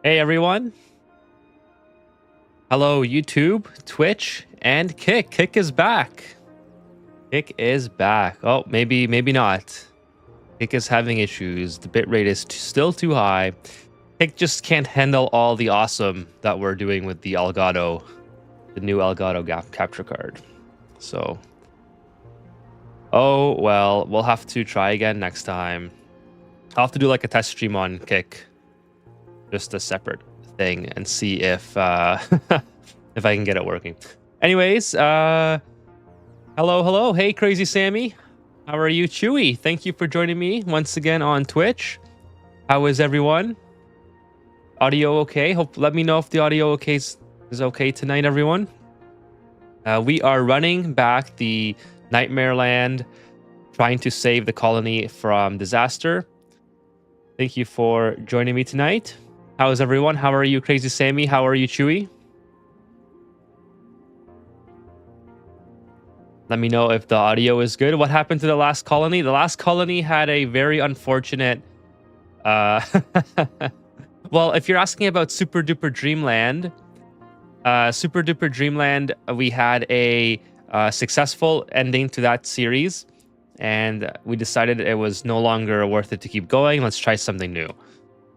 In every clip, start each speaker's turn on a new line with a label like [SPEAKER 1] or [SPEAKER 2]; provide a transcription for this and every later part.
[SPEAKER 1] Hey everyone. Hello YouTube, Twitch, and Kick. Kick is back. Kick is back. Oh, maybe not. Kick is having issues. The bitrate is still too high. Kick just can't handle all the awesome that we're doing with the Elgato, the new Elgato capture card. So, oh well, we'll have to try again next time. I'll have to do like a test stream on Kick, just a separate thing, and see if if I can get it working. Anyways, hello. Hey, Crazy Sammy. How are you? Chewy, thank you for joining me once again on Twitch. How is everyone? Audio okay? Let me know if the audio is okay tonight, everyone. We are running back the Nightmare Land, trying to save the colony from disaster. Thank you for joining me tonight. How is everyone? How are you, Crazy Sammy? How are you, Chewy? Let me know if the audio is good. What happened to the last colony? The last colony had a very unfortunate... well, if you're asking about Super Duper Dreamland, we had a successful ending to that series, and we decided it was no longer worth it to keep going. Let's try something new.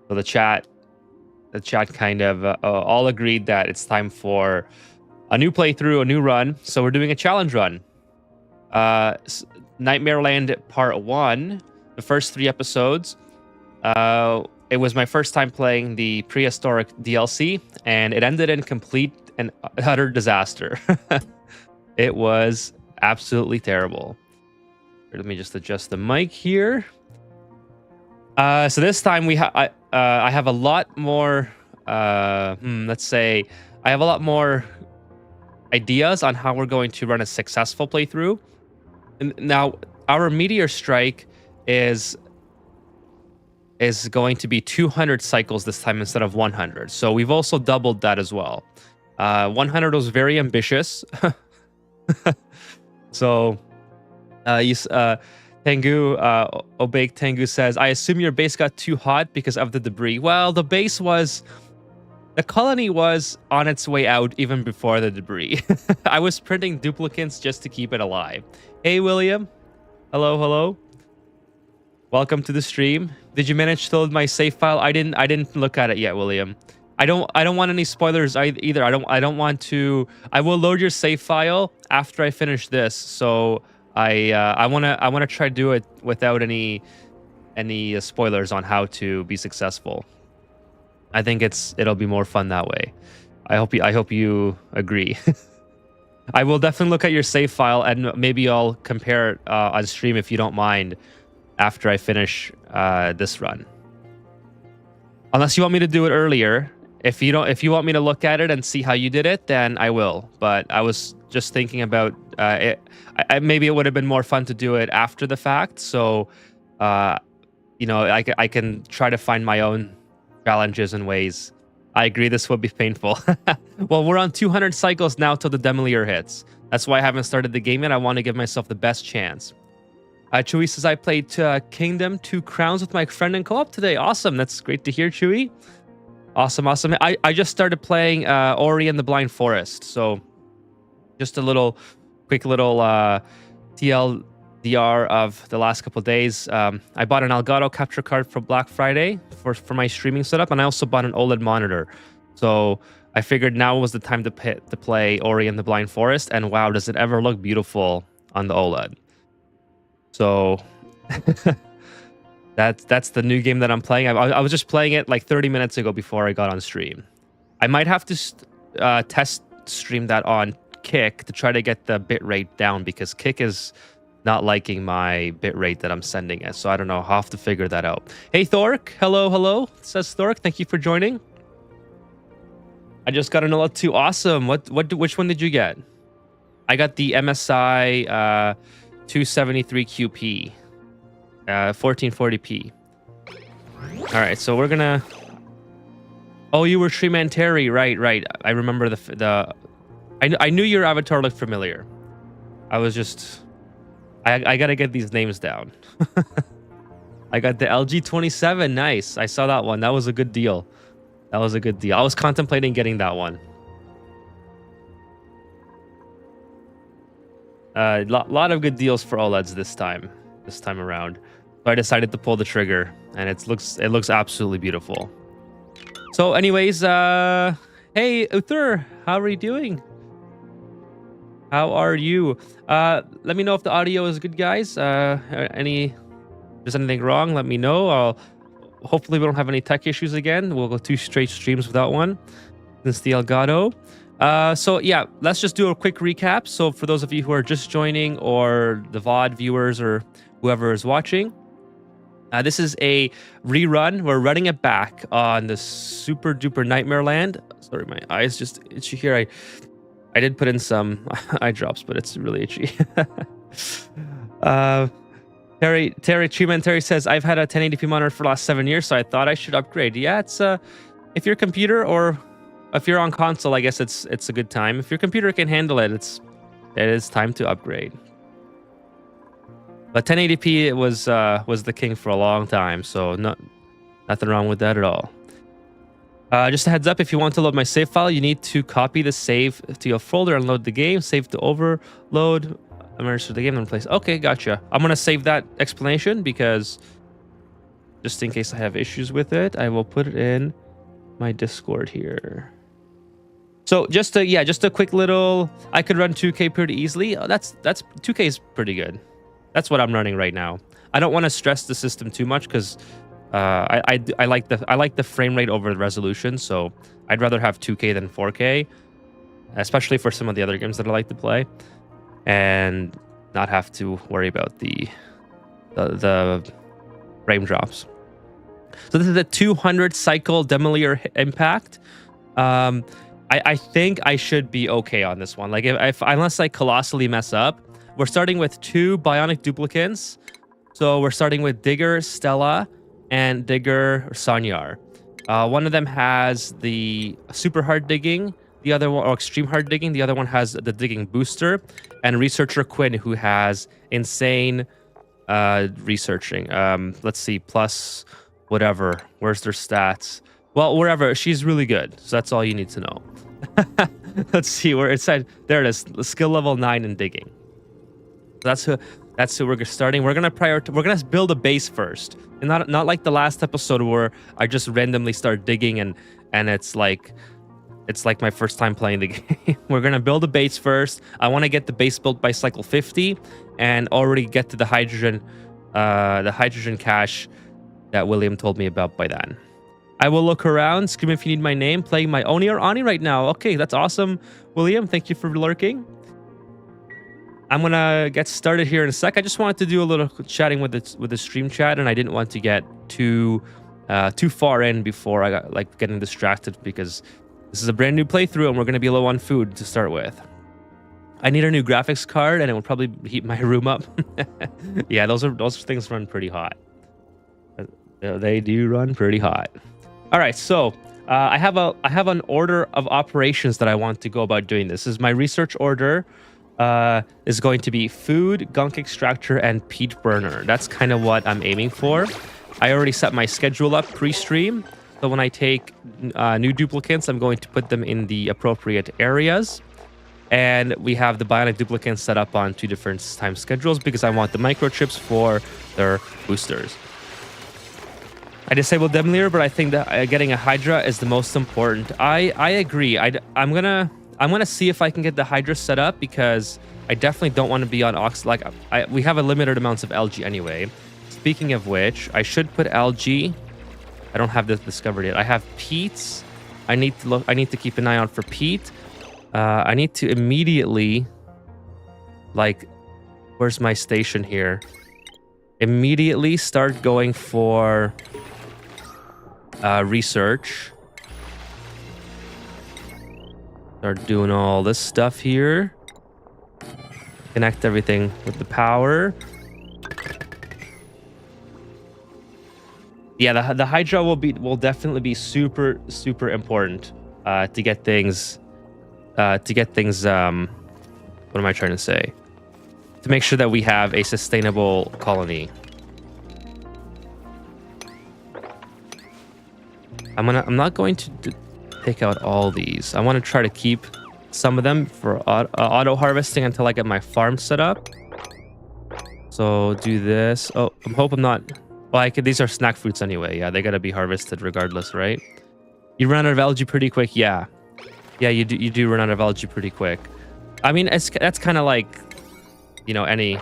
[SPEAKER 1] So the chat kind of all agreed that it's time for a new playthrough, a new run. So we're doing a challenge run. Nightmare Land Part 1, the first 3 episodes. It was my first time playing the Prehistoric DLC, and it ended in complete and utter disaster. It was absolutely terrible. Let me just adjust the mic here. So this time I have a lot more, let's say, I have a lot more ideas on how we're going to run a successful playthrough. And now, our meteor strike is going to be 200 cycles this time instead of 100. So we've also doubled that as well. 100 was very ambitious. So, Tengu, Obake Tengu says, I assume your base got too hot because of the debris. Well, the colony was on its way out even before the debris. I was printing duplicates just to keep it alive. Hey, William. Hello. Welcome to the stream. Did you manage to load my save file? I didn't look at it yet, William. I don't want any spoilers either. I don't want to. I will load your save file after I finish this. So I wanna try to do it without any spoilers on how to be successful. I think it'll be more fun that way. I hope you agree. I will definitely look at your save file, and maybe I'll compare it on stream if you don't mind after I finish this run. Unless you want me to do it earlier. If you want me to look at it and see how you did it, then I will. But I was just thinking about it. Maybe it would have been more fun to do it after the fact. So, I can try to find my own challenges and ways. I agree, this will be painful. Well, we're on 200 cycles now till the Demolier hits. That's why I haven't started the game yet. I want to give myself the best chance. Chewy says, I played Kingdom 2 Crowns with my friend in co-op today. Awesome. That's great to hear, Chewy. Awesome. I just started playing Ori and the Blind Forest. So just a quick little TLDR of the last couple of days. I bought an Elgato capture card for Black Friday for my streaming setup, and I also bought an OLED monitor. So I figured now was the time to play Ori and the Blind Forest, and wow, does it ever look beautiful on the OLED. So that's the new game that I'm playing. I was just playing it like 30 minutes ago before I got on stream. I might have to test stream that on Kick to try to get the bitrate down, because Kick is not liking my bitrate that I'm sending it. So I don't know. I'll have to figure that out. Hey, Thork. Hello. Says Thork. Thank you for joining. I just got an OLED 2. Awesome. Which one did you get? I got the MSI 273 QP, 1440p. All right, so we're gonna. Oh, you were Shreeman Terry, right. I remember I knew your avatar looked familiar. I was just. I gotta get these names down. I got the LG 27. Nice. I saw that one. That was a good deal. I was contemplating getting that one. Lot of good deals for OLEDs this time around. So I decided to pull the trigger, and it looks absolutely beautiful. So anyways, hey Uther, how are you doing? How are you? Let me know if the audio is good, guys. Any there's anything wrong, let me know. Hopefully we don't have any tech issues again. We'll go 2 straight streams without one since the Elgato. So yeah, let's just do a quick recap. So for those of you who are just joining, or the VOD viewers, or whoever is watching, this is a rerun. We're running it back on the super duper nightmare land. Sorry, my eyes just itchy here. I did put in some eye drops, but it's really itchy. Terry Chiman says, I've had a 1080p monitor for the last 7 years, so I thought I should upgrade. Yeah, it's if your computer, or if you're on console, I guess it's a good time. If your computer can handle it, it is time to upgrade. But 1080p was the king for a long time, so nothing wrong with that at all. Just a heads up, if you want to load my save file, you need to copy the save to your folder and load the game. Save to overload. Immerse the game in place. Okay, gotcha. I'm gonna save that explanation because just in case I have issues with it, I will put it in my Discord here. So just a quick little. I could run 2K pretty easily. That's 2K is pretty good. That's what I'm running right now. I don't want to stress the system too much because I like the frame rate over the resolution. So I'd rather have 2K than 4K, especially for some of the other games that I like to play, and not have to worry about the frame drops. So this is a 200 cycle Demolier impact. I think I should be okay on this one. Like if unless I colossally mess up, we're starting with 2 bionic duplicants. So we're starting with Digger Stella and Digger Sanyar. One of them has the super hard digging, the other one, or extreme hard digging. The other one has the digging booster, and researcher Quinn, who has insane researching. Let's see, plus whatever. Where's their stats? Well, wherever. She's really good. So that's all you need to know. Let's see where it said. There it is. Skill level 9 in digging. So that's who we're starting. We're gonna build a base first, and not like the last episode where I just randomly start digging and it's like my first time playing the game. We're gonna build a base first. I want to get the base built by cycle 50 and already get to the hydrogen cache that William told me about by then. I will look around, scream if you need my name, playing my Oni or Ani right now. Okay, that's awesome, William. Thank you for lurking. I'm gonna get started here in a sec. I just wanted to do a little chatting with the stream chat, and I didn't want to get too far in before I got getting distracted, because this is a brand new playthrough and we're gonna be low on food to start with. I need a new graphics card, and it will probably heat my room up. Yeah, those things run pretty hot. They do run pretty hot. All right, so I have an order of operations that I want to go about doing this. This is my research order. Is going to be food, gunk extractor, and peat burner. That's kind of what I'm aiming for. I already set my schedule up pre-stream, so when I take new duplicates, I'm going to put them in the appropriate areas. And we have the bionic duplicates set up on 2 different time schedules because I want the microchips for their boosters. I disabled Demolier, but I think that getting a Hydra is the most important. I agree. I'm gonna see if I can get the Hydra set up, because I definitely don't want to be on Ox. Like we have a limited amounts of LG anyway. Speaking of which, I should put LG. I don't have this discovered yet. I have peats. I need to keep an eye out for peat. I need to immediately, like, where's my station here? Immediately start going for research. Start doing all this stuff here. Connect everything with the power. Yeah, the Hydra will definitely be super important to get things. What am I trying to say? To make sure that we have a sustainable colony. I'm not going to take out all these. I want to try to keep some of them for auto harvesting until I get my farm set up. So do this. Oh, I hope I'm not. Well, these are snack fruits anyway. Yeah, they gotta be harvested regardless, right? You run out of algae pretty quick. Yeah, you do run out of algae pretty quick. I mean, that's kind of like, you know, any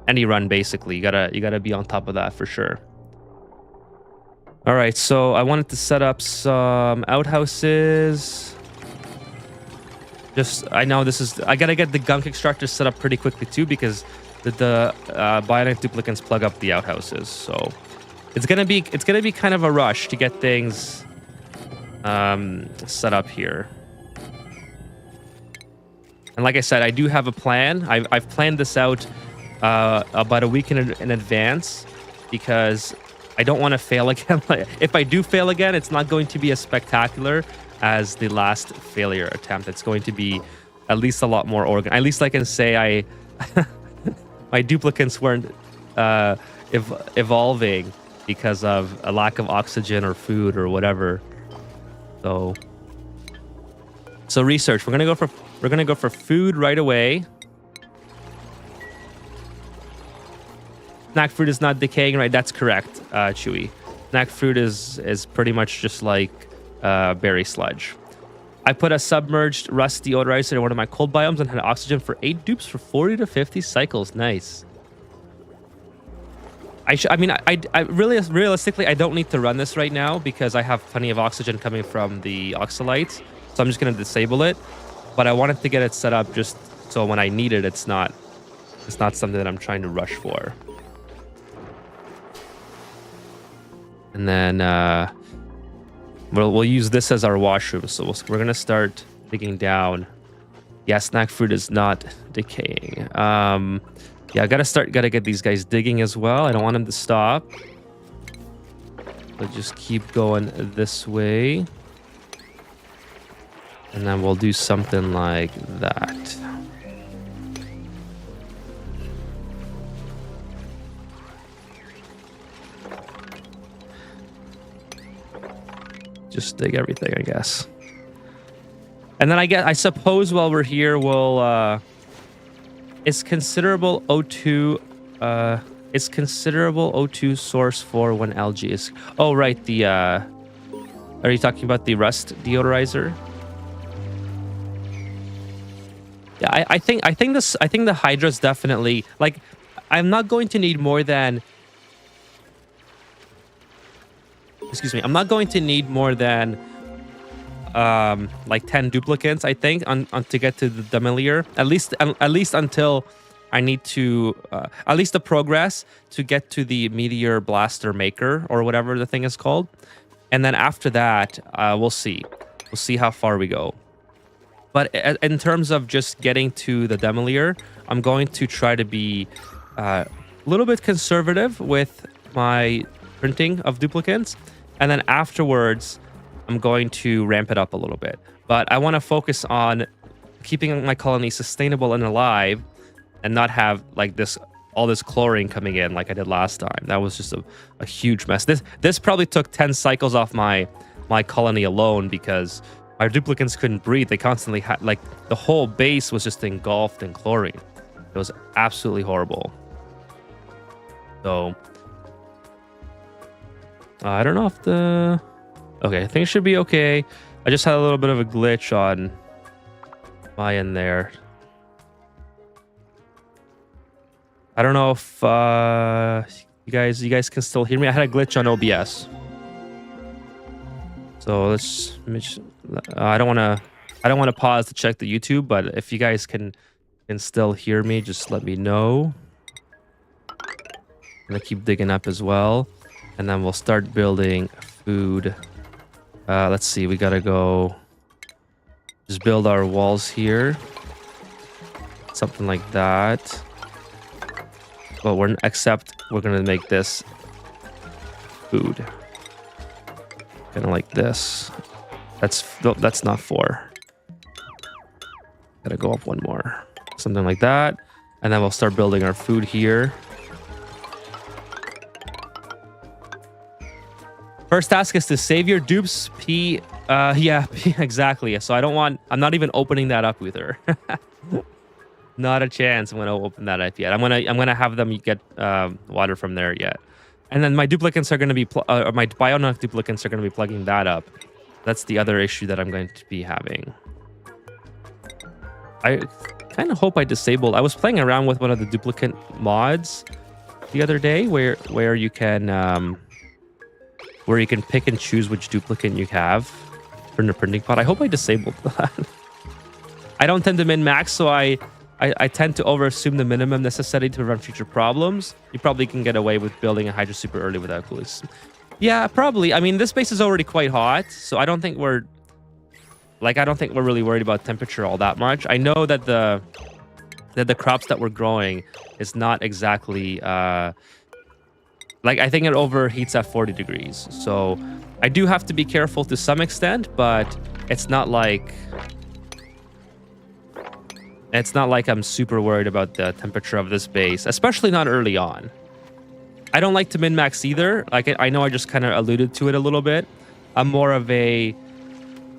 [SPEAKER 1] any run basically. You gotta be on top of that for sure. All right, so I wanted to set up some outhouses. Just, I know this is, I gotta get the gunk extractor set up pretty quickly too, because the bionic duplicants plug up the outhouses. So it's gonna be kind of a rush to get things set up here. And like I said, I do have a plan. I've planned this out about a week in advance, because I don't want to fail again. If I do fail again, it's not going to be as spectacular as the last failure attempt. It's going to be at least a lot more organized. At least I can say my duplicants weren't evolving because of a lack of oxygen or food or whatever. So research. We're gonna go for food right away. Snack fruit is not decaying, right? That's correct, Chewy. Snack fruit is pretty much just like berry sludge. I put a submerged rust deodorizer in one of my cold biomes and had oxygen for 8 dupes for 40 to 50 cycles. Nice. I mean, I really, realistically, I don't need to run this right now because I have plenty of oxygen coming from the oxalites. So I'm just going to disable it. But I wanted to get it set up just so when I need it, it's not something that I'm trying to rush for. And then we'll use this as our washroom. So we're gonna start digging down. Yeah, snack fruit is not decaying. Yeah, I gotta get these guys digging as well. I don't want them to stop. So just keep going this way. And then we'll do something like that. Just dig everything, I guess. And then I suppose while we're here, we'll it's considerable O2 it's considerable O2 source for when algae is, oh right, the are you talking about the rust deodorizer? Yeah, I think the Hydra's definitely, like, I'm not going to need more than, excuse me, I'm not going to need more than like 10 duplicates, I think, on to get to the Demolier. At least until I need to at least the progress to get to the Meteor Blaster Maker or whatever the thing is called. And then after that, we'll see. We'll see how far we go. But in terms of just getting to the Demolier, I'm going to try to be a little bit conservative with my printing of duplicates. And then afterwards, I'm going to ramp it up a little bit. But I want to focus on keeping my colony sustainable and alive and not have like all this chlorine coming in like I did last time. That was just a huge mess. This probably took 10 cycles off my colony alone because my duplicates couldn't breathe. They constantly had, like, the whole base was just engulfed in chlorine. It was absolutely horrible. So I don't know if the... Okay, I think it should be okay. I just had a little bit of a glitch on my end there. I don't know if you guys can still hear me. I had a glitch on OBS. So let's I don't want to pause to check the YouTube, but if you guys can still hear me, just let me know. I'm gonna keep digging up as well, and then we'll start building food. Let's see, we gotta go just build our walls here, something like that. But we're gonna make this food kind of like this. That's not 4. Gotta go up one more, something like that, and then we'll start building our food here. First task is to save your dupes. Yeah, exactly. So I'm not even opening that up with her. Not a chance I'm gonna open that up yet. I'm gonna have them get water from there yet. And then my duplicates are gonna be my bionic duplicates are gonna be plugging that up. That's the other issue that I'm going to be having. kind of hope I disabled. I was playing around with one of the duplicate mods the other day where you can pick and choose which duplicate you have for the printing pod. I hope I disabled that. I don't tend to min-max, so I tend to overassume the minimum necessity to prevent future problems. You probably can get away with building a Hydra super early without cooling system. Yeah, probably. I mean, this base is already quite hot, so I don't think we're really worried about temperature all that much. I know that the crops that we're growing is not exactly I think it overheats at 40 degrees. So I do have to be careful to some extent, but it's not like I'm super worried about the temperature of this base, especially not early on. I don't like to min-max either. Like, I know I just kind of alluded to it a little bit. I'm more of a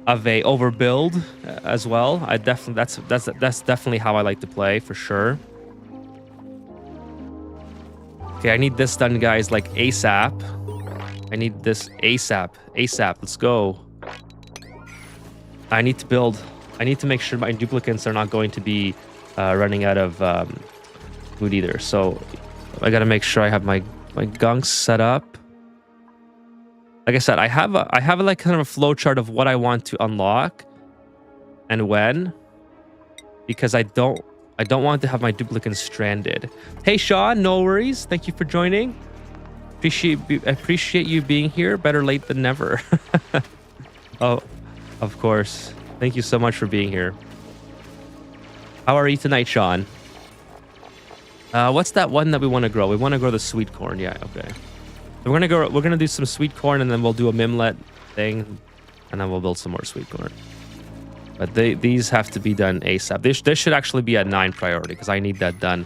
[SPEAKER 1] overbuild as well. That's definitely how I like to play, for sure. Okay, I need this done, guys, like ASAP. I need this ASAP. ASAP, let's go. I need to make sure my duplicates are not going to be running out of food either. So I got to make sure I have my gunks set up. Like I said, I have like kind of a flow chart of what I want to unlock and when, because I don't want to have my duplicates stranded. Hey Sean, no worries. Thank you for joining. Appreciate you being here. Better late than never. Oh, of course. Thank you so much for being here. How are you tonight, Sean? What's that one that we want to grow? We want to grow the sweet corn. Yeah, okay. So we're gonna do some sweet corn, and then we'll do a mimlet thing, and then we'll build some more sweet corn. But these have to be done ASAP. This should actually be at 9 priority because I need that done.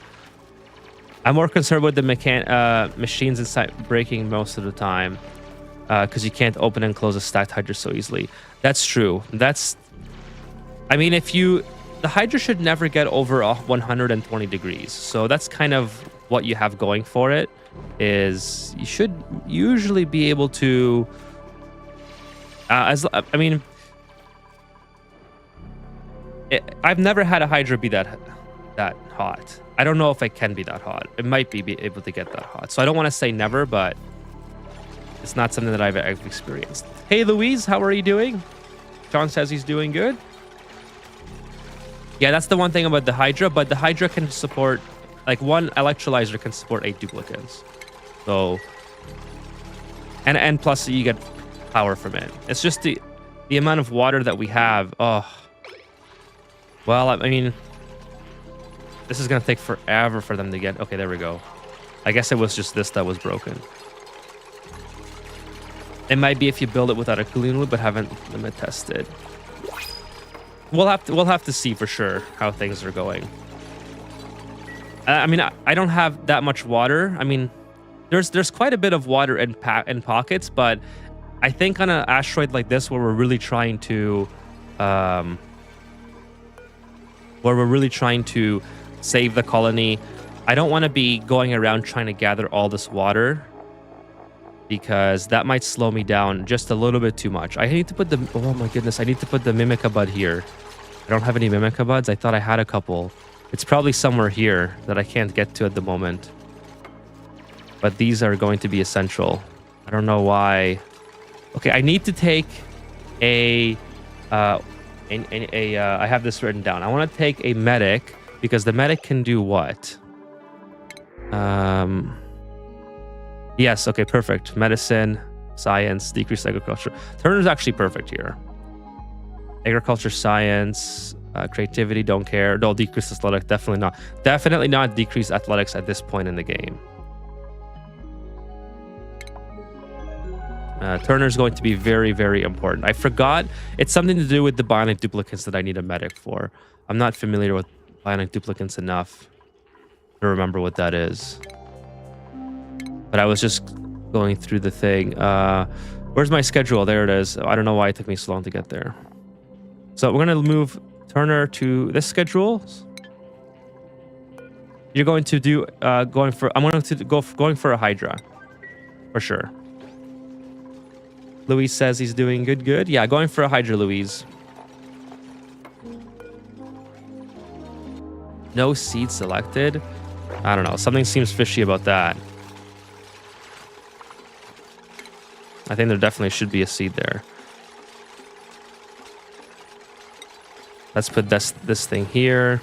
[SPEAKER 1] I'm more concerned with the machines inside breaking most of the time, because you can't open and close a stacked Hydra so easily. That's true. I mean, the Hydra should never get over 120 degrees. So that's kind of what you have going for it, is you should usually be able to, I've never had a Hydra be that hot. I don't know if it can be that hot. It might be able to get that hot. So I don't want to say never, but it's not something that I've experienced. Hey, Louise, how are you doing? John says he's doing good. Yeah, that's the one thing about the Hydra, but the Hydra can support, like, one electrolyzer can support 8 duplicates. So, and plus you get power from it. It's just the amount of water that we have. Oh, well, I mean, this is gonna take forever for them to get. Okay, there we go. I guess it was just this that was broken. It might be if you build it without a cooling loop, but haven't limit tested. We'll have to see for sure how things are going. I mean, I don't have that much water. I mean, there's quite a bit of water in pockets, but I think on an asteroid like this, where we're really trying to save the colony, I don't want to be going around trying to gather all this water, because that might slow me down just a little bit too much. I need to put the, oh my goodness, I need to put the Mimica bud here. I don't have any Mimica buds. I thought I had a couple. It's probably somewhere here that I can't get to at the moment. But these are going to be essential. I don't know why. Okay, I need to take I have this written down. I want to take a medic, because the medic can do what? Yes, okay, perfect. Medicine, science, decreased agriculture. Turner's actually perfect here. Agriculture, science, creativity, don't care. No, decreased athletic, definitely not. Definitely not decreased athletics at this point in the game. Turner's going to be very, very important. I forgot. It's something to do with the bionic duplicates that I need a medic for. I'm not familiar with bionic duplicates enough to remember what that is. But I was just going through the thing. Where's my schedule? There it is. I don't know why it took me so long to get there. So we're going to move Turner to this schedule. You're going to do I'm going to going for a Hydra for sure. Louise says he's doing good. Yeah, going for a Hydra, Louise. No seed selected. I don't know. Something seems fishy about that. I think there definitely should be a seed there. Let's put this thing here.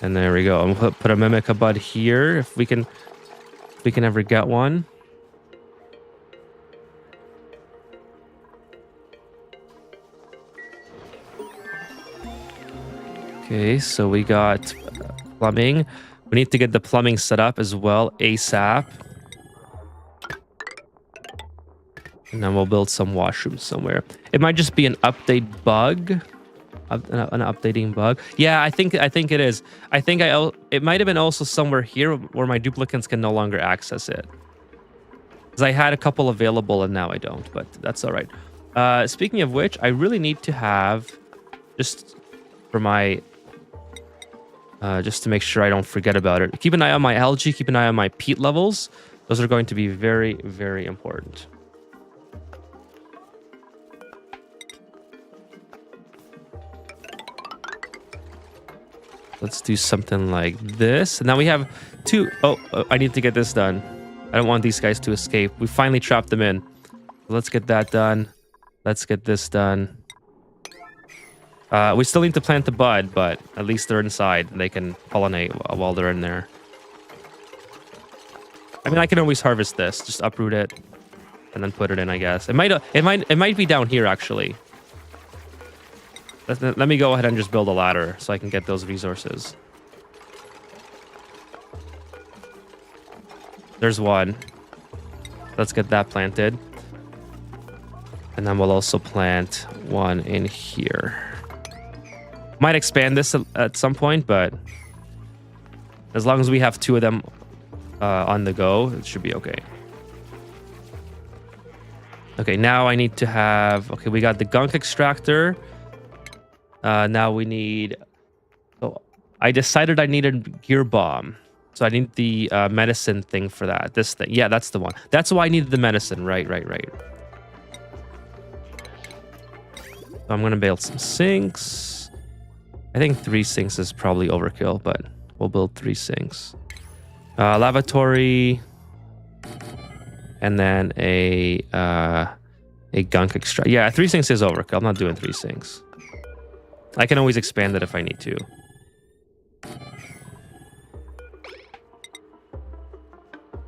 [SPEAKER 1] And there we go. I'm gonna put a Mimica bud here if we can ever get one. Okay, so we got plumbing. We need to get the plumbing set up as well ASAP. And then we'll build some washrooms somewhere. It might just be an update bug. An updating bug. Yeah, I think it is. I think it might have been also somewhere here where my duplicants can no longer access it. Because I had a couple available and now I don't, but that's all right. Speaking of which, I really need to have, just for my, just to make sure I don't forget about it. Keep an eye on my algae, keep an eye on my peat levels. Those are going to be very, very important. Let's do something like this. And now we have two. Oh, I need to get this done. I don't want these guys to escape. We finally trapped them in. Let's get that done. Let's get this done. We still need to plant the bud, but at least they're inside and they can pollinate while they're in there. I mean, I can always harvest this. Just uproot it and then put it in, I guess. It might be down here, actually. Let me go ahead and just build a ladder so I can get those resources. There's one. Let's get that planted. And then we'll also plant one in here. Might expand this at some point, but as long as we have two of them on the go, it should be okay. Okay, now I need to have... Okay, we got the gunk extractor. Now we need... Oh, I decided I needed gear bomb. So I need the medicine thing for that. This thing. Yeah, that's the one. That's why I needed the medicine. Right. So I'm going to build some sinks. I think 3 sinks is probably overkill, but we'll build 3 sinks. Lavatory. And then a gunk extract. Yeah, 3 sinks is overkill. I'm not doing 3 sinks. I can always expand it if I need to.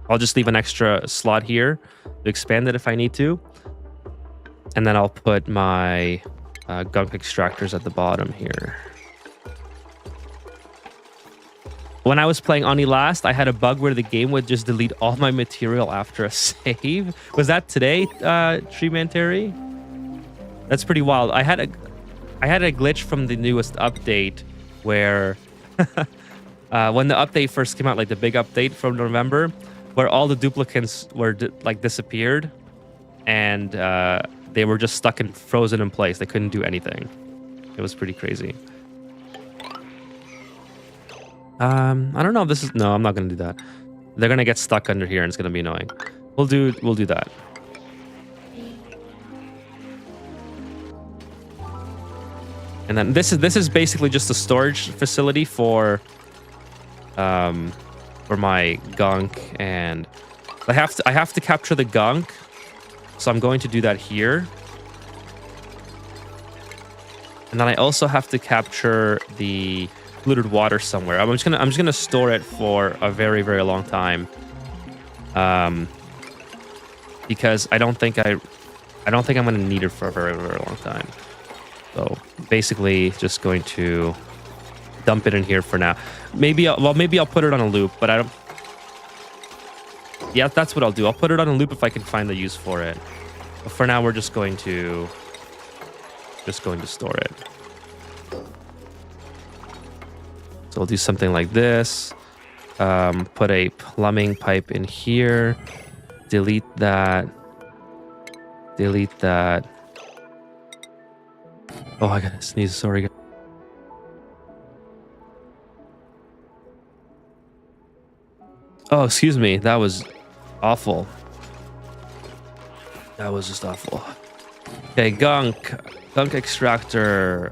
[SPEAKER 1] I'll just leave an extra slot here to expand it if I need to. And then I'll put my gunk extractors at the bottom here. When I was playing Oni last, I had a bug where the game would just delete all my material after a save. Was that today, Treeman Terry? That's pretty wild. I had a glitch from the newest update where when the update first came out, like the big update from November, where all the duplicants were disappeared and they were just stuck and frozen in place. They couldn't do anything. It was pretty crazy. I don't know if this is... No, I'm not going to do that. They're going to get stuck under here and it's going to be annoying. We'll do that. And then this is basically just a storage facility for my gunk, and I have to capture the gunk, so I'm going to do that here. And then I also have to capture the polluted water somewhere. I'm just gonna store it for a very, very long time, because I don't think I'm gonna need it for a very, very long time. So basically, just going to dump it in here for now. Maybe I'll put it on a loop, but I don't. Yeah, that's what I'll do. I'll put it on a loop if I can find the use for it. But for now, we're just going to store it. So we'll do something like this. Put a plumbing pipe in here. Delete that. Delete that. Oh, I gotta sneeze. Sorry. Oh, excuse me. That was awful. That was just awful. Okay, gunk extractor.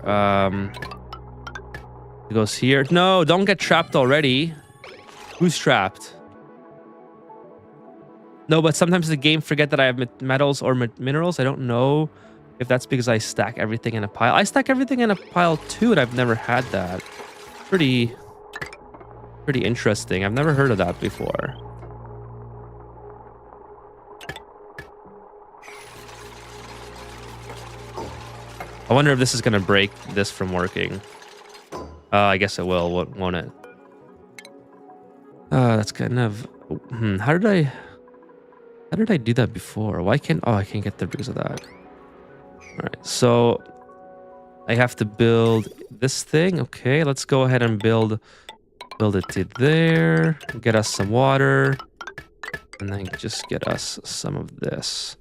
[SPEAKER 1] It goes here. No, don't get trapped already. Who's trapped? No, but sometimes the game forget that I have metals or minerals. I don't know if that's because I stack everything in a pile. I stack everything in a pile too, and I've never had that. Pretty interesting. I've never heard of that before. I wonder if this is going to break this from working. I guess it will, won't it? That's kind of... How did I do that before? Why can't... Oh, I can't get there because of that. All right, so I have to build this thing. Okay, let's go ahead and build it to there. Get us some water. And then just get us some of this.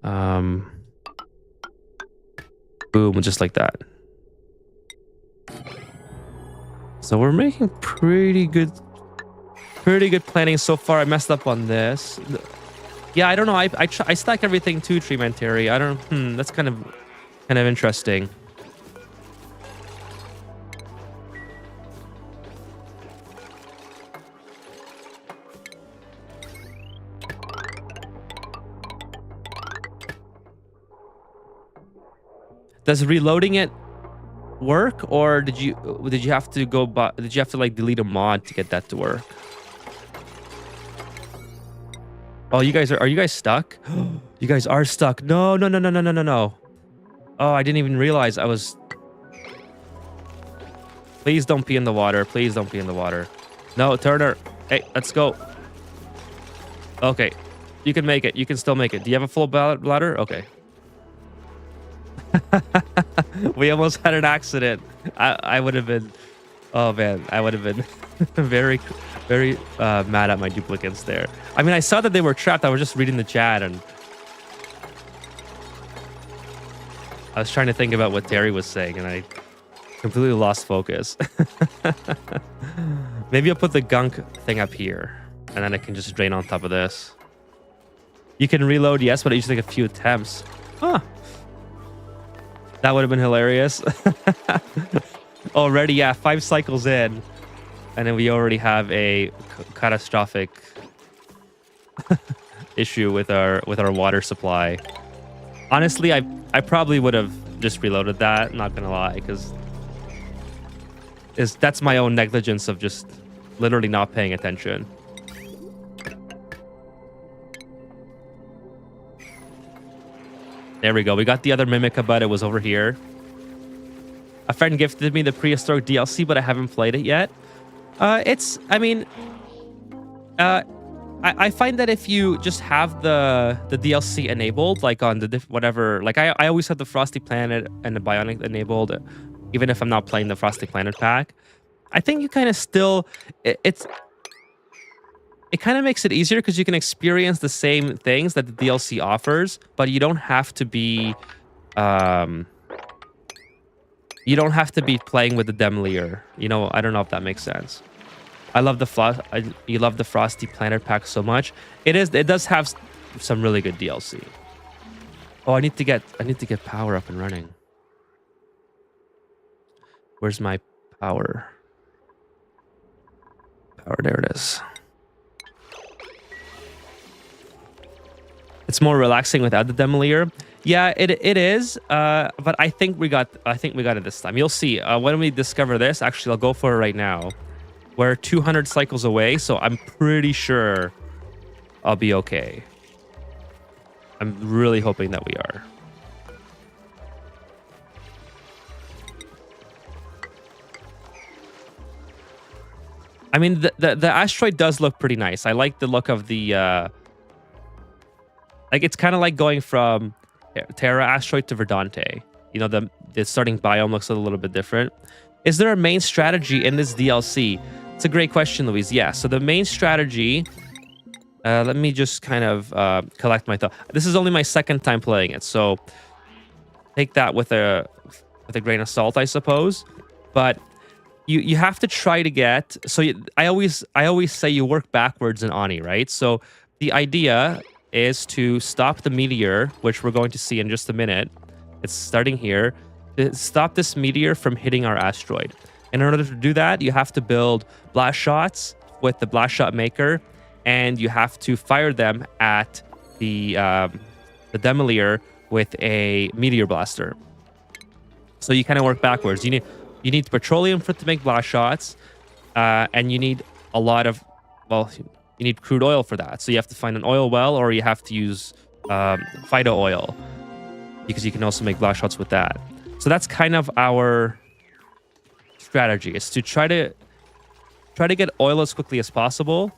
[SPEAKER 1] Boom, just like that. So we're making pretty good planning so far. I messed up on this. Yeah, I don't know. I stack everything too, Treeman Terry. I don't. That's kind of interesting. Does reloading it work, or did you have to go? Did you have to like delete a mod to get that to work? Oh, are you guys stuck? You guys are stuck. No. Oh, I didn't even realize I was. Please don't pee in the water. Please don't pee in the water. No, Turner. Hey, let's go. Okay, you can make it. You can still make it. Do you have a full bladder? Okay. We almost had an accident. I would have been, oh man, I would have been very mad at my duplicates there. I mean, I saw that they were trapped. I was just reading the chat and I was trying to think about what Terry was saying and I completely lost focus. Maybe I'll put the gunk thing up here and then I can just drain on top of this. You can reload, yes, but it usually take a few attempts. Huh. That would have been hilarious. Already, yeah, 5 cycles in. And then we already have a catastrophic issue with our water supply. Honestly, I probably would have just reloaded that, not gonna lie, because that's my own negligence of just literally not paying attention. There we go. We got the other Mimica, but it was over here. A friend gifted me the Prehistoric DLC, but I haven't played it yet. I find that if you just have the DLC enabled, like on the whatever, like I always have the Frosty Planet and the Bionic enabled, even if I'm not playing the Frosty Planet pack. I think you kind of still, it kind of makes it easier because you can experience the same things that the DLC offers, but you don't have to be playing with the Demolier. You know, I don't know if that makes sense. I love you love the Frosty Planet pack so much. It does have some really good DLC. Oh, I need to get power up and running. Where's my power? Power, there it is. It's more relaxing without the Demolier. Yeah, it is. But I think we got it this time. You'll see. When we discover this, actually, I'll go for it right now. We're 200 cycles away, so I'm pretty sure I'll be okay. I'm really hoping that we are. I mean, the asteroid does look pretty nice. I like the look of the... like, it's kind of like going from Terra asteroid to Verdante. You know, the starting biome looks a little bit different. Is there a main strategy in this DLC? It's a great question, Louise. Yeah, so the main strategy... let me just kind of collect my thought. This is only my second time playing it, so take that with a grain of salt, I suppose. But you have to try to get... So I always say you work backwards in Ani, right? So the idea is to stop the meteor, which we're going to see in just a minute. It's starting here. To stop this meteor from hitting our asteroid. In order to do that, you have to build blast shots with the blast shot maker, and you have to fire them at the demolier with a meteor blaster. So you kind of work backwards. You need petroleum to make blast shots, and you need a lot of, well, you need crude oil for that. So you have to find an oil well, or you have to use Phyto oil, because you can also make blast shots with that. So that's kind of our strategy, is to try to get oil as quickly as possible.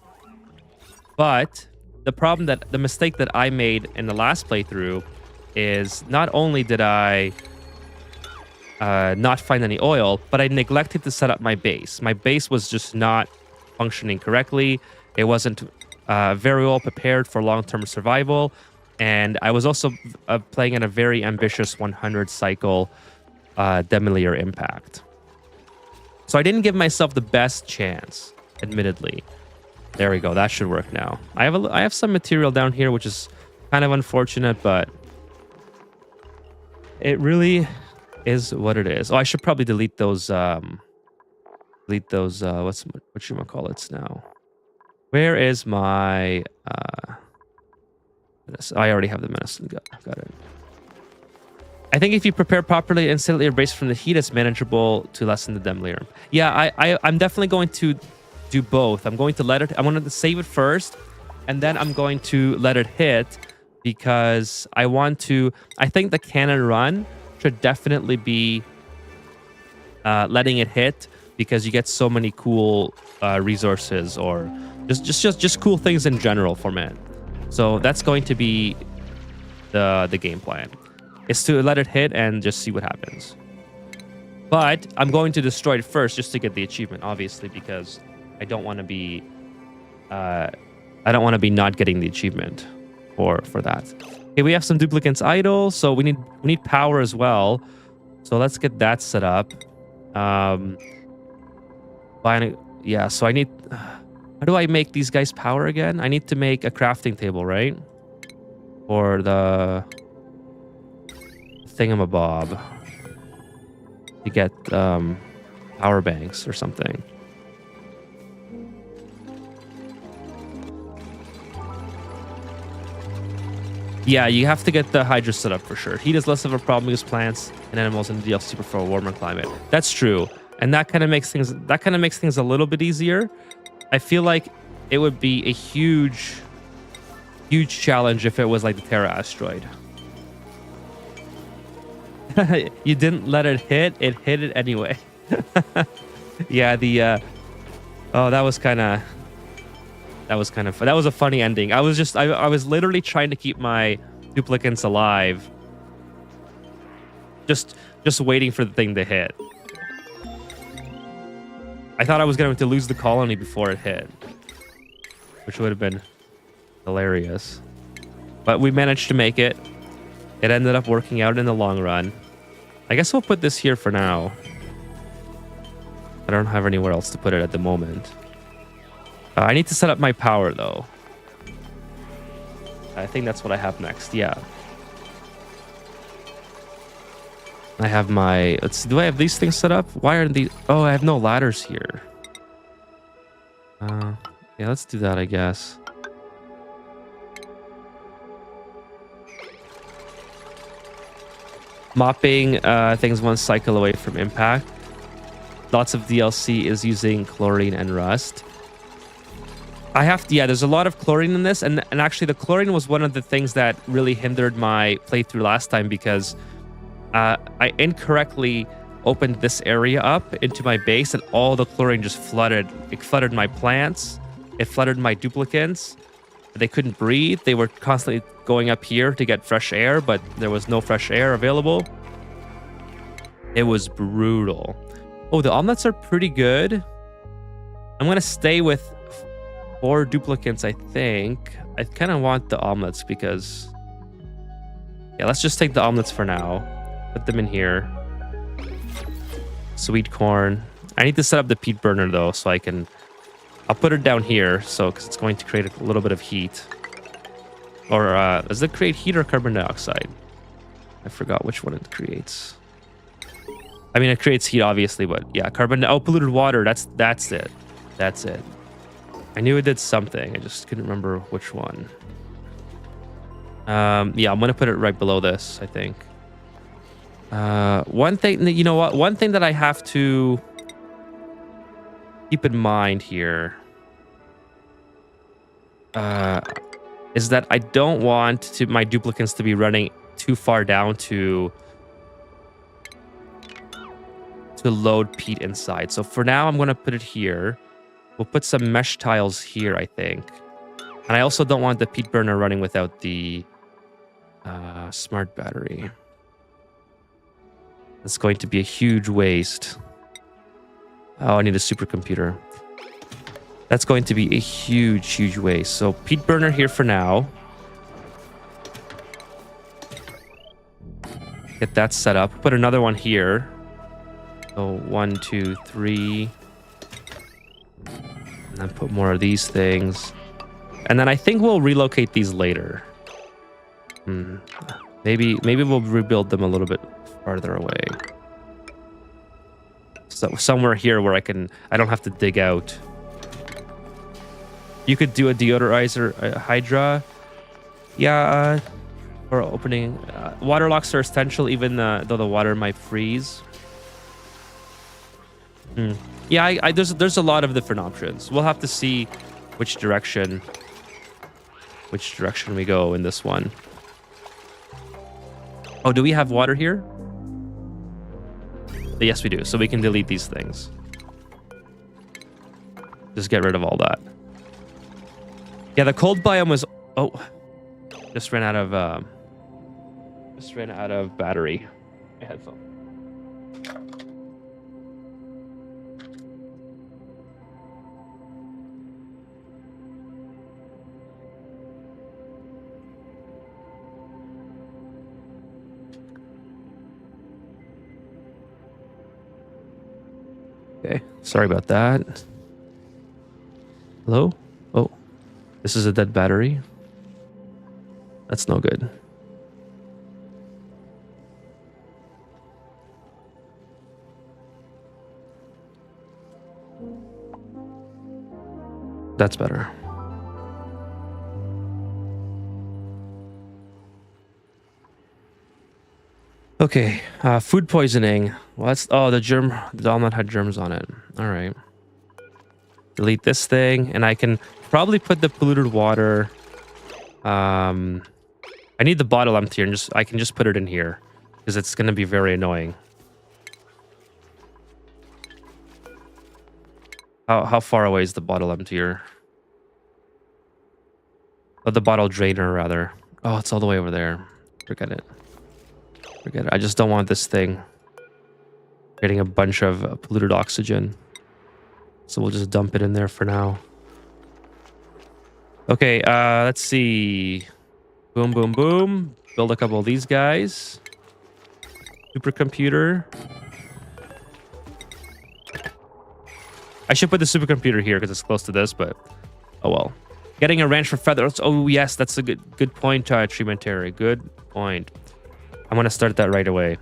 [SPEAKER 1] But the mistake that I made in the last playthrough is not only did I not find any oil, but I neglected to set up my base. My base was just not functioning correctly. It wasn't very well prepared for long-term survival. And I was also playing at a very ambitious 100 cycle demolier impact. So I didn't give myself the best chance, admittedly. There we go. That should work now. I have some material down here, which is kind of unfortunate, but it really is what it is. Oh, I should probably delete those whatchamacallits now. Where is my I already have the medicine. Got it. I think if you prepare properly and insulate your base from the heat, it's manageable to lessen the demolier. Yeah, I'm definitely going to do both. I'm going to save it first, and then I'm going to let it hit, because I think the cannon run should definitely be letting it hit, because you get so many cool resources, or just cool things in general from it. So that's going to be the game plan, is to let it hit and just see what happens. But I'm going to destroy it first just to get the achievement, obviously, because I don't want to be not getting the achievement for that. Okay, we have some duplicates idle, so we need power as well. So let's get that set up. Yeah, so I need. How do I make these guys power again? I need to make a crafting table, right? Or the thingamabob to get power banks or something. Yeah, you have to get the Hydra set up for sure. Heat is less of a problem because plants and animals in the DLC prefer a warmer climate. That's true, and that kind of makes things a little bit easier. I feel like it would be a huge challenge if it was like the Terra asteroid. You didn't let it hit; it hit it anyway. Yeah, that was fun. That was a funny ending. I was literally trying to keep my duplicates alive, just waiting for the thing to hit. I thought I was going to lose the colony before it hit, which would have been hilarious. But we managed to make it. It ended up working out in the long run. I guess we'll put this here for now. I don't have anywhere else to put it at the moment. I need to set up my power, though. I think that's what I have next. Yeah. I have my... do I have these things set up? Why aren't these... Oh, I have no ladders here. Yeah, let's do that, I guess. Mopping things one cycle away from impact. Lots of DLC is using chlorine and rust. There's a lot of chlorine in this, and actually the chlorine was one of the things that really hindered my playthrough last time, because I incorrectly opened this area up into my base, and all the chlorine just flooded. It flooded my plants. It flooded my duplicates. They couldn't breathe. They were constantly going up here to get fresh air, but there was no fresh air available. It was brutal. Oh, the omelets are pretty good. I'm going to stay with 4 duplicates, I think. I kind of want the omelets because... Yeah, let's just take the omelets for now. Put them in here. Sweet corn. I need to set up the peat burner, though, so I can... I'll put it down here, because it's going to create a little bit of heat. Or, does it create heat or carbon dioxide? I forgot which one it creates. I mean, it creates heat, obviously, but yeah, carbon. Oh, polluted water. That's it. That's it. I knew it did something. I just couldn't remember which one. Yeah, I'm gonna put it right below this, I think. One thing that, you know what? One thing that I have to keep in mind here is that I don't want my duplicants to be running too far down to load peat inside. So for now, I'm gonna put it here. We'll put some mesh tiles here, I think. And I also don't want the peat burner running without the smart battery. It's going to be a huge waste. Oh, I need a supercomputer. That's going to be a huge, huge waste. So peat burner here for now. Get that set up. Put another one here. So 1, 2, 3. And then put more of these things. And then I think we'll relocate these later. Maybe we'll rebuild them a little bit farther away. So somewhere here where I don't have to dig out. You could do a deodorizer Hydra. Yeah, for opening. Water locks are essential even though the water might freeze. Yeah, there's a lot of different options. We'll have to see which direction we go in this one. Oh, do we have water here? Yes, we do. So we can delete these things. Just get rid of all that. Yeah, the cold biome was... Oh, just ran out of battery. My headphone. Okay, sorry about that. Hello? Oh, this is a dead battery. That's no good. That's better. Okay, food poisoning. Well, the omelet had germs on it. All right. Delete this thing, and I can probably put the polluted water. I need the bottle empty, and I can just put it in here because it's gonna be very annoying. How far away is the bottle emptier? Oh, the bottle drainer rather. Oh, it's all the way over there. Forget it. Forget it. I just don't want this thing getting a bunch of polluted oxygen. So we'll just dump it in there for now. Okay, let's see. Boom, boom, boom. Build a couple of these guys. Supercomputer. I should put the supercomputer here because it's close to this, but oh well. Getting a ranch for feathers. Oh yes, that's a good point, Treementary. Good point. I'm gonna start that right away.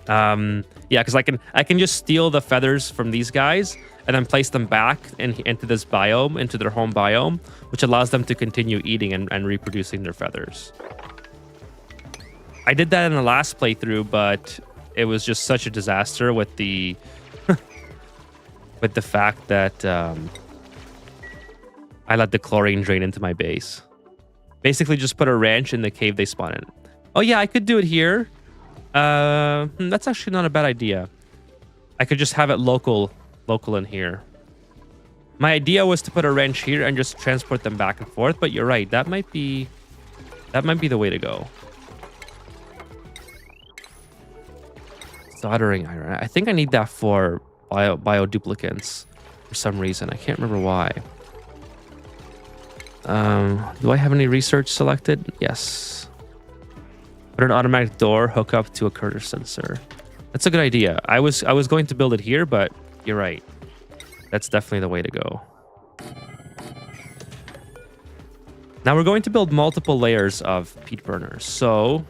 [SPEAKER 1] Yeah, because I can just steal the feathers from these guys and then place them back into this biome, into their home biome, which allows them to continue eating and reproducing their feathers. I did that in the last playthrough, but it was just such a disaster with the with the fact that I let the chlorine drain into my base. Basically, just put a ranch in the cave they spawn in. Oh yeah, I could do it here. That's actually not a bad idea. I could just have it local in here. My idea was to put a ranch here and just transport them back and forth, but you're right. That might be the way to go. Soldering iron. I think I need that for bioduplicants for some reason. I can't remember why. Do I have any research selected? Yes. Put an automatic door hook up to a current sensor. That's a good idea. I was going to build it here, but you're right. That's definitely the way to go. Now we're going to build multiple layers of peat burners. So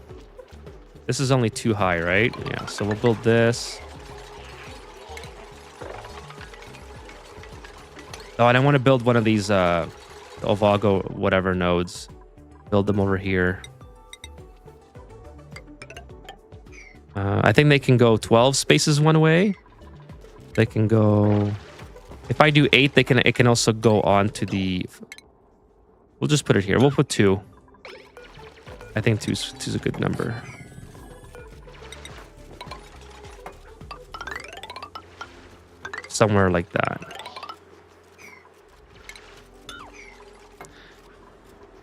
[SPEAKER 1] This is only too high, right? Yeah, so we'll build this. Oh, and I want to build one of these Ovago whatever nodes. Build them over here. I think they can go 12 spaces one way. They can go... If I do 8, it can also go on to the... We'll just put it here. We'll put 2. I think 2's a good number. Somewhere like that.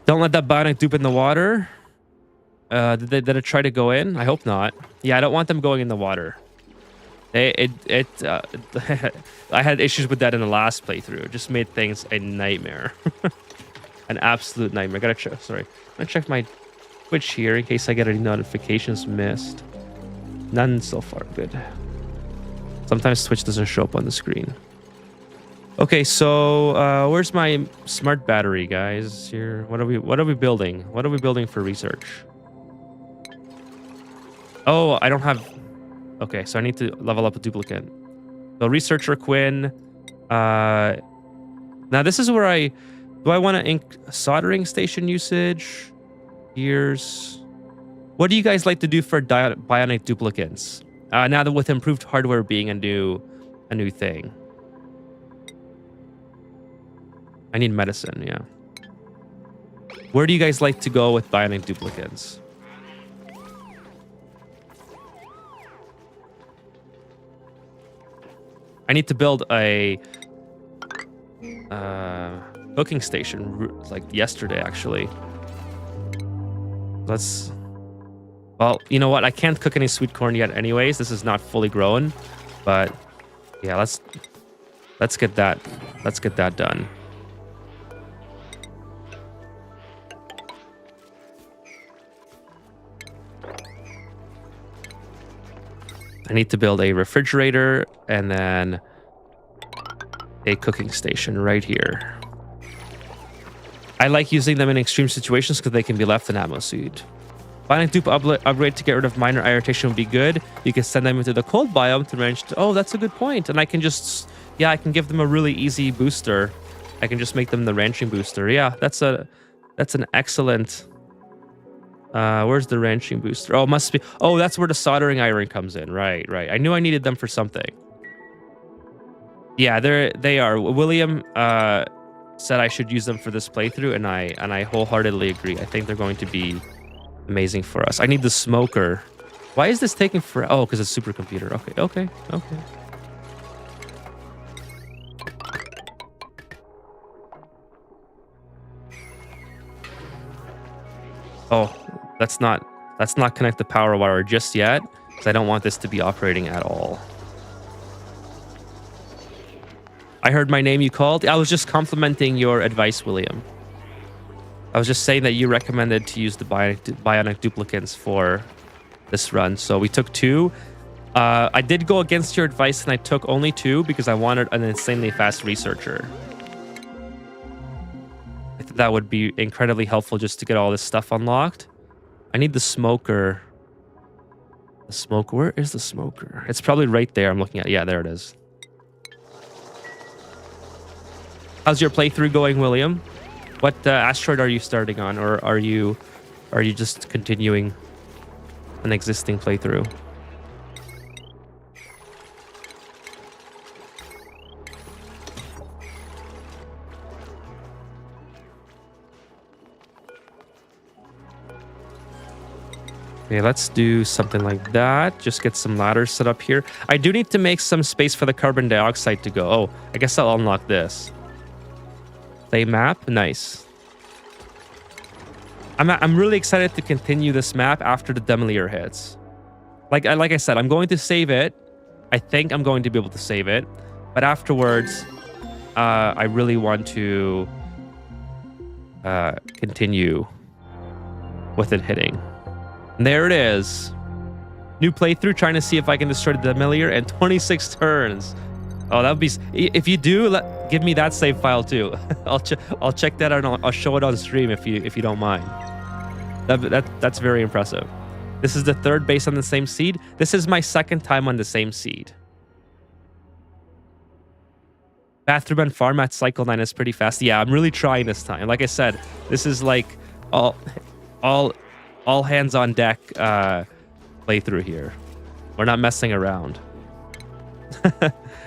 [SPEAKER 1] Don't let that bionic dupe in the water. Did it try to go in? I hope not. Yeah, I don't want them going in the water. I had issues with that in the last playthrough. It just made things a nightmare. An absolute nightmare. Gotta check. Sorry. I'm gonna check my Twitch here in case I get any notifications missed. None so far. Good. Sometimes Twitch doesn't show up on the screen. Okay, so where's my smart battery, guys? Here, what are we building? What are we building for research? Oh, I don't have. Okay, so I need to level up a duplicate. So researcher Quinn. Now this is where do I want to ink soldering station usage? Years. What do you guys like to do for bionic duplicates? Now that with improved hardware being a new thing. I need medicine, yeah. Where do you guys like to go with bionic duplicates? I need to build a cooking station like yesterday, actually. Well, you know what? I can't cook any sweet corn yet anyways. This is not fully grown, but yeah, let's get that done. I need to build a refrigerator and then a cooking station right here. I like using them in extreme situations because they can be left in ammo seed. Bionic dupe upgrade to get rid of minor irritation would be good. You can send them into the cold biome to range. Oh, that's a good point. And I can just, yeah, I can give them a really easy booster. I can just make them the ranching booster. Yeah, that's an excellent. Where's the ranching booster? Oh, must be. Oh, that's where the soldering iron comes in. Right. I knew I needed them for something. Yeah, they are. William said I should use them for this playthrough, and I wholeheartedly agree. I think they're going to be amazing for us. I need the smoker. Why is this taking for? Oh, because it's supercomputer. Okay. Oh, let's not connect the power wire just yet, because I don't want this to be operating at all. I heard my name you called. I was just complimenting your advice, William. I was just saying that you recommended to use the bionic duplicates for this run. So we took 2. I did go against your advice and I took only 2 because I wanted an insanely fast researcher. I thought that would be incredibly helpful just to get all this stuff unlocked. I need the smoker. The smoker, where is the smoker? It's probably right there. I'm looking at, yeah, there it is. How's your playthrough going, William? What asteroid are you starting on, or are you just continuing an existing playthrough? Okay, let's do something like that. Just get some ladders set up here. I do need to make some space for the carbon dioxide to go. Oh, I guess I'll unlock this. Play map, nice. I'm really excited to continue this map after the Demolier hits. Like I said, I'm going to save it. I think I'm going to be able to save it, but afterwards, I really want to continue with it hitting. And there it is. New playthrough, trying to see if I can destroy the Demolier in 26 turns. Oh, that would be... If you do, give me that save file too. I'll check that out and I'll show it on stream if you don't mind. That's very impressive. This is the third base on the same seed. This is my second time on the same seed. Bathroom and farm at cycle 9 is pretty fast. Yeah, I'm really trying this time. Like I said, this is like all hands on deck playthrough here. We're not messing around.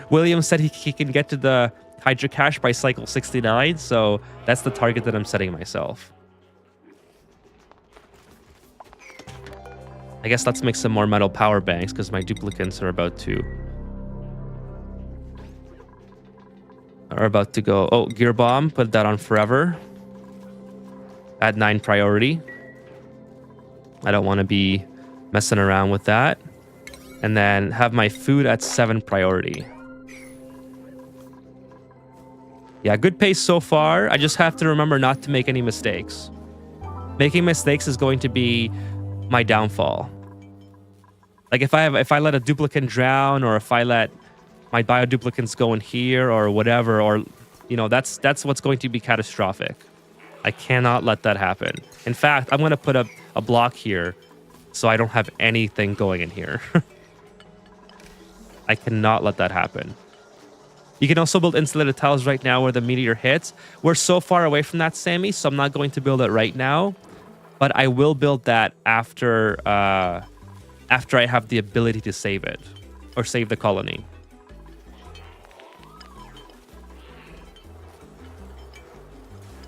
[SPEAKER 1] William said he can get to the Hydra Cache by cycle 69, so that's the target that I'm setting myself. I guess let's make some more metal power banks because my duplicants are about to go. Oh, gear bomb, put that on forever. At 9 priority. I don't want to be messing around with that. And then have my food at 7 priority. Yeah, good pace so far. I just have to remember not to make any mistakes. Making mistakes is going to be my downfall. Like if I let a duplicant drown, or if I let my bioduplicants go in here or whatever, or you know, that's what's going to be catastrophic. I cannot let that happen. In fact, I'm going to put a block here so I don't have anything going in here. I cannot let that happen. You can also build insulated tiles right now where the meteor hits. We're so far away from that, Sammy, so I'm not going to build it right now. But I will build that after I have the ability to save it. Or save the colony.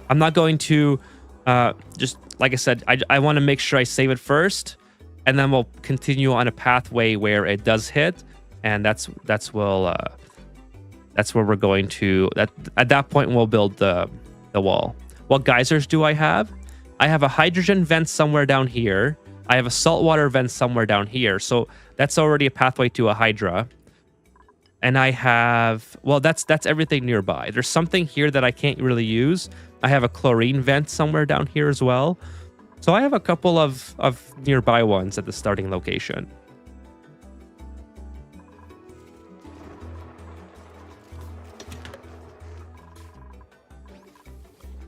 [SPEAKER 1] I'm not going to, just like I said, I want to make sure I save it first. And then we'll continue on a pathway where it does hit. And that's where we're going to, at that point we'll build the wall. What geysers do I have? I have a hydrogen vent somewhere down here. I have a saltwater vent somewhere down here. So that's already a pathway to a hydra. And I have, well, that's everything nearby. There's something here that I can't really use. I have a chlorine vent somewhere down here as well. So I have a couple of nearby ones at the starting location.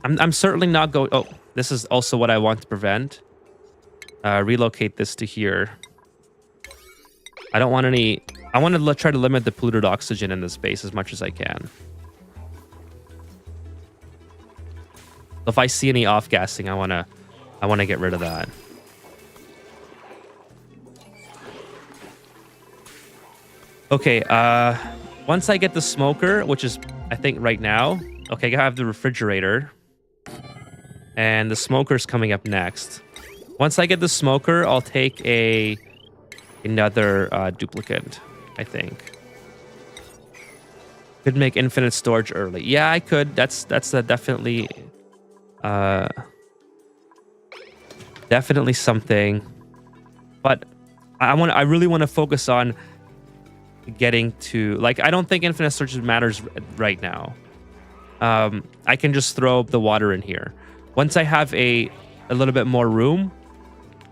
[SPEAKER 1] I'm certainly not going... Oh, this is also what I want to prevent. Relocate this to here. I don't want any... I want to try to limit the polluted oxygen in this space as much as I can. If I see any off-gassing, I want to get rid of that. Okay, once I get the smoker, which is, I think, right now... Okay, I have the refrigerator. And the smoker's coming up next. Once I get the smoker, I'll take another duplicant, I think. Could make infinite storage early. Yeah, I could. That's definitely definitely something. But I really want to focus on getting to, like, I don't think infinite storage matters right now. I can just throw the water in here. Once I have a little bit more room,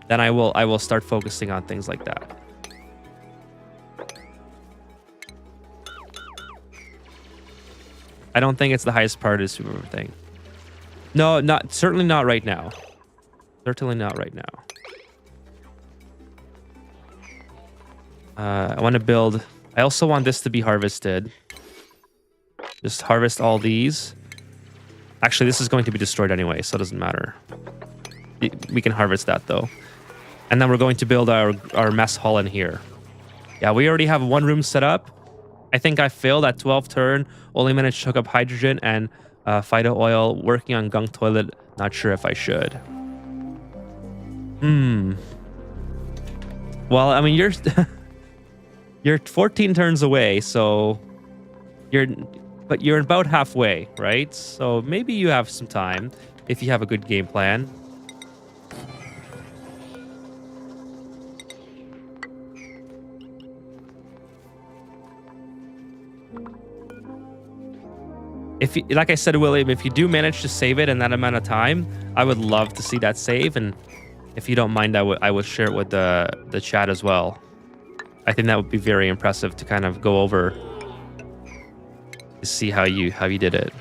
[SPEAKER 1] then I will start focusing on things like that. I don't think it's the highest priority super thing. No, certainly not right now. Certainly not right now. I want to build... I also want this to be harvested. Just harvest all these. Actually, this is going to be destroyed anyway, so it doesn't matter. We can harvest that, though. And then we're going to build our mess hall in here. Yeah, we already have one room set up. I think I failed at 12 turn. Only managed to hook up hydrogen and phyto oil. Working on gunk toilet. Not sure if I should. Well, I mean, you're 14 turns away, so but you're about halfway, right? So maybe you have some time if you have a good game plan. If you, like I said, William, if you do manage to save it in that amount of time, I would love to see that save. And if you don't mind, I would share it with the chat as well. I think that would be very impressive to kind of go over to see how you did it.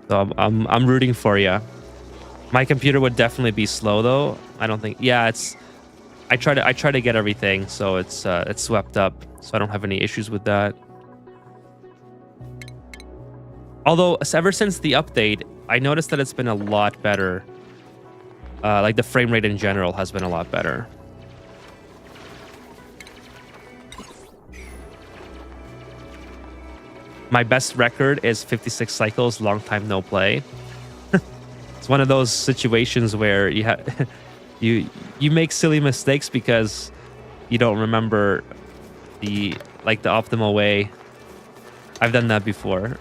[SPEAKER 1] So I'm rooting for you. My computer would definitely be slow though. I don't think. Yeah, it's. I try to get everything so it's swept up, so I don't have any issues with that. Although ever since the update, I noticed that it's been a lot better. Like the frame rate in general has been a lot better. My best record is 56 cycles, long time no play. It's one of those situations where you have you make silly mistakes because you don't remember the optimal way. I've done that before.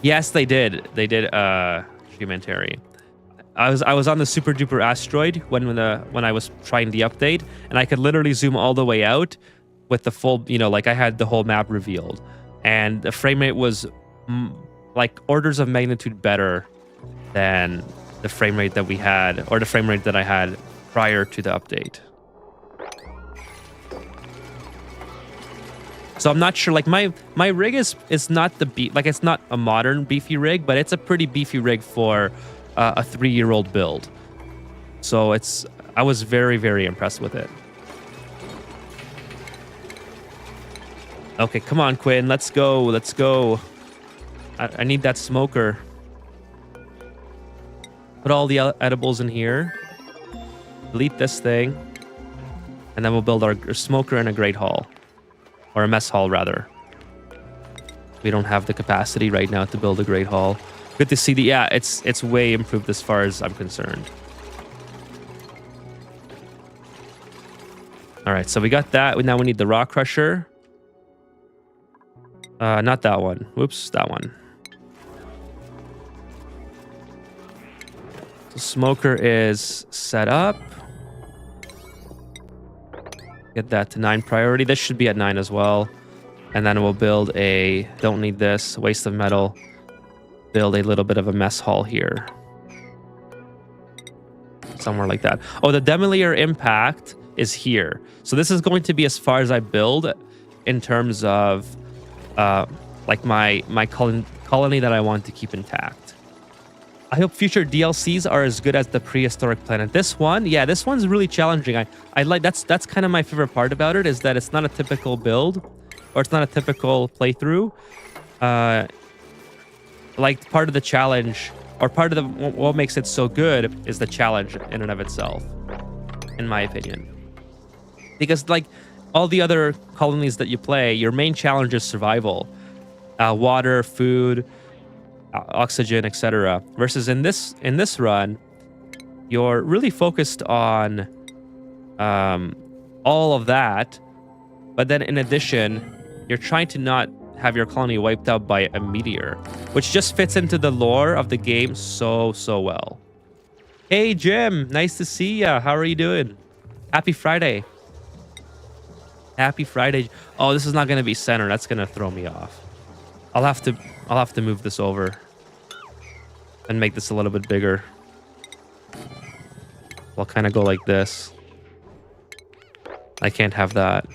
[SPEAKER 1] Yes, they did. They did Humanitarian. I was on the super duper asteroid when I was trying the update, and I could literally zoom all the way out with the full, like I had the whole map revealed, and the frame rate was like orders of magnitude better than the frame rate that we had, or the frame rate that I had prior to the update. So I'm not sure. Like my rig is not it's not a modern beefy rig, but it's a pretty beefy rig for a 3-year-old build. So I was very, very impressed with it. Okay, come on, Quinn. Let's go. Let's go. I need that smoker. Put all the edibles in here. Delete this thing. And then we'll build our smoker in a great hall. Or a mess hall, rather. We don't have the capacity right now to build a great hall. Good to see yeah, it's way improved as far as I'm concerned. All right, so we got that. Now we need the rock crusher. Not that one. Whoops, that one. The smoker is set up. Get that to 9 priority. This should be at 9 as well. And then we'll build don't need this, waste of metal. Build a little bit of a mess hall here. Somewhere like that. Oh, the Demolier impact is here. So this is going to be as far as I build in terms of like my colony that I want to keep intact. I hope future DLCs are as good as the Prehistoric Planet. This one, yeah, this one's really challenging. I like that's kind of my favorite part about it, is that it's not a typical build, or it's not a typical playthrough. Like part of the challenge, or part of what makes it so good is the challenge in and of itself, in my opinion. Because like all the other colonies that you play, your main challenge is survival, water, food, oxygen, etc. Versus in this run, you're really focused on all of that, but then in addition, you're trying to not have your colony wiped out by a meteor, which just fits into the lore of the game so well. Hey Jim, nice to see ya. How are you doing? Happy Friday. Happy Friday. Oh, this is not gonna be center. That's gonna throw me off. I'll have to move this over and make this a little bit bigger. I'll kind of go like this. I can't have that.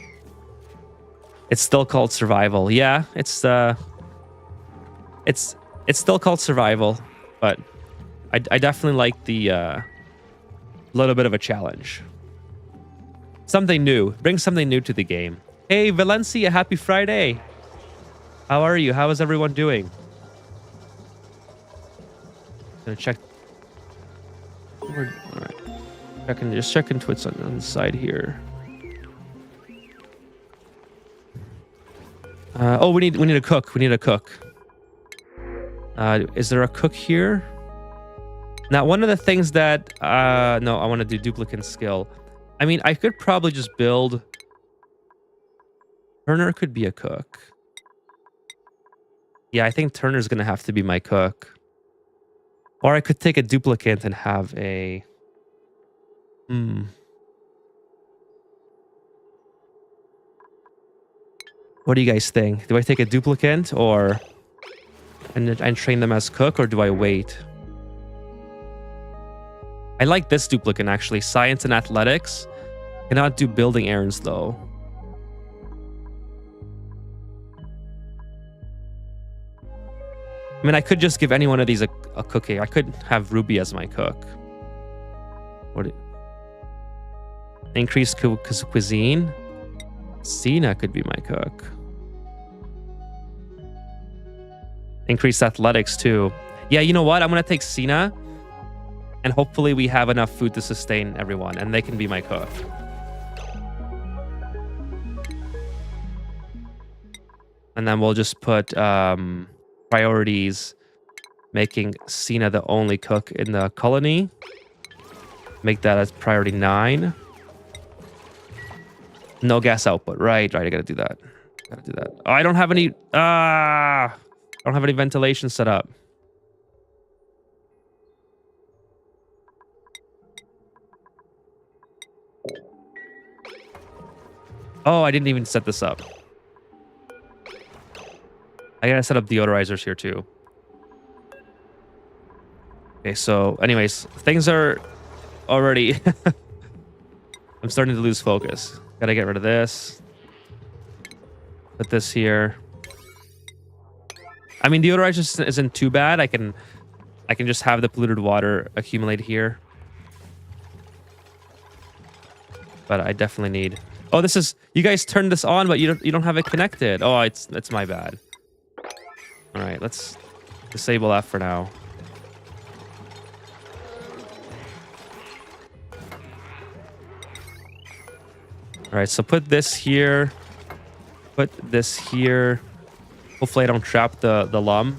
[SPEAKER 1] It's still called survival. Yeah, it's still called survival, but I definitely like the little bit of a challenge. Something new. Bring something new to the game. Hey Valencia, happy Friday. How are you? How is everyone doing? Gonna check. All right. Just checking Twitch on the side here. Oh, we need a cook. We need a cook. Is there a cook here? Now, one of the things that no, I want to do duplicate skill. I mean, I could probably just build. Turner could be a cook. Yeah, I think Turner's gonna have to be my cook. Or I could take a duplicate and have a. What do you guys think? Do I take a duplicate and train them as cook, or do I wait? I like this duplicate actually. Science and athletics. Cannot do building errands though. I mean, I could just give any one of these a cooking. I could have Ruby as my cook. Increase cuisine. Cena could be my cook. Increase athletics too. Yeah, you know what? I'm gonna take Cena, and hopefully we have enough food to sustain everyone, and they can be my cook. And then we'll just put priorities, making Cena the only cook in the colony. Make that as priority 9. No gas output. Right. I gotta do that. Oh, I don't have any. I don't have any ventilation set up. Oh, I didn't even set this up. I gotta set up deodorizers here too. Okay, so anyways, things are already... I'm starting to lose focus. Gotta get rid of this. Put this here. I mean, deodorizer isn't too bad. I can just have the polluted water accumulate here. But I definitely need... Oh, this is... You guys turned this on, but you don't have it connected. Oh, it's my bad. All right, let's disable that for now. All right, so put this here. Put this here. Hopefully I don't trap the lum.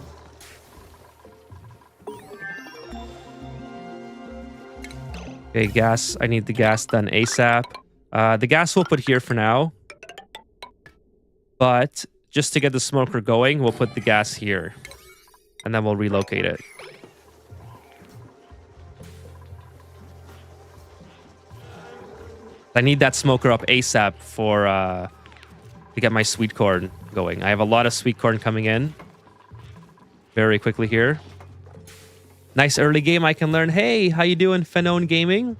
[SPEAKER 1] Okay, gas. I need the gas done ASAP. The gas we'll put here for now. But just to get the smoker going, we'll put the gas here. And then we'll relocate it. I need that smoker up ASAP for to get my sweet corn going. I have a lot of sweet corn coming in very quickly here. Nice early game I can learn. Hey, how you doing, Phenone Gaming?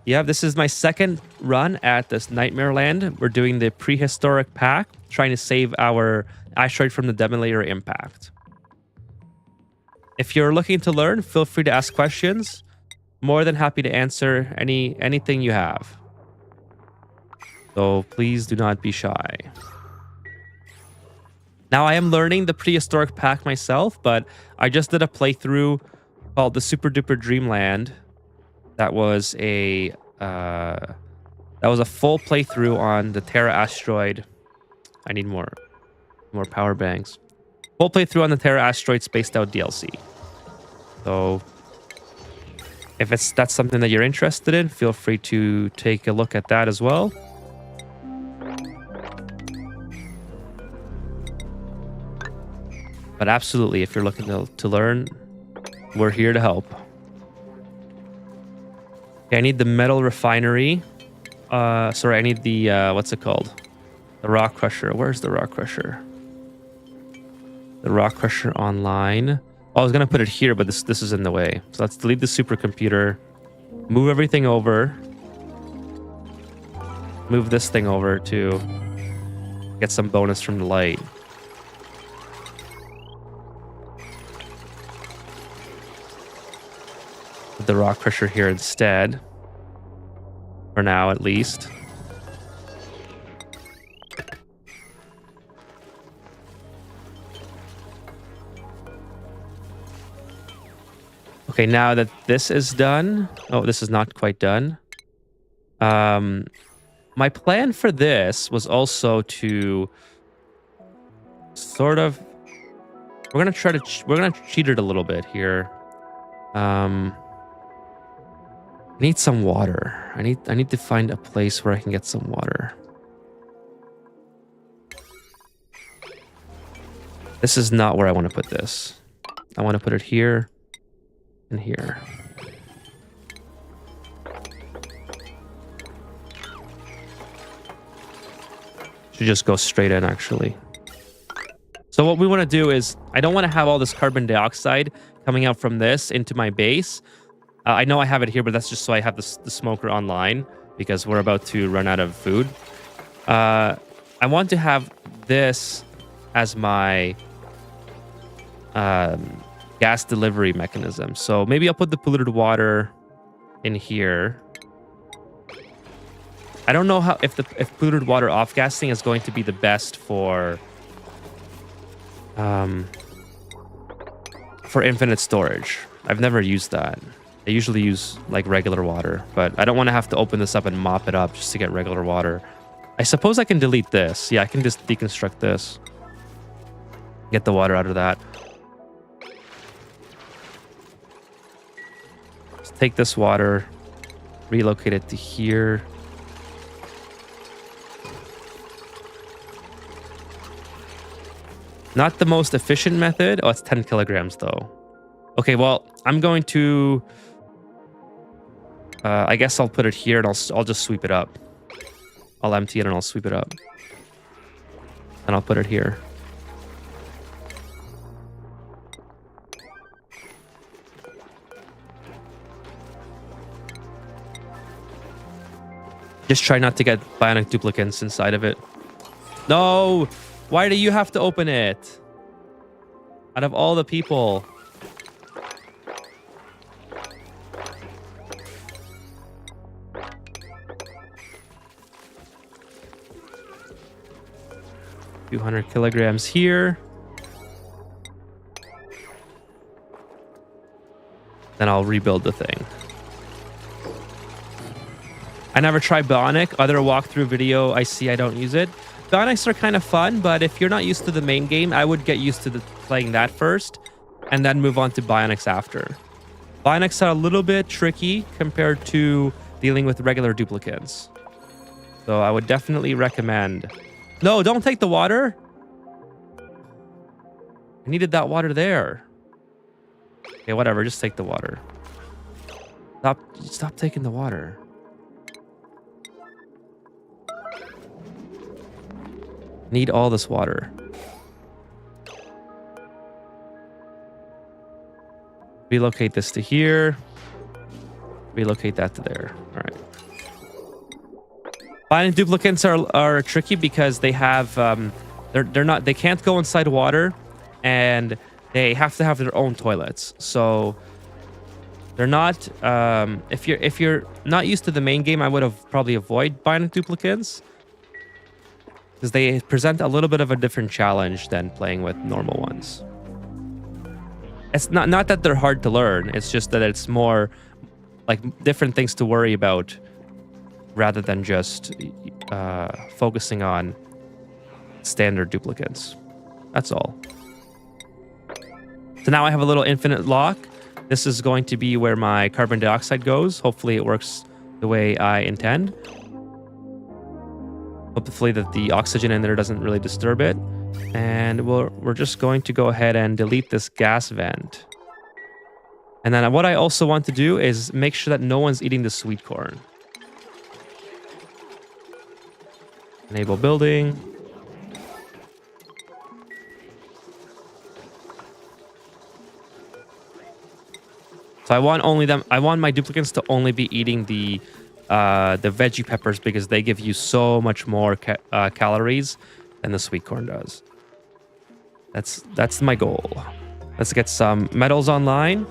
[SPEAKER 1] Yeah, this is my second run at this Nightmare Land. We're doing the Prehistoric pack, trying to save our asteroid from the Demolator impact. If you're looking to learn, feel free to ask questions. More than happy to answer anything you have. So please do not be shy. Now I am learning the Prehistoric pack myself, but I just did a playthrough called the Super Duper Dreamland. That was a full playthrough on the Terra asteroid. I need more power banks. Full playthrough on the Terra asteroid spaced out DLC. So if that's something that you're interested in, feel free to take a look at that as well. But absolutely, if you're looking to learn, we're here to help. Okay, I need the metal refinery. Sorry, I need the, what's it called? The rock crusher. Where's the rock crusher? The rock crusher online. Oh, I was going to put it here, but this is in the way. So let's delete the supercomputer. Move everything over. Move this thing over to get some bonus from the light. Put the rock crusher here instead. For now, at least. Okay, now that this is done... Oh, this is not quite done. My plan for this was also to sort of... We're gonna cheat it a little bit here. I need some water. I need to find a place where I can get some water. This is not where I want to put this. I want to put it here and here. Should just go straight in, actually. So what we want to do is, I don't want to have all this carbon dioxide coming out from this into my base. I know I have it here, but that's just so I have the smoker online because we're about to run out of food. I want to have this as my gas delivery mechanism. So maybe I'll put the polluted water in here. I don't know how if polluted water off gassing is going to be the best for infinite storage. I've never used that. I usually use like regular water, but I don't want to have to open this up and mop it up just to get regular water. I suppose I can delete this. Yeah, I can just deconstruct this. Get the water out of that. Just take this water, relocate it to here. Not the most efficient method. Oh, it's 10 kilograms though. Okay, well, I'm going to... I guess I'll put it here and I'll just sweep it up. I'll empty it and I'll sweep it up. And I'll put it here. Just try not to get bionic duplicants inside of it. No! Why do you have to open it? Out of all the people. A few 100 kilograms here. Then I'll rebuild the thing. I never tried Bionic. Other walkthrough video I see, I don't use it. Bionics are kind of fun, but if you're not used to the main game, I would get used to playing that first and then move on to Bionics after. Bionics are a little bit tricky compared to dealing with regular duplicates. So I would definitely recommend... No, don't take the water. I needed that water there. Okay, whatever. Just take the water. Stop taking the water. Need all this water. Relocate this to here. Relocate that to there. All right. Bionic duplicates are tricky because they have they can't go inside water, and they have to have their own toilets. So they're not if you're not used to the main game, I would have probably avoid bionic duplicates, because they present a little bit of a different challenge than playing with normal ones. It's not that they're hard to learn, it's just that it's more like different things to worry about rather than just focusing on standard duplicates. That's all. So now I have a little infinite lock. This is going to be where my carbon dioxide goes. Hopefully it works the way I intend. Hopefully that the oxygen in there doesn't really disturb it. And we're just going to go ahead and delete this gas vent. And then what I also want to do is make sure that no one's eating the sweet corn. Enable building. So I want my duplicates to only be eating the veggie peppers because they give you so much more calories than the sweet corn does. That's my goal. Let's get some metals online,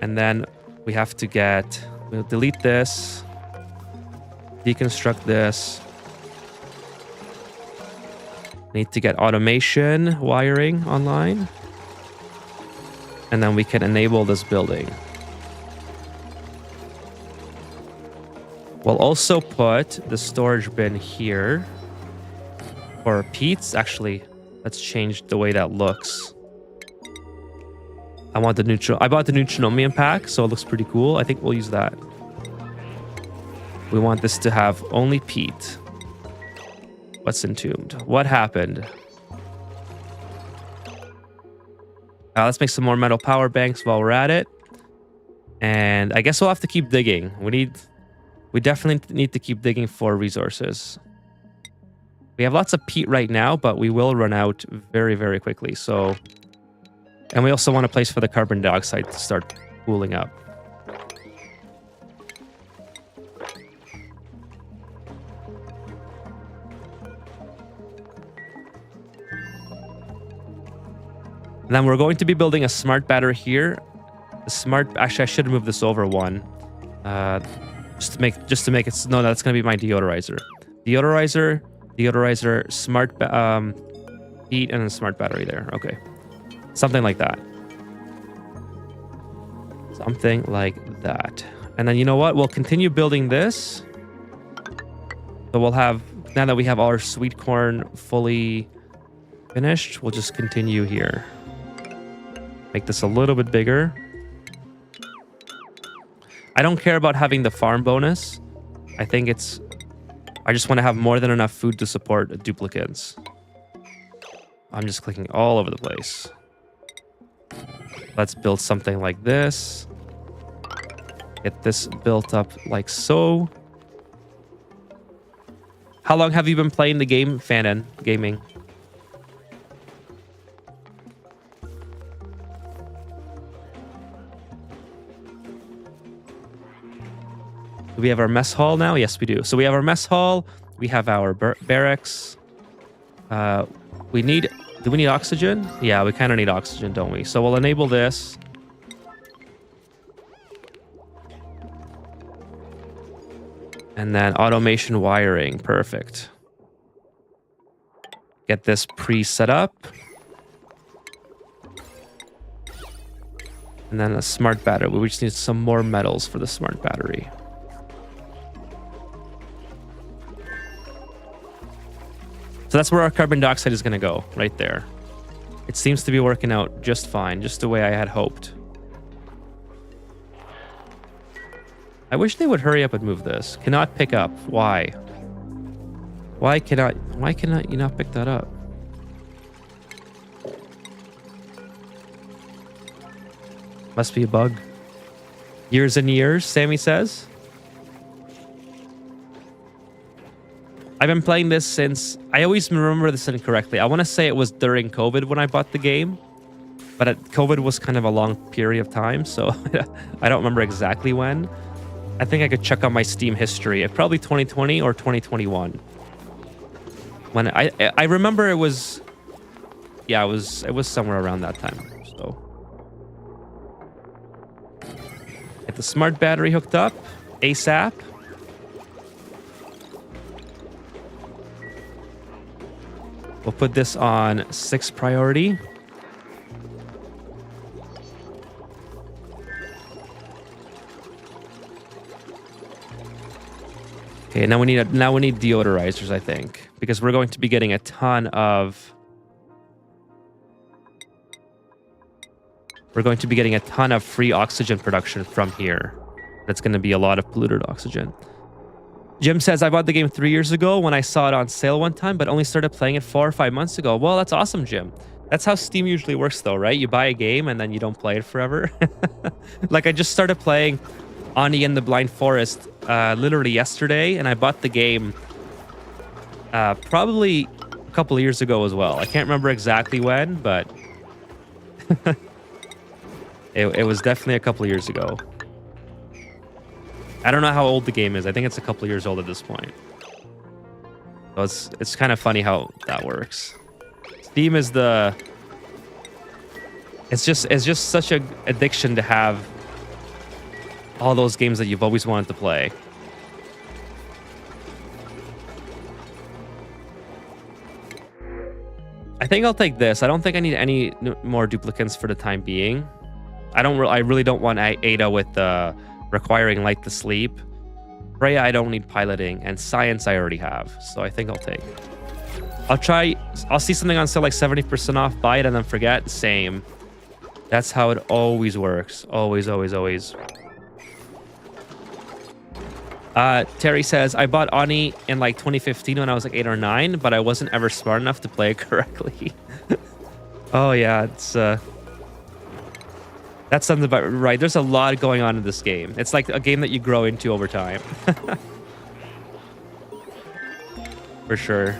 [SPEAKER 1] and then we'll delete this, deconstruct this. Need to get automation wiring online, and then we can enable this building. We'll also put the storage bin here for peats. Actually, let's change the way that looks. I bought the Neutronomium pack, so it looks pretty cool. I think we'll use that. We want this to have only peat. What's entombed? What happened? Let's make some more metal power banks while we're at it. And I guess we'll have to keep digging. We definitely need to keep digging for resources. We have lots of peat right now, but we will run out very, very quickly. So, and we also want a place for the carbon dioxide to start cooling up. And then we're going to be building a smart battery here. Actually, I should move this over one. Just to make it, no, that's going to be my deodorizer. Deodorizer, smart, heat, and a smart battery there. Okay. Something like that. Something like that. And then you know what? We'll continue building this. So we'll have, now that we have our sweet corn fully finished, we'll just continue here. Make this a little bit bigger. I don't care about having the farm bonus. I just want to have more than enough food to support duplicates. I'm just clicking all over the place. Let's build something like this. Get this built up like so. How long have you been playing the game, Fanon Gaming? Do we have our mess hall now? Yes, we do. So we have our mess hall. We have our barracks. Do we need oxygen? Yeah, we kind of need oxygen, don't we? So we'll enable this. And then automation wiring. Perfect. Get this pre-set up. And then a smart battery. We just need some more metals for the smart battery. So that's where our carbon dioxide is going to go, right there. It seems to be working out just fine, just the way I had hoped. I wish they would hurry up and move this. Cannot pick up. Why? Why cannot you not pick that up? Must be a bug. Years and years, Sammy says. I've been playing this since... I always remember this incorrectly. I want to say it was during COVID when I bought the game. But COVID was kind of a long period of time, so I don't remember exactly when. I think I could check on my Steam history. Probably 2020 or 2021. When I remember it was... Yeah, it was somewhere around that time. So... Get the smart battery hooked up. ASAP. We'll put this on 6 priority. Okay, now we need deodorizers, I think, because we're going to be getting a ton of free oxygen production from here. That's going to be a lot of polluted oxygen. Jim says, I bought the game 3 years ago when I saw it on sale one time, but only started playing it 4 or 5 months ago. Well, that's awesome, Jim. That's how Steam usually works, though, right? You buy a game and then you don't play it forever. Like, I just started playing Ani and the Blind Forest literally yesterday, and I bought the game probably a couple of years ago as well. I can't remember exactly when, but it was definitely a couple of years ago. I don't know how old the game is. I think it's a couple of years old at this point. So it's kind of funny how that works. Steam is the... It's just such an addiction to have all those games that you've always wanted to play. I think I'll take this. I don't think I need any more duplicates for the time being. I really don't want Ada with requiring light to sleep. Freya, I don't need piloting, and science I already have, so I think I'll take. I'll see something on sale like 70% off, buy it and then forget. Same. That's how it always works. Always, always, always. Terry says, I bought Ani in like 2015 when I was like 8 or 9, but I wasn't ever smart enough to play it correctly. Oh yeah, it's that sounds about right. There's a lot going on in this game. It's like a game that you grow into over time. For sure.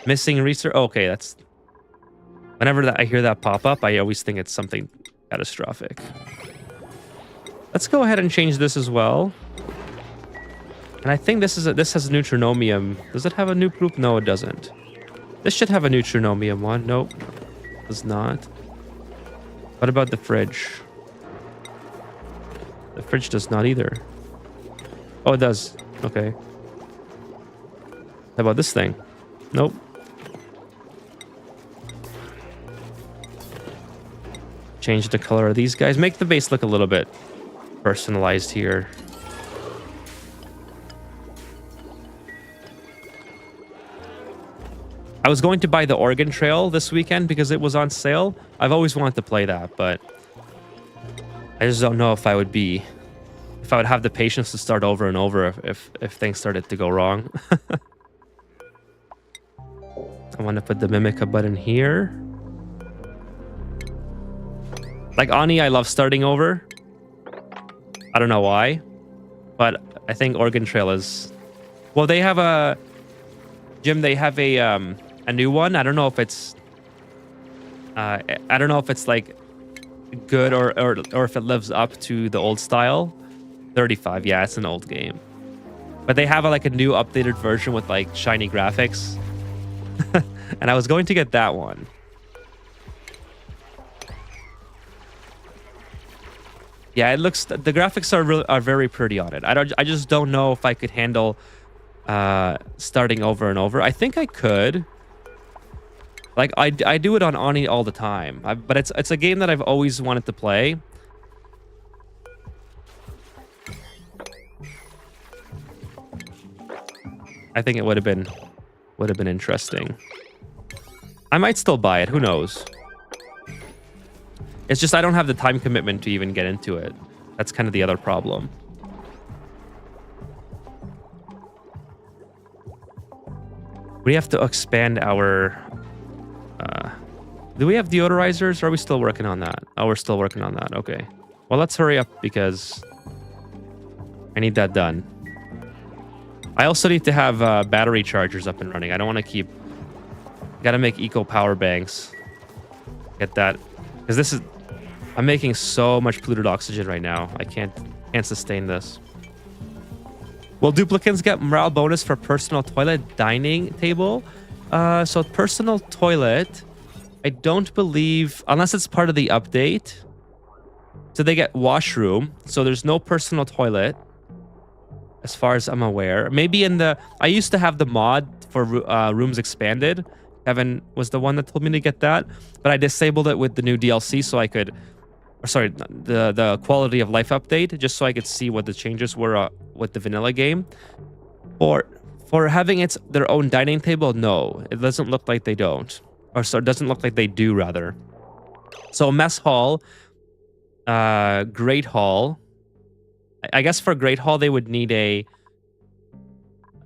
[SPEAKER 1] Missing research. Okay, that's... Whenever I hear that pop up, I always think it's something catastrophic. Let's go ahead and change this as well. And I think this has neutronomium. Does it have a nuke group? No, it doesn't. This should have a neutronomium one. Nope, does not. What about the fridge? The fridge does not either. Oh, it does. Okay. How about this thing? Nope. Change the color of these guys. Make the base look a little bit personalized here. I was going to buy the Oregon Trail this weekend because it was on sale. I've always wanted to play that, but I just don't know if I would have the patience to start over and over if things started to go wrong. I want to put the Mimica button here. Like Ani, I love starting over. I don't know why, but I think Oregon Trail is... Well, they have a... Jim, they have a new one. I don't know if it's... I don't know if it's like good or if it lives up to the old style. 35, yeah, it's an old game. But they have like a new updated version with like shiny graphics. And I was going to get that one. Yeah, it looks... The graphics are very pretty on it. I just don't know if I could handle starting over and over. I think I could. Like I do it on Ani all the time. But it's a game that I've always wanted to play. I think it would have been interesting. I might still buy it. Who knows? It's just I don't have the time commitment to even get into it. That's kind of the other problem. We have to expand our... do we have deodorizers? Or are we still working on that? Oh, we're still working on that. Okay. Well, let's hurry up because I need that done. I also need to have battery chargers up and running. I don't want to keep... Gotta make eco power banks. Get that. Because this is... I'm making so much polluted oxygen right now. I can't sustain this. Will duplicants get morale bonus for personal toilet dining table? So personal toilet, I don't believe... Unless it's part of the update. So they get washroom. So there's no personal toilet. As far as I'm aware. Maybe in the... I used to have the mod for rooms expanded. Kevin was the one that told me to get that. But I disabled it with the new DLC so I could... Or sorry, the quality of life update. Just so I could see what the changes were with the vanilla game. For having their own dining table, no. It doesn't look like they don't. Or so it doesn't look like they do, rather. So mess hall. Great hall. I guess for Great Hall, they would need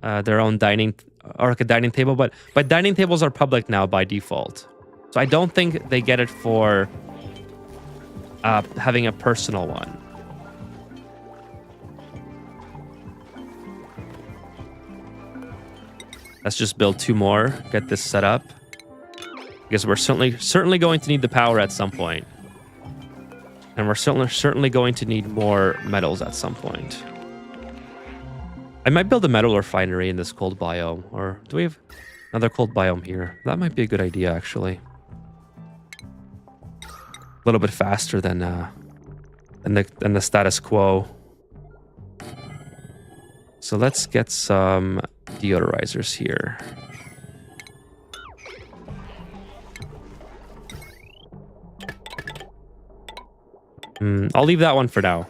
[SPEAKER 1] their own dining or like a dining table, but dining tables are public now by default. So I don't think they get it for having a personal one. Let's just build 2 more, get this set up. Because we're certainly going to need the power at some point. And we're certainly going to need more metals at some point. I might build a metal refinery in this cold biome. Or do we have another cold biome here? That might be a good idea, actually. A little bit faster than the status quo. So let's get some deodorizers here. I'll leave that one for now.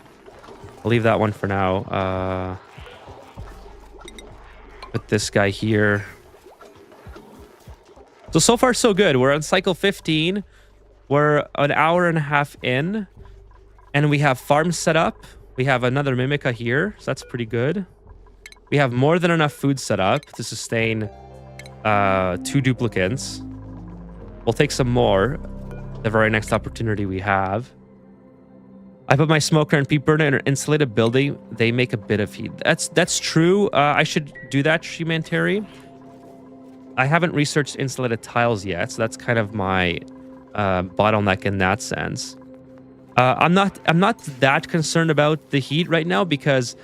[SPEAKER 1] Put this guy here. So far, so good. We're on cycle 15. We're an hour and a half in. And we have farms set up. We have another Mimica here. So that's pretty good. We have more than enough food set up to sustain 2 duplicants. We'll take some more the very next opportunity we have. I put my smoker and peat burner in an insulated building. They make a bit of heat. That's true. I should do that, Shimanteri. I haven't researched insulated tiles yet, so that's kind of my bottleneck in that sense. I'm not that concerned about the heat right now because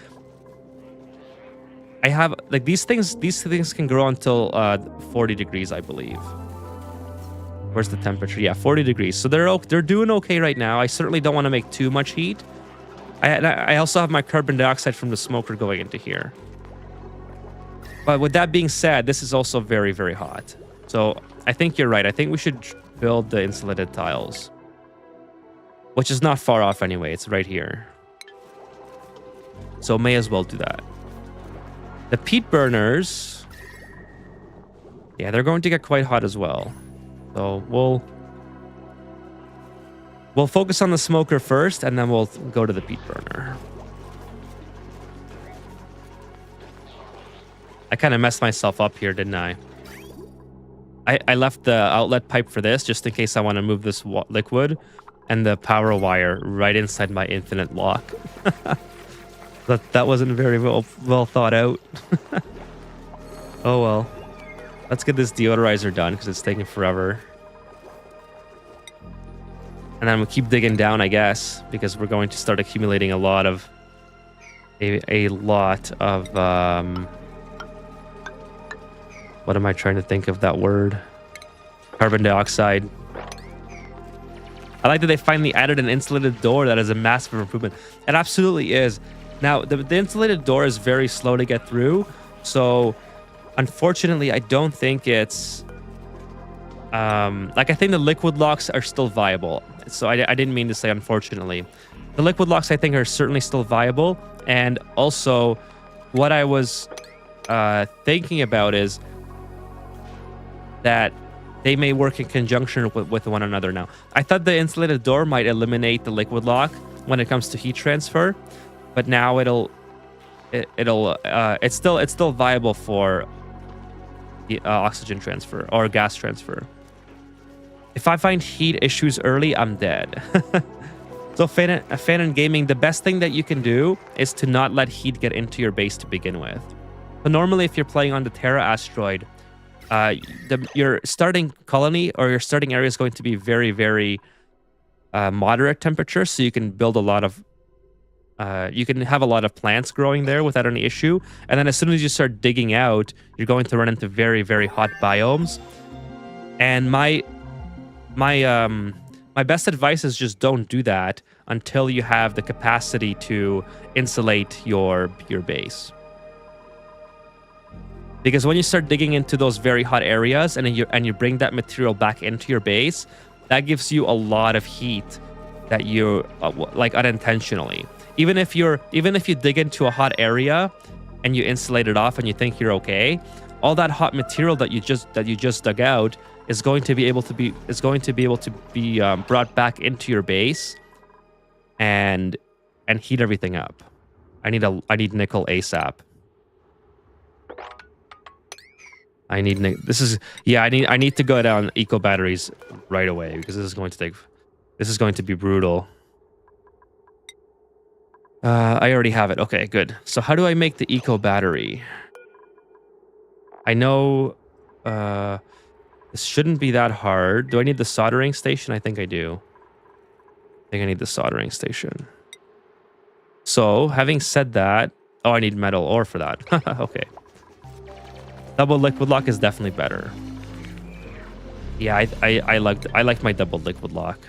[SPEAKER 1] I have like these things. These things can grow until 40 degrees, I believe. Where's the temperature? Yeah, 40 degrees. So they're doing okay right now. I certainly don't want to make too much heat. I also have my carbon dioxide from the smoker going into here. But with that being said, this is also very, very hot. So I think you're right. I think we should build the insulated tiles, which is not far off anyway. It's right here. So may as well do that. The peat burners, yeah, they're going to get quite hot as well. So we'll focus on the smoker first, and then we'll go to the peat burner. I kind of messed myself up here, didn't I? I left the outlet pipe for this just in case I want to move this liquid, and the power wire right inside my infinite lock. That wasn't very well thought out. Oh well. Let's get this deodorizer done because it's taking forever. And then we'll keep digging down, I guess, because we're going to start accumulating a lot of what am I trying to think of that word? Carbon dioxide. I like that they finally added an insulated door. That is a massive improvement. It absolutely is. Now, the insulated door is very slow to get through. So, unfortunately, I don't think it's... I think the liquid locks are still viable. So, I didn't mean to say unfortunately. The liquid locks, I think, are certainly still viable. And also, what I was thinking about is that they may work in conjunction with one another now. I thought the insulated door might eliminate the liquid lock when it comes to heat transfer, but now it's still viable for oxygen transfer or gas transfer. If I find heat issues early, I'm dead. So fan and gaming, the best thing that you can do is to not let heat get into your base to begin with. So normally if you're playing on the Terra asteroid, your starting colony or your starting area is going to be very, very moderate temperature, so you can build a lot of you can have a lot of plants growing there without any issue. And then as soon as you start digging out, you're going to run into very, very hot biomes. And my best advice is just don't do that until you have the capacity to insulate your base. Because when you start digging into those very hot areas and you bring that material back into your base, that gives you a lot of heat that you like unintentionally. Even if you dig into a hot area and you insulate it off and you think you're okay, all that hot material that you just dug out is going to be able to be brought back into your base and heat everything up. I need nickel ASAP. I need to go down eco batteries right away because this is going to be brutal. I already have it. Okay, good. So how do I make the eco battery? I know this shouldn't be that hard. Do I need the soldering station? I think I do. I think I need the soldering station. So having said that, oh, I need metal ore for that. Okay. Double liquid lock is definitely better. Yeah, I like my double liquid lock.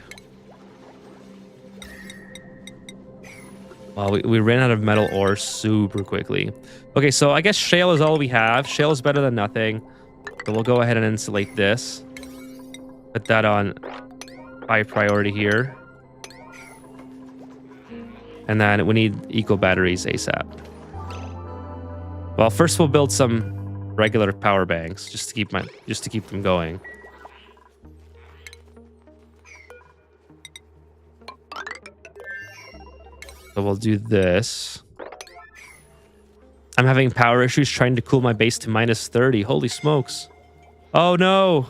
[SPEAKER 1] Well, we ran out of metal ore super quickly. Okay, so I guess shale is all we have. Shale is better than nothing. So we'll go ahead and insulate this. Put that on high priority here. And then we need eco batteries ASAP. Well, first we'll build some regular power banks just to keep them going. So we'll do this. I'm having power issues trying to cool my base to -30. Holy smokes. Oh no.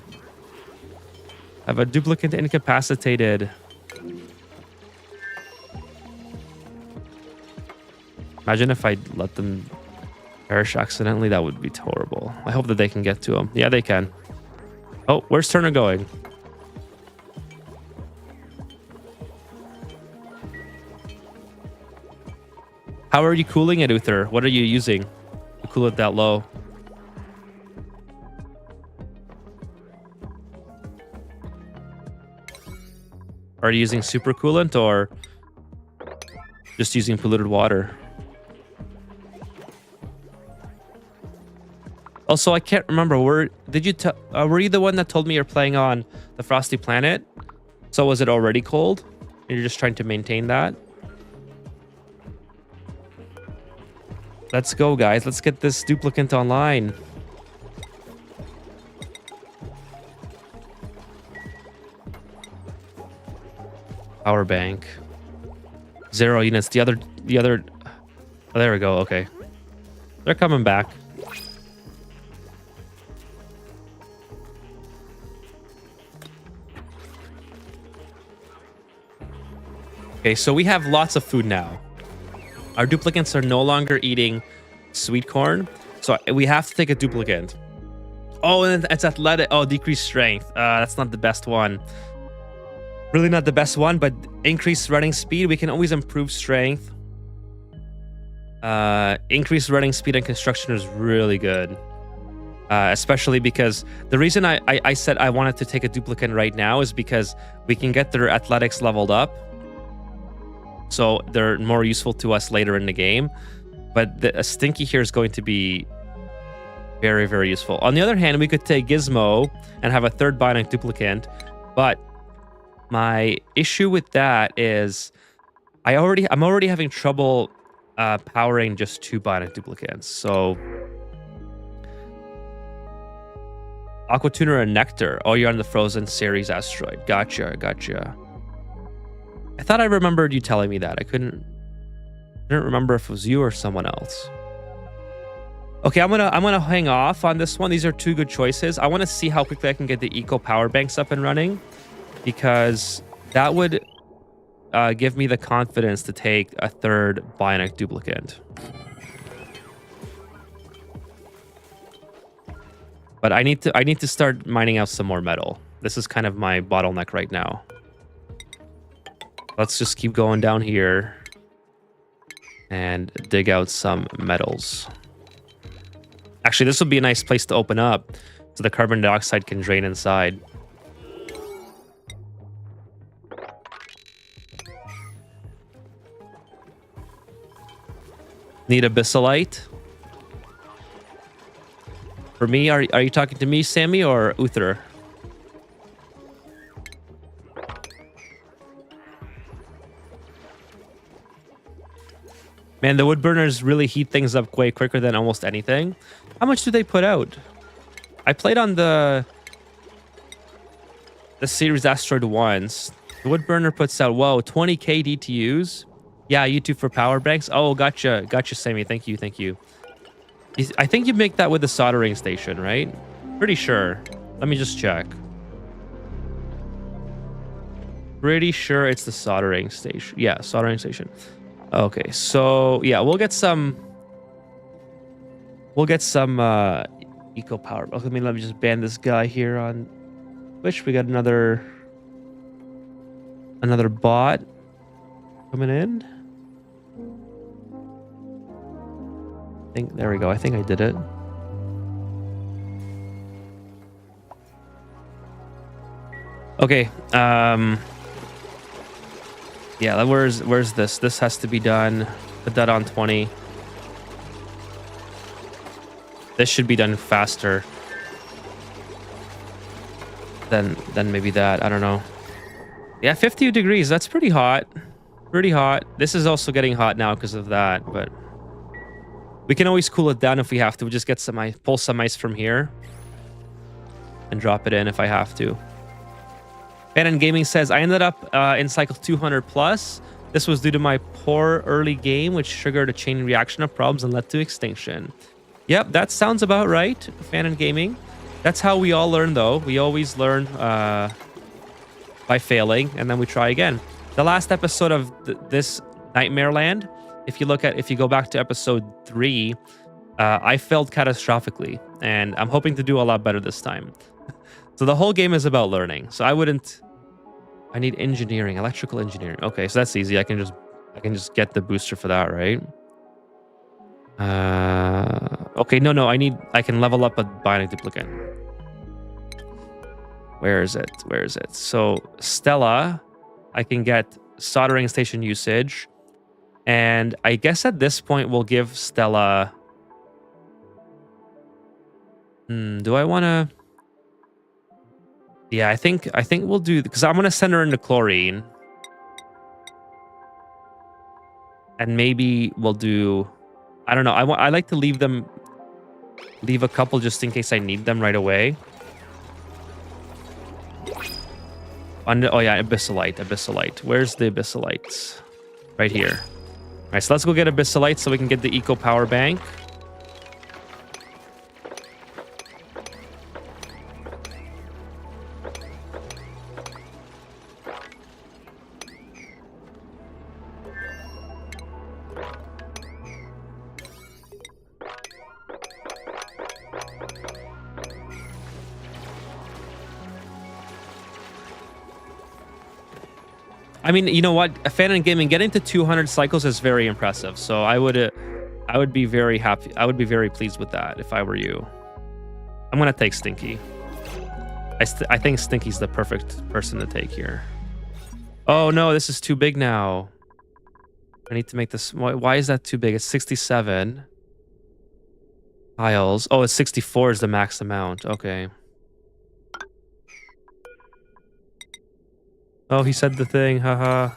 [SPEAKER 1] I have a duplicate incapacitated. Imagine if I let them perish accidentally. That would be horrible. I hope that they can get to them. Yeah, they can. Oh, where's Turner going? How are you cooling it, Uther? What are you using to cool it that low. Are you using super coolant or just using polluted water? Also, I can't remember. Were you the one that told me you're playing on the Frosty Planet? So was it already cold? And you're just trying to maintain that? Let's go, guys. Let's get this duplicant online. Power bank. 0 units. The other. Oh, there we go. Okay. They're coming back. Okay, so we have lots of food now. Our duplicants are no longer eating sweet corn, so we have to take a duplicant. Oh, and it's athletic. Oh, decreased strength. That's not the best one. Really not the best one, but increased running speed. We can always improve strength. Increased running speed and construction is really good. Especially because the reason I said I wanted to take a duplicant right now is because we can get their athletics leveled up. So they're more useful to us later in the game. But a Stinky here is going to be very, very useful. On the other hand, we could take Gizmo and have a third bionic duplicant. But my issue with that is I'm already having trouble powering just 2 bionic duplicants. So Aquatuner and Nectar. Oh, you're on the Frozen Ceres asteroid. Gotcha. I thought I remembered you telling me that. I didn't remember if it was you or someone else. Okay, I'm gonna hang off on this one. These are 2 good choices. I want to see how quickly I can get the eco power banks up and running, because that would give me the confidence to take a third bionic duplicant. But I need to start mining out some more metal. This is kind of my bottleneck right now. Let's just keep going down here and dig out some metals. Actually, this would be a nice place to open up so the carbon dioxide can drain inside. Need abyssalite? For me, are you talking to me, Sammy, or Uther? Man, the wood burners really heat things up way quicker than almost anything. How much do they put out? I played on the Ceres asteroid once. The wood burner puts out, whoa, 20k DTUs. Yeah, YouTube for power banks. Oh, gotcha, Sammy. Thank you. I think you make that with the soldering station, right? Pretty sure. Let me just check. Pretty sure it's the soldering station. Yeah, soldering station. Okay, so yeah, we'll get some eco power. Okay, let me just ban this guy here on Twitch. We got another bot coming in. There we go. I think I did it. Okay. Yeah, where's this? This has to be done. Put that on 20. This should be done faster than maybe that. I don't know. Yeah, 50 degrees. That's pretty hot. Pretty hot. This is also getting hot now because of that, but we can always cool it down if we have to. We just get some ice, pull some ice from here and drop it in if I have to. Bannon Gaming says, I ended up in cycle 200 plus. This was due to my poor early game, which triggered a chain reaction of problems and led to extinction. Yep, that sounds about right, Bannon Gaming. That's how we all learn, though. We always learn by failing, and then we try again. The last episode of this Nightmare Land, if you go back to episode 3, I failed catastrophically, and I'm hoping to do a lot better this time. So the whole game is about learning. So I need engineering, electrical engineering. Okay, so that's easy. I can just get the booster for that, right? Okay, no, I can level up a bionic duplicate. Where is it? So Stella, I can get soldering station usage. And I guess at this point we'll give Stella... do I want to... Yeah, I think we'll do... Because I'm going to send her into chlorine. And maybe we'll do... I don't know. I like to leave a couple just in case I need them right away. Oh yeah, Abyssalite. Where's the Abyssalites? Right here. All right, so let's go get Abyssalites so we can get the eco power bank. I mean, you know what? A fan in gaming, getting to 200 cycles is very impressive. So I would be very happy. I would be very pleased with that if I were you. I'm gonna take Stinky. I think Stinky's the perfect person to take here. Oh no, this is too big now. I need to make this. Why is that too big? It's 67 tiles. Oh, it's 64 is the max amount. Okay. Oh, he said the thing, haha.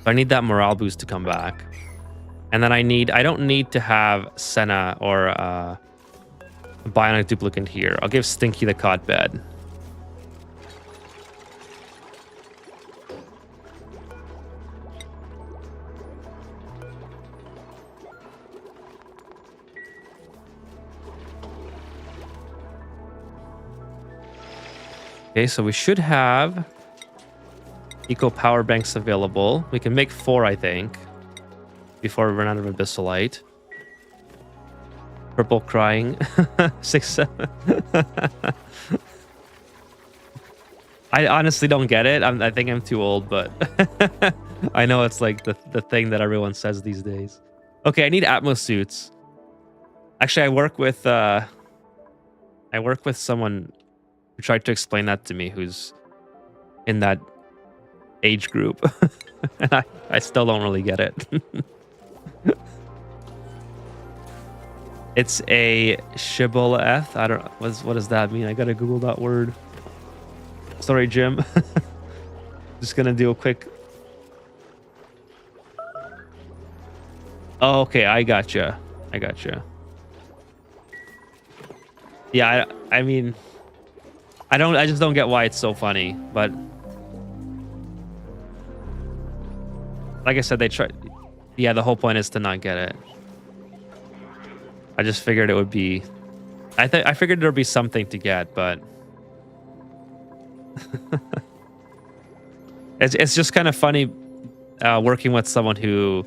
[SPEAKER 1] I need that morale boost to come back. And then I don't need to have Senna or a bionic duplicant here. I'll give Stinky the cot bed. Okay, so we should have eco power banks available. We can make 4, I think, before we run out of Abyssalite. Purple crying. 6, 7. I honestly don't get it. I think I'm too old, but I know it's like the thing that everyone says these days. Okay, I need Atmos suits. Actually, I work with someone who tried to explain that to me, who's in that age group. And I still don't really get it. It's a shibboleth. I don't... What does that mean? I gotta Google that word. Sorry, Jim. Just gonna do a quick... Oh, okay, I gotcha. Yeah, I mean... I just don't get why it's so funny, but... Like I said, they try... Yeah, the whole point is to not get it. I just figured it would be... I figured there'd be something to get, but... it's just kind of funny working with someone who...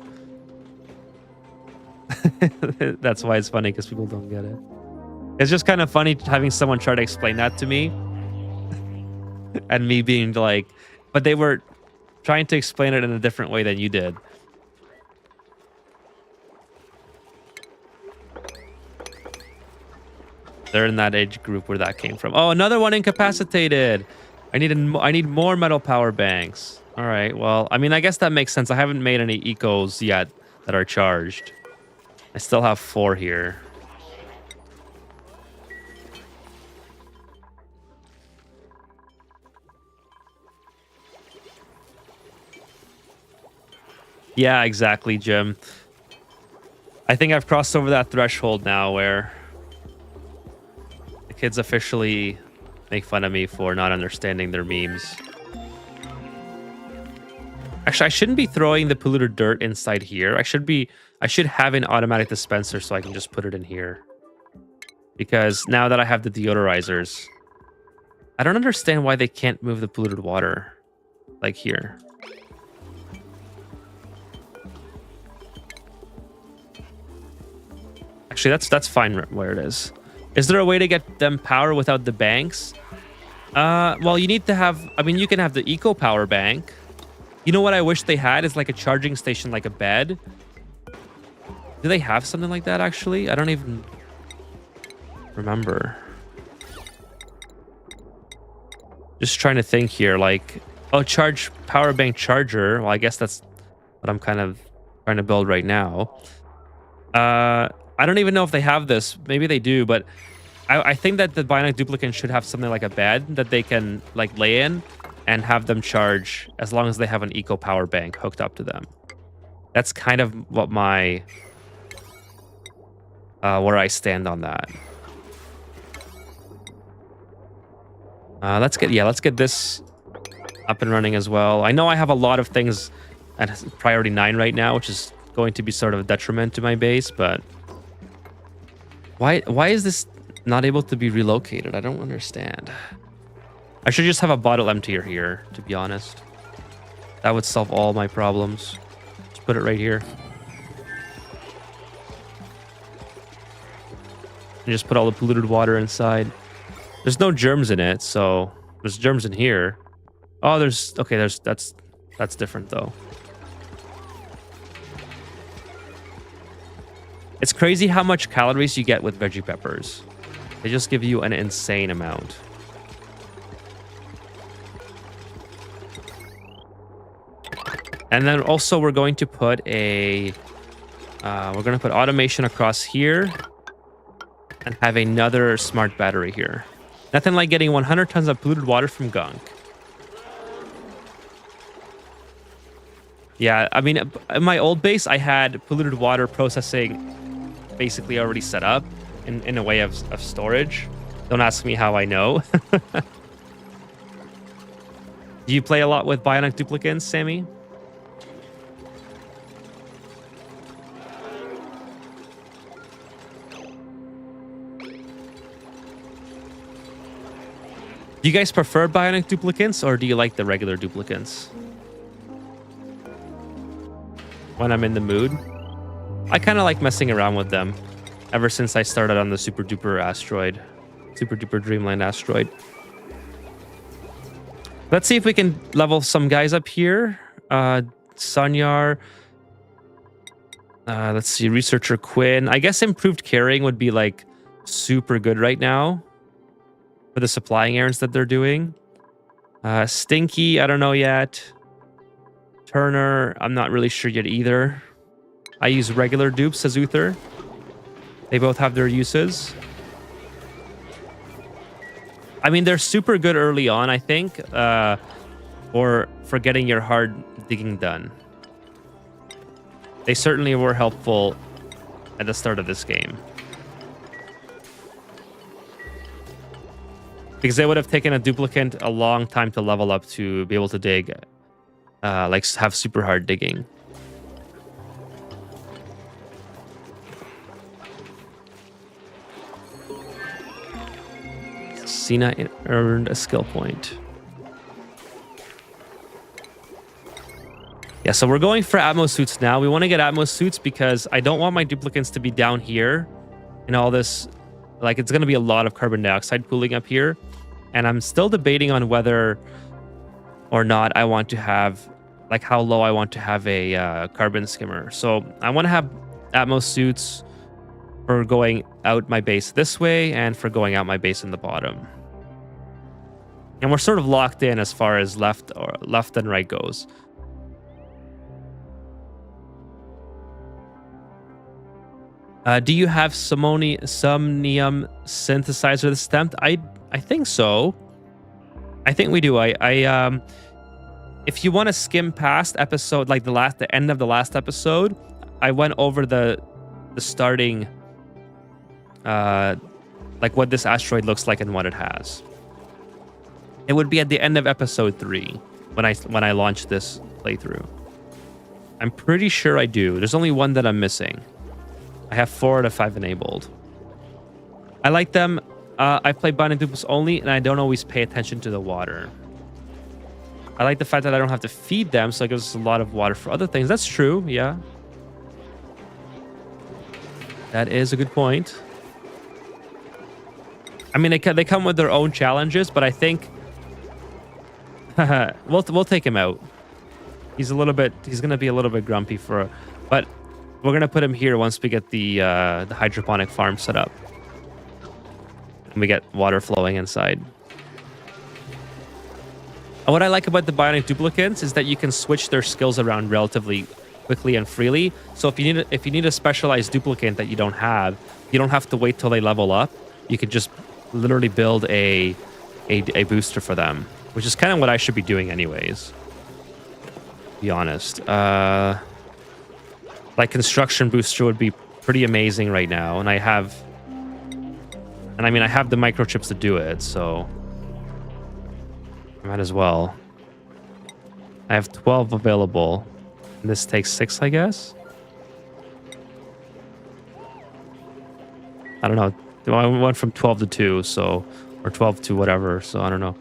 [SPEAKER 1] That's why it's funny, because people don't get it. It's just kind of funny having someone try to explain that to me. And me being like... But they were trying to explain it in a different way than you did. They're in that age group where that came from. Oh, another one incapacitated. I need more metal power banks. All right, well, I mean, I guess that makes sense. I haven't made any ecos yet that are charged. I still have 4 here. Yeah, exactly, Jim. I think I've crossed over that threshold now where the kids officially make fun of me for not understanding their memes. Actually, I shouldn't be throwing the polluted dirt inside here. I should have an automatic dispenser so I can just put it in here. Because now that I have the deodorizers, I don't understand why they can't move the polluted water like here. Actually, that's fine where it is. Is there a way to get them power without the banks? Well, you need to have... I mean, you can have the eco power bank. You know what I wish they had is like a charging station, like a bed. Do they have something like that actually? I don't even remember. Just trying to think here, like, oh, charge power bank charger. Well, I guess that's what I'm kind of trying to build right now. I don't even know if they have this. Maybe they do, but I think that the bionic duplicant should have something like a bed that they can like lay in and have them charge as long as they have an eco power bank hooked up to them. That's kind of what my where I stand on that. Let's get this up and running as well. I know I have a lot of things at priority 9 right now, which is going to be sort of a detriment to my base, but why is this not able to be relocated? I don't understand. I should just have a bottle emptier here, to be honest. That would solve all my problems. Just put it right here. And just put all the polluted water inside. There's no germs in it, so there's germs in here. Oh, that's different though. It's crazy how much calories you get with veggie peppers. They just give you an insane amount. And then also we're going to put automation across here and have another smart battery here. Nothing like getting 100 tons of polluted water from gunk. Yeah, I mean, in my old base, I had polluted water processing basically already set up in a way of storage. Don't ask me how I know. Do you play a lot with bionic duplicants, Sammy? Do you guys prefer bionic duplicants or do you like the regular duplicants? When I'm in the mood, I kind of like messing around with them ever since I started on the super duper dreamland asteroid. Let's see if we can level some guys up here. Sanyar. Let's see, researcher Quinn. I guess improved carrying would be like super good right now for the supplying errands that they're doing. Stinky, I don't know yet. Turner, I'm not really sure yet either. I use regular dupes, says Uther. They both have their uses. I mean, they're super good early on, I think, for getting your hard digging done. They certainly were helpful at the start of this game. Because they would have taken a duplicant a long time to level up to be able to dig, like have super hard digging. Cena earned a skill point. Yeah, so we're going for Atmos suits now. We want to get Atmos suits because I don't want my duplicants to be down here and all this. Like, it's going to be a lot of carbon dioxide pooling up here. And I'm still debating on whether or not I want to have, like, how low I want to have a carbon skimmer. So I want to have Atmos suits for going out my base this way and for going out my base in the bottom. And we're sort of locked in as far as left and right goes. Do you have somnium synthesizer this attempt? I think so. I think we do. If you want to skim past episode, like the end of the last episode, I went over the starting, like what this asteroid looks like and what it has. It would be at the end of episode 3 when I launched this playthrough. I'm pretty sure I do. There's only one that I'm missing. I have 4 out of 5 enabled. I like them. I play bionic dupes only, and I don't always pay attention to the water. I like the fact that I don't have to feed them, so it gives us a lot of water for other things. That's true, yeah. That is a good point. I mean, they come with their own challenges, but I think we'll take him out. He's gonna be a little bit grumpy but we're gonna put him here once we get the hydroponic farm set up. And we get water flowing inside. And what I like about the bionic duplicants is that you can switch their skills around relatively quickly and freely. So if you need a specialized duplicant that you don't have to wait till they level up. You could just literally build a booster for them, which is kind of what I should be doing anyways. To be honest, like construction booster would be pretty amazing right now, and I mean I have the microchips to do it, so I might as well. I have 12 available. And this takes 6, I guess. I don't know. I went from 12 to 2, so, or 12 to whatever, so I don't know.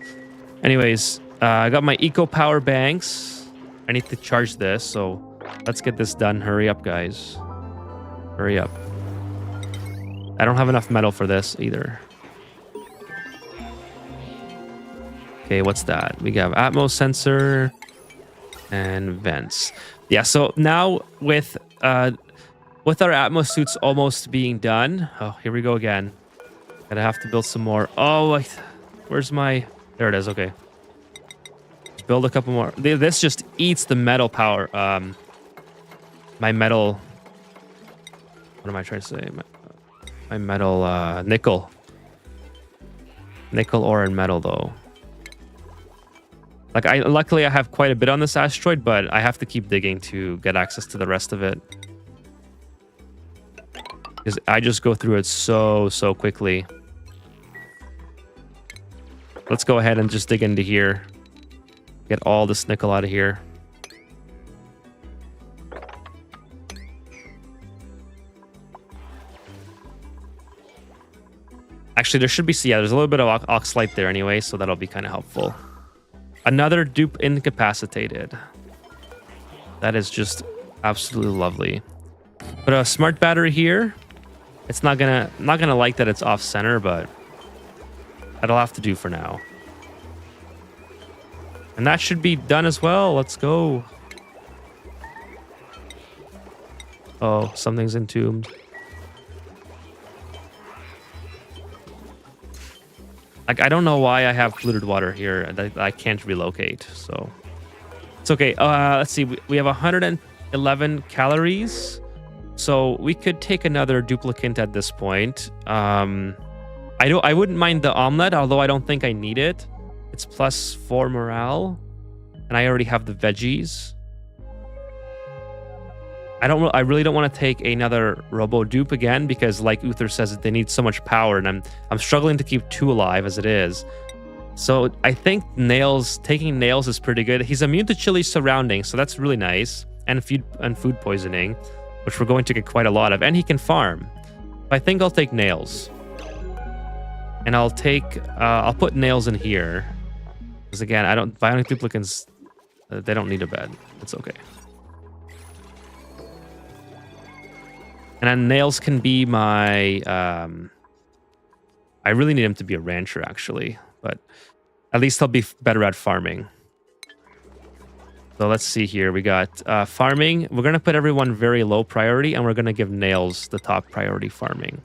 [SPEAKER 1] Anyways, I got my eco power banks. I need to charge this, so let's get this done. Hurry up, guys. Hurry up. I don't have enough metal for this either. Okay, what's that? We got Atmos sensor and vents. Yeah, so now with our Atmos suits almost being done. Oh, here we go again. Gonna have to build some more. Oh, where's my... There it is, okay. Build a couple more. This just eats the metal power. My metal... What am I trying to say? My metal, nickel. Nickel ore and metal, though. Like, luckily I have quite a bit on this asteroid, but I have to keep digging to get access to the rest of it. Because I just go through it so quickly. Let's go ahead and just dig into here. Get all this nickel out of here. Actually, there should be... Yeah, there's a little bit of oxalite there anyway, so that'll be kind of helpful. Another dupe incapacitated. That is just absolutely lovely. Put a smart battery here. It's not gonna like that it's off center, but that'll have to do for now. And that should be done as well. Let's go. Oh, something's entombed. Like, I don't know why I have polluted water here that I can't relocate, so it's okay. Let's see. We have 111 calories, so we could take another duplicant at this point. I wouldn't mind the omelet, although I don't think I need it. It's +4 morale, and I already have the veggies. I really don't want to take another robo dupe again because, like Uther says, they need so much power, and I'm struggling to keep 2 alive as it is. So I think taking nails is pretty good. He's immune to chili surroundings, so that's really nice, and food poisoning, which we're going to get quite a lot of, and he can farm. I think I'll take nails, and I'll put nails in here because again, bionic duplicants, they don't need a bed. It's okay. And then nails can be my... I really need him to be a rancher, actually. But at least he'll be better at farming. So let's see here. We got farming. We're going to put everyone very low priority, and we're going to give nails the top priority farming.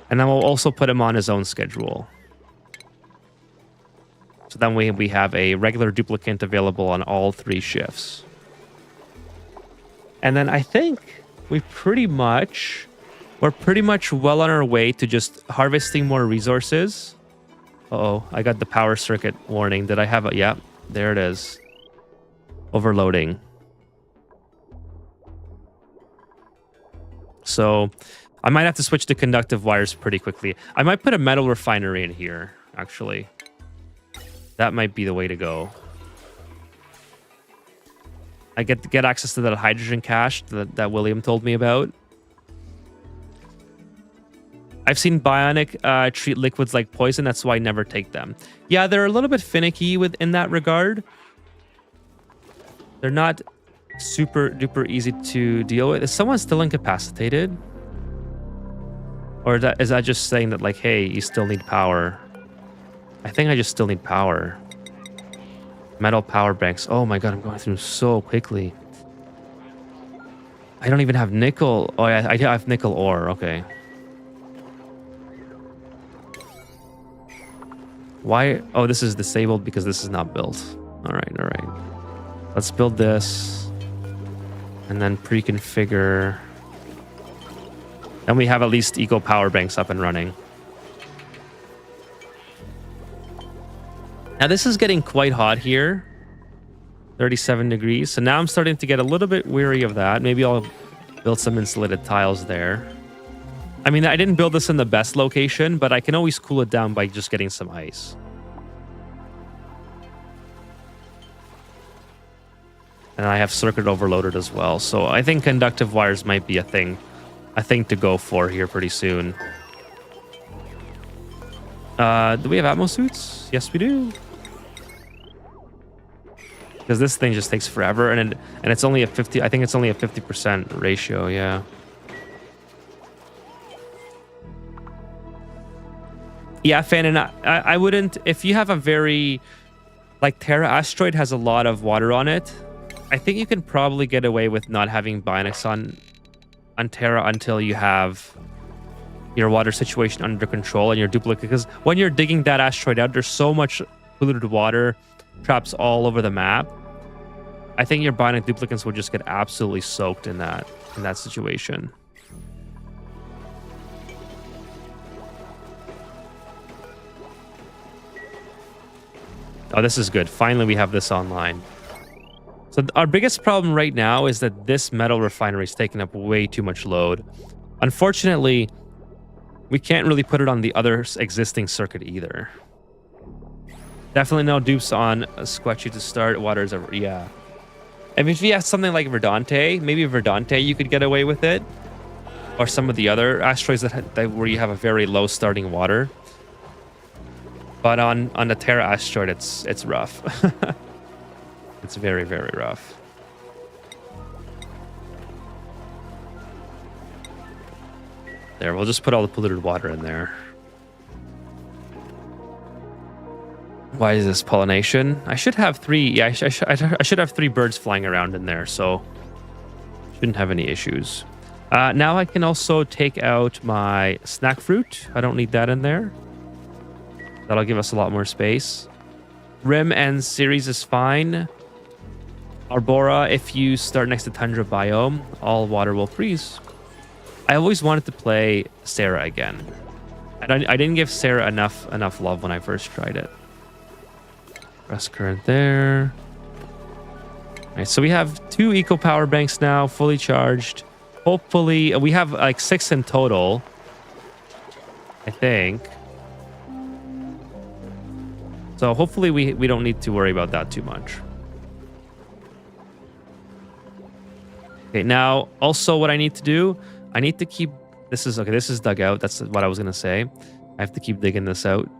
[SPEAKER 1] And then we'll also put him on his own schedule. So then we have a regular duplicant available on all 3 shifts. And then I think... we're pretty much well on our way to just harvesting more resources. Uh-oh, I got the power circuit warning. Did I have it? Yeah, there it is. Overloading. So I might have to switch to conductive wires pretty quickly. I might put a metal refinery in here, actually. That might be the way to go. I get access to that hydrogen cache that William told me about. I've seen bionic treat liquids like poison. That's why I never take them. Yeah, they're a little bit finicky in that regard. They're not super duper easy to deal with. Is someone still incapacitated? Or is that just saying that, like, hey, you still need power? I think I just still need power. Metal power banks. Oh my god, I'm going through so quickly. I don't even have nickel. Oh yeah, I have nickel ore. Okay. Why? Oh, this is disabled because this is not built. All right, all right. Let's build this and then pre-configure. Then we have at least eco power banks up and running. Now this is getting quite hot here. 37 degrees. So now I'm starting to get a little bit weary of that. Maybe I'll build some insulated tiles there. I mean, I didn't build this in the best location, but I can always cool it down by just getting some ice. And I have circuit overloaded as well. So I think conductive wires might be a thing to go for here pretty soon. Do we have atmo suits? Yes, we do. Because this thing just takes forever, and it's only a 50. I think it's only a 50% ratio. Yeah. Yeah, Fan, and I wouldn't. If you have a very, like, Terra asteroid has a lot of water on it, I think you can probably get away with not having Binax on Terra until you have your water situation under control and your duplicate. Because when you're digging that asteroid out, there's so much polluted water traps all over the map. I think your Binax duplicates would just get absolutely soaked in that situation. Oh, this is good. Finally, we have this online. So our biggest problem right now is that this metal refinery is taking up way too much load. Unfortunately, we can't really put it on the other existing circuit either. Definitely no dupes on Squetchy to start. Water's over. Yeah. I mean, if you have something like Verdante, maybe Verdante, you could get away with it. Or some of the other asteroids that where you have a very low starting water. But on the Terra asteroid, it's rough. It's very, very rough. There, we'll just put all the polluted water in there. Why is this pollination? I should have 3. Yeah, I should have 3 birds flying around in there, so shouldn't have any issues. Now I can also take out my snack fruit. I don't need that in there. That'll give us a lot more space. Rim and series is fine. Arbora, if you start next to Tundra biome, all water will freeze. I always wanted to play Sarah again. I didn't give Sarah enough love when I first tried it. Rest current there. All right, so we have 2 eco power banks now, fully charged. Hopefully, we have like 6 in total, I think. So hopefully we don't need to worry about that too much. Okay, now also what I need to do, I need to keep this is dug out. That's what I was gonna say. I have to keep digging this out.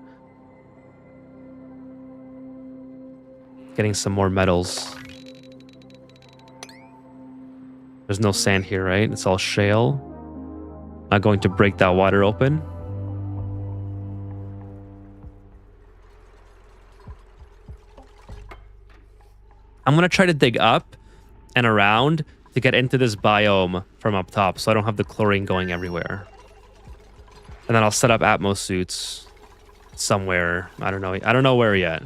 [SPEAKER 1] Getting some more metals. There's no sand here, right? It's all shale. I'm going to break that water open. I'm going to try to dig up and around to get into this biome from up top so I don't have the chlorine going everywhere. And then I'll set up Atmos suits somewhere. I don't know where yet.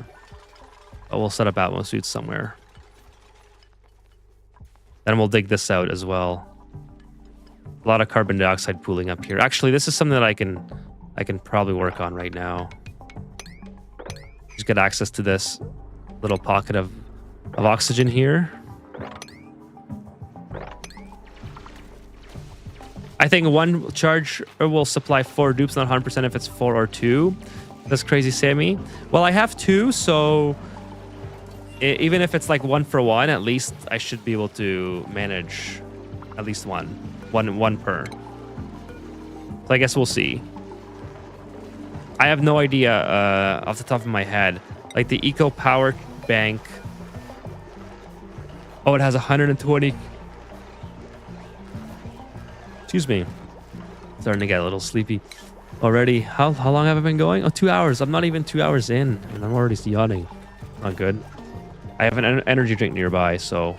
[SPEAKER 1] But we'll set up Atmos suits somewhere. Then we'll dig this out as well. A lot of carbon dioxide pooling up here. Actually, this is something that I can probably work on right now. Just get access to this little pocket of oxygen here. I think 1 charge will supply 4 dupes, not 100% if it's 4 or 2. That's crazy, Sammy. Well, I have 2, so even if it's like 1 for 1, at least I should be able to manage at least one per. So I guess we'll see. I have no idea off the top of my head. Like the eco power bank. Oh, it has 120. Excuse me. Starting to get a little sleepy already. How long have I been going? Oh, 2 hours. I'm not even 2 hours in, and I'm already yawning. Not good. I have an energy drink nearby, so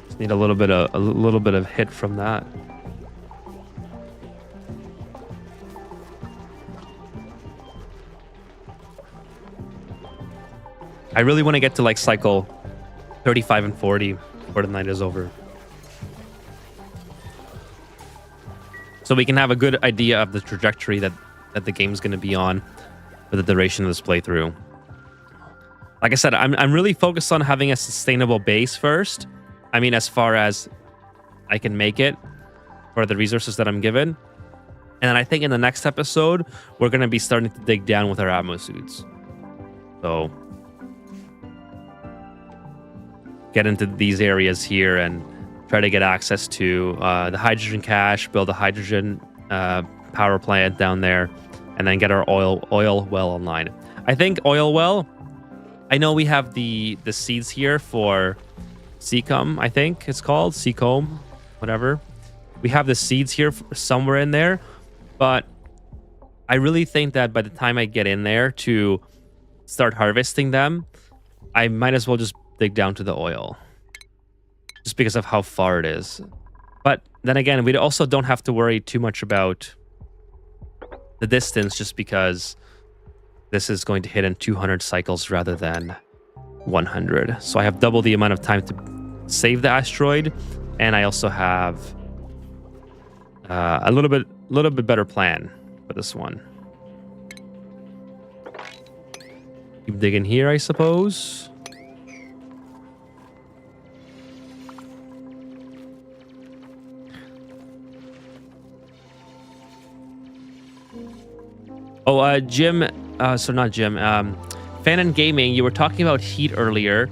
[SPEAKER 1] just need a little bit of hit from that. I really want to get to like cycle 35 and 40 before the night is over, so we can have a good idea of the trajectory that the game's going to be on for the duration of this playthrough. Like I said, I'm really focused on having a sustainable base first. I mean, as far as I can make it for the resources that I'm given. And then I think in the next episode, we're going to be starting to dig down with our atmo suits. So get into these areas here and try to get access to the hydrogen cache, build a hydrogen power plant down there, and then get our oil well online. I think oil well, I know we have the seeds here for Seacom, I think it's called, Seacom, whatever. We have the seeds here somewhere in there, but I really think that by the time I get in there to start harvesting them, I might as well just dig down to the oil, just because of how far it is. But then again, we also don't have to worry too much about the distance, just because this is going to hit in 200 cycles rather than 100. So I have double the amount of time to save the asteroid, and I also have a little bit better plan for this one. Keep digging here, I suppose. Oh, Jim, so not Jim, Fan and Gaming, you were talking about heat earlier.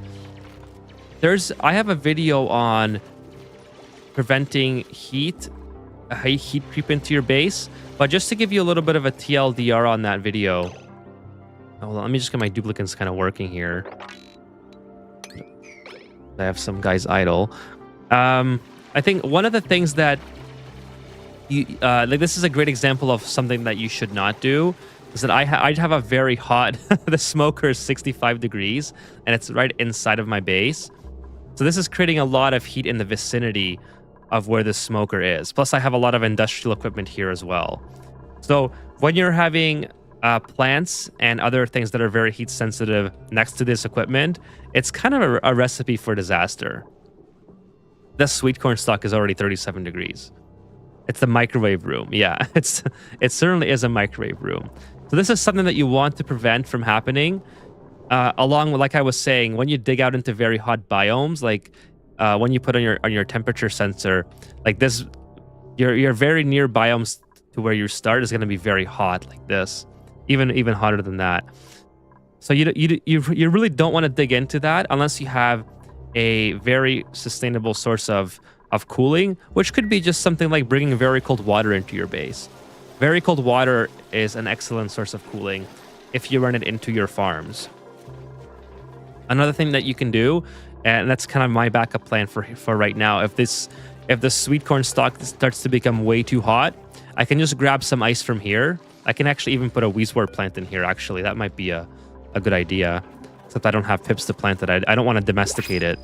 [SPEAKER 1] I have a video on preventing heat creep into your base, but just to give you a little bit of a TLDR on that video. Oh, let me just get my duplicates kind of working here. I have some guys idle. I think one of the things that like this is a great example of something that you should not do, is that I'd have a very hot, the smoker is 65 degrees and it's right inside of my base. So this is creating a lot of heat in the vicinity of where the smoker is. Plus I have a lot of industrial equipment here as well. So when you're having plants and other things that are very heat sensitive next to this equipment, it's kind of a recipe for disaster. The sweet corn stalk is already 37 degrees. It's the microwave room. Yeah, it certainly is a microwave room. So this is something that you want to prevent from happening. Along with, like I was saying, when you dig out into very hot biomes, like when you put on your temperature sensor, like this, your very near biomes to where you start is going to be very hot, like this, even hotter than that. So you really don't want to dig into that unless you have a very sustainable source of cooling, which could be just something like bringing very cold water into your base. Very cold water is an excellent source of cooling if you run it into your farms. Another thing that you can do, and that's kind of my backup plan for right now, if the sweet corn stalk starts to become way too hot, I can just grab some ice from here. I can actually even put a weezwort plant in here, actually. That might be a good idea. Except I don't have pips to plant it. I don't want to domesticate it.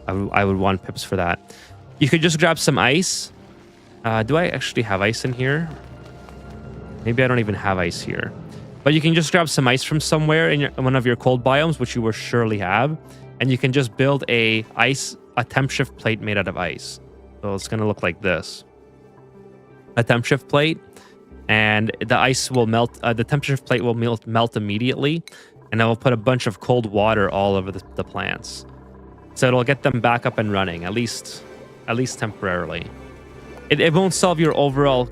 [SPEAKER 1] I would want pips for that. You could just grab some ice. Do I actually have ice in here? Maybe I don't even have ice here. But you can just grab some ice from somewhere in one of your cold biomes, which you will surely have. And you can just build a temp shift plate made out of ice. So it's going to look like this. A temp shift plate. And the ice will melt. The temp shift plate will melt immediately. And I will put a bunch of cold water all over the plants. So it'll get them back up and running, at least temporarily. It won't solve your overall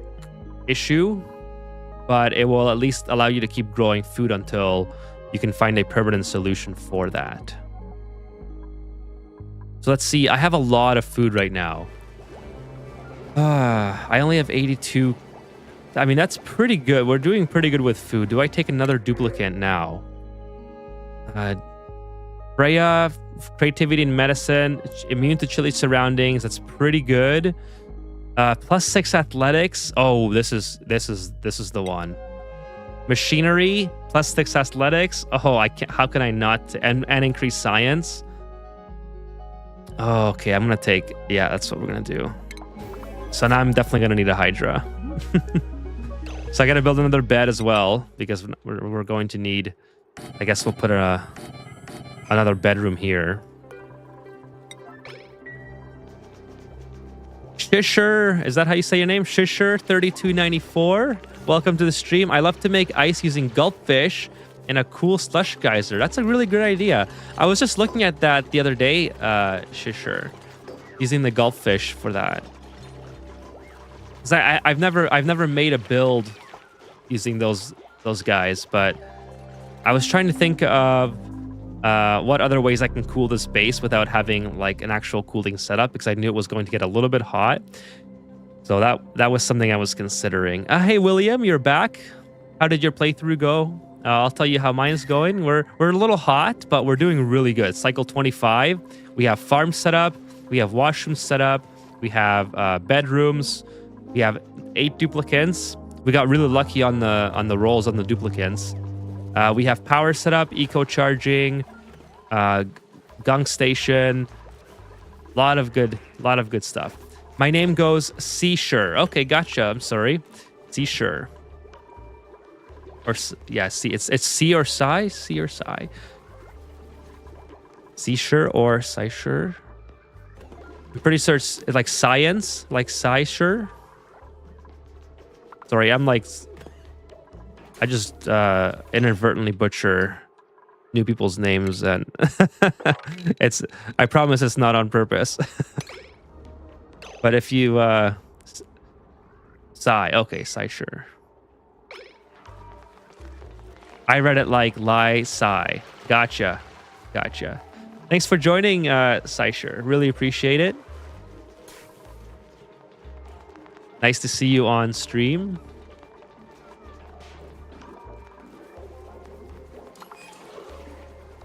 [SPEAKER 1] issue, but it will at least allow you to keep growing food until you can find a permanent solution for that. So let's see. I have a lot of food right now. I only have 82. I mean, that's pretty good. We're doing pretty good with food. Do I take another duplicate now? Freya, creativity and medicine, immune to chilly surroundings. That's pretty good. +6 athletics. Oh, this is the one. Machinery plus 6 athletics. Oh, I can't. How can I not? And increase science. Oh, okay. I'm gonna take. Yeah, that's what we're gonna do. So now I'm definitely gonna need a Hydra. So I gotta build another bed as well because we're going to need. I guess we'll put another bedroom here. Shisher, is that how you say your name? Shisher3294. Welcome to the stream. I love to make ice using gulpfish and a cool slush geyser. That's a really good idea. I was just looking at that the other day, Shisher, using the gulpfish for that. I've never made a build using those guys, but I was trying to think of what other ways I can cool this base without having like an actual cooling setup, because I knew it was going to get a little bit hot. So that was something I was considering. Hey William, you're back. How did your playthrough go? I'll tell you how mine's going. We're a little hot, but we're doing really good. Cycle 25. We have farm set up. We have washrooms set up. We have bedrooms. We have 8 duplicants. We got really lucky on the rolls on the duplicants. We have power set up, eco charging, gunk station. Lot of good stuff. My name goes Seashore. Okay, gotcha. I'm sorry, Seashore. Or yeah, C. It's C or Psy. C or Psy. Seashore or Psysure. I'm pretty sure it's like science, like Psysure. Sorry, I'm like. I just inadvertently butcher new people's names, and I promise it's not on purpose. But if you okay, Psysure. I read it like lie Psy. Gotcha. Thanks for joining, Psysure. Really appreciate it. Nice to see you on stream.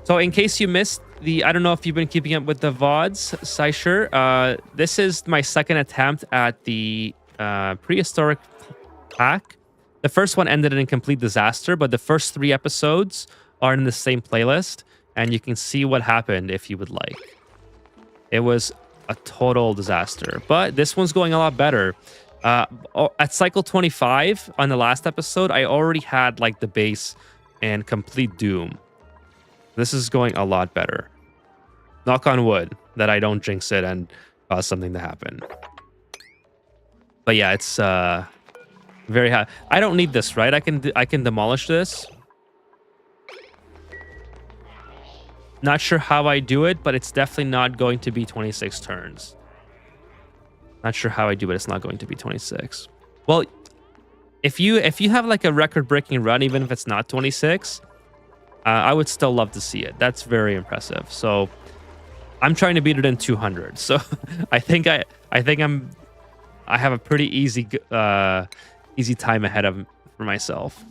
[SPEAKER 1] So in case you missed I don't know if you've been keeping up with the VODs, Psysure. This is my second attempt at the prehistoric pack. The first one ended in a complete disaster, but the first 3 episodes are in the same playlist, and you can see what happened if you would like. It was a total disaster, but this one's going a lot better. At cycle 25 on the last episode, I already had like the base and complete doom. This is going a lot better. Knock on wood that I don't jinx it and cause something to happen. But yeah, it's very high. I don't need this, right? I can demolish this. Not sure how I do it, but it's definitely not going to be 26 turns. Not sure how I do it. It's not going to be 26. Well, if you have like a record-breaking run, even if it's not 26, I would still love to see it. That's very impressive. So I'm trying to beat it in 200. So I think I have a pretty easy time ahead of for myself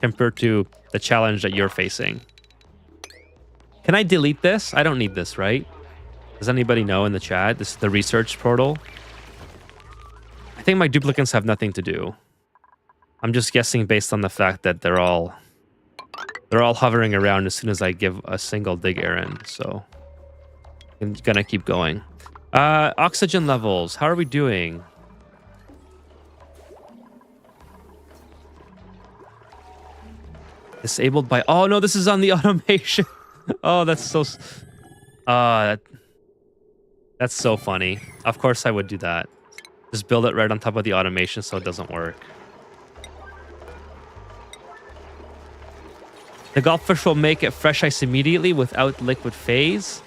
[SPEAKER 1] compared to the challenge that you're facing. Can I delete this? I don't need this, right? Does anybody know in the chat? This is the research portal. I think my duplicates have nothing to do. I'm just guessing based on the fact that they're all hovering around as soon as I give a single dig errand. So I'm gonna keep going. Oxygen levels. How are we doing? Disabled by... Oh, no, this is on the automation. Oh, that's so... that's so funny. Of course I would do that. Just build it right on top of the automation so it doesn't work. The goldfish will make it fresh ice immediately without liquid phase.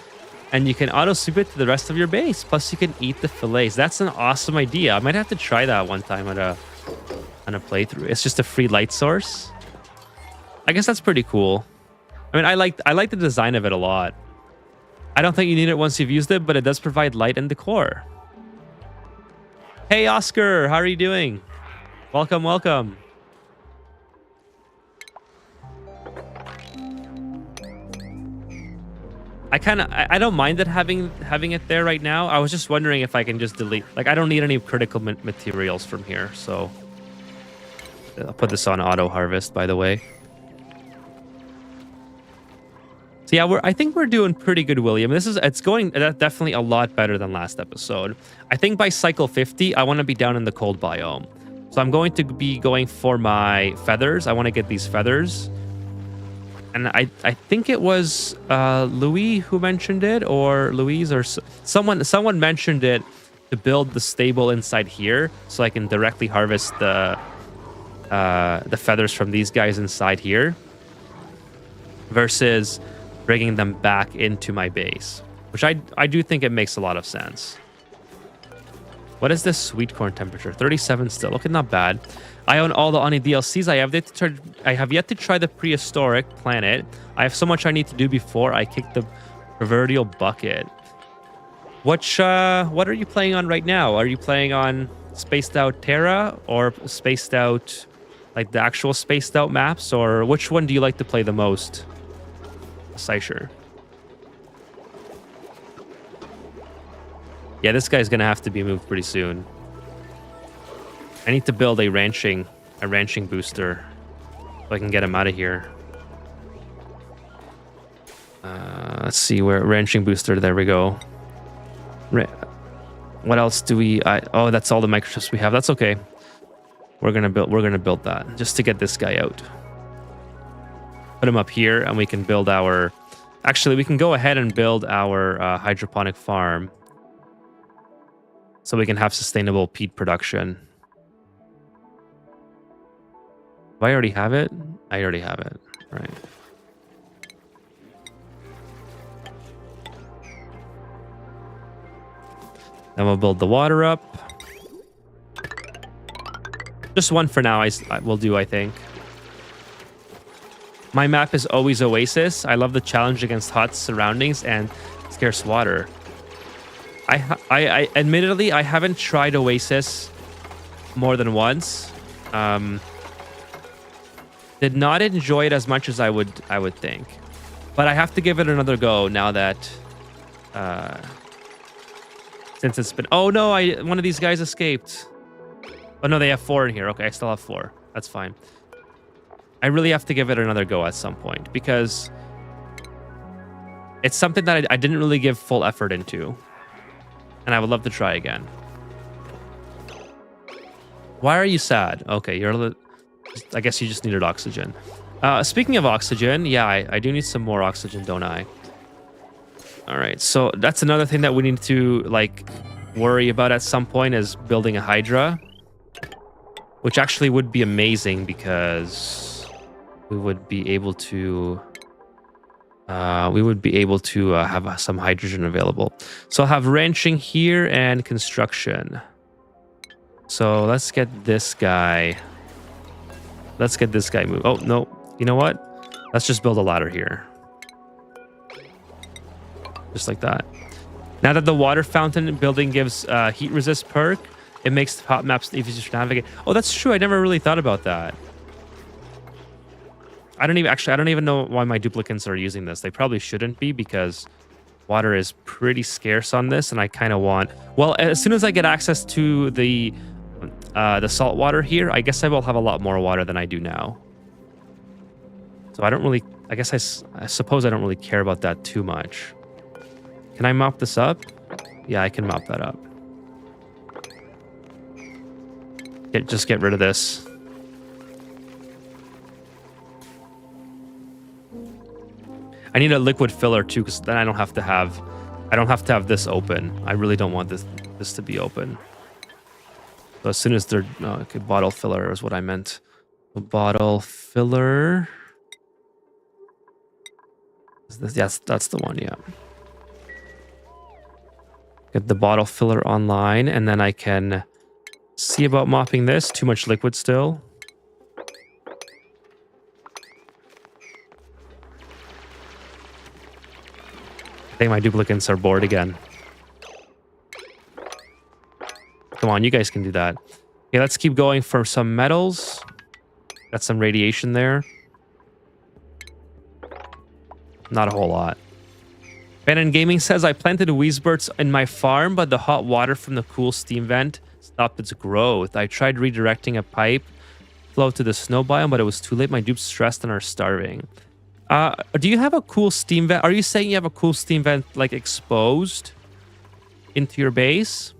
[SPEAKER 1] And you can auto-soup it to the rest of your base. Plus, you can eat the fillets. That's an awesome idea. I might have to try that one time on a playthrough. It's just a free light source. I guess that's pretty cool. I mean, I like the design of it a lot. I don't think you need it once you've used it, but it does provide light and decor. Hey, Oscar, how are you doing? Welcome, welcome. I don't mind it having it there right now. I was just wondering if I can just delete. Like, I don't need any critical materials from here, so I'll put this on auto harvest, by the way. So yeah, I think we're doing pretty good, William. It's going definitely a lot better than last episode. I think by cycle 50, I want to be down in the cold biome. So I'm going to be going for my feathers. I want to get these feathers. And I think it was Louis who mentioned it, or Louise, or someone mentioned it to build the stable inside here, so I can directly harvest the feathers from these guys inside here, versus bringing them back into my base, which I do think it makes a lot of sense. What is this sweet corn temperature? 37 still. Okay, not bad. I own all the Oni DLCs. I have yet to try the Prehistoric Planet. I have so much I need to do before I kick the proverbial bucket. What are you playing on right now? Are you playing on Spaced Out Terra or Spaced Out, like the actual Spaced Out maps, or which one do you like to play the most? Seisher. Yeah, this guy's gonna have to be moved pretty soon. I need to build a ranching booster so I can get him out of here. Let's see where ranching booster. There we go. What else do we? Oh, that's all the microchips we have. That's okay. We're gonna build that just to get this guy out. Put him up here, and we can build our. Actually, we can go ahead and build our hydroponic farm, so we can have sustainable peat production. Do I already have it? I already have it. Right. Then we'll build the water up. Just one for now. I will do, I think. My map is always Oasis. I love the challenge against hot surroundings and scarce water. I admittedly, I haven't tried Oasis more than once. Did not enjoy it as much as I would think, but I have to give it another go now that since it's been. Oh no, one of these guys escaped. Oh no, they have 4 in here. Okay, I still have 4. That's fine. I really have to give it another go at some point because it's something that I didn't really give full effort into, and I would love to try again. Why are you sad? Okay, I guess you just needed oxygen. Speaking of oxygen, yeah, I do need some more oxygen, don't I? All right, so that's another thing that we need to like worry about at some point is building a Hydra, which actually would be amazing because we would be able to have some hydrogen available. So I'll have ranching here and construction. So let's get this guy. Let's get this guy moved. Oh, no. You know what? Let's just build a ladder here. Just like that. Now that the water fountain building gives heat resist perk, it makes hot maps easier to navigate. Oh, that's true. I never really thought about that. I don't even know why my duplicants are using this. They probably shouldn't be because water is pretty scarce on this, and I kind of want. Well, as soon as I get access to the salt water here, I guess I will have a lot more water than I do now. So I don't really. I guess I suppose I don't really care about that too much. Can I mop this up? Yeah, I can mop that up. Just get rid of this. I need a liquid filler too, because then I don't have to have this open. I really don't want this to be open. So as soon as they're okay, bottle filler is what I meant. A bottle filler. Is this, yes, that's the one. Yeah. Get the bottle filler online, and then I can see about mopping this. Too much liquid still. I think my duplicants are bored again. Come on, you guys can do that. Okay, let's keep going for some metals. Got some radiation there. Not a whole lot. Bannon Gaming says, I planted Weezberts in my farm, but the hot water from the cool steam vent stopped its growth. I tried redirecting a pipe flow to the snow biome, but it was too late. My dupes stressed and are starving. Do you have a cool steam vent? Are you saying you have a cool steam vent like exposed into your base?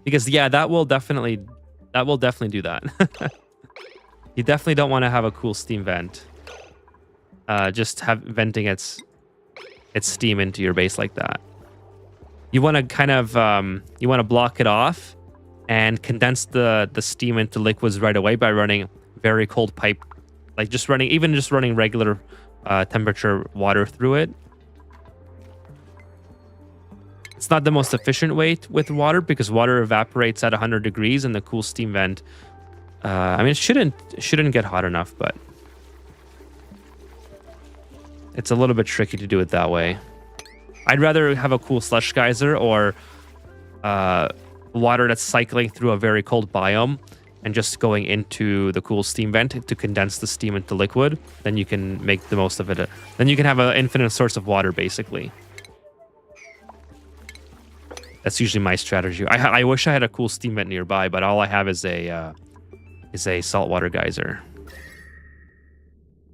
[SPEAKER 1] Because yeah, that will definitely do that. You definitely don't want to have a cool steam vent. Just have venting its steam into your base like that. You want to kind of you want to block it off and condense the steam into liquids right away by running very cold pipe, like just running regular temperature water through it. It's not the most efficient way with water because water evaporates at 100 degrees and the cool steam vent. I mean, it shouldn't get hot enough, but it's a little bit tricky to do it that way. I'd rather have a cool slush geyser or water that's cycling through a very cold biome and just going into the cool steam vent to condense the steam into liquid. Then you can make the most of it. Then you can have an infinite source of water, basically. That's usually my strategy. I wish I had a cool steam vent nearby, but all I have is a saltwater geyser,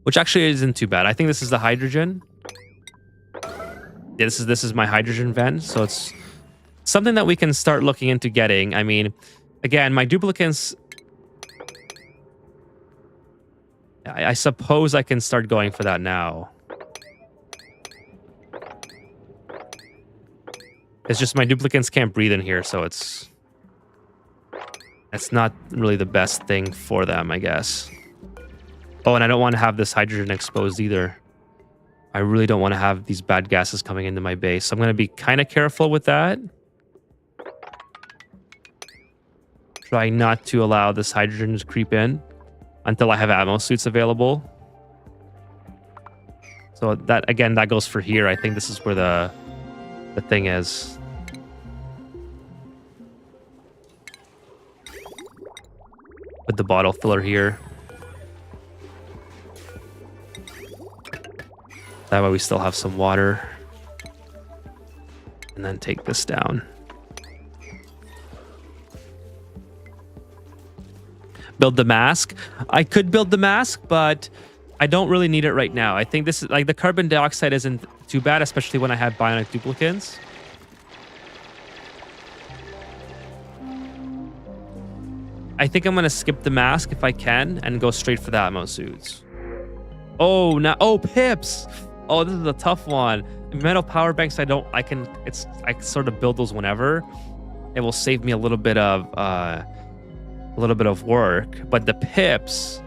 [SPEAKER 1] which actually isn't too bad. I think this is the hydrogen. Yeah, this is my hydrogen vent, so it's something that we can start looking into getting. I mean, again, my duplicates. I suppose I can start going for that now. It's just my duplicates can't breathe in here, so it's not really the best thing for them, I guess. Oh, and I don't want to have this hydrogen exposed either. I really don't want to have these bad gases coming into my base. So I'm going to be kind of careful with that. Try not to allow this hydrogen to creep in until I have ammo suits available. So that, again, that goes for here. I think this is where the thing is. With the bottle filler here. That way we still have some water. And then take this down. Build the mask. I could build the mask, but I don't really need it right now. I think this is like the carbon dioxide isn't too bad, especially when I have bionic duplicates. I think I'm gonna skip the mask if I can and go straight for the ammo suits. Oh, now, oh, pips. Oh, this is a tough one. Metal power banks, I can sort of build those whenever. It will save me a little bit of work. But the pips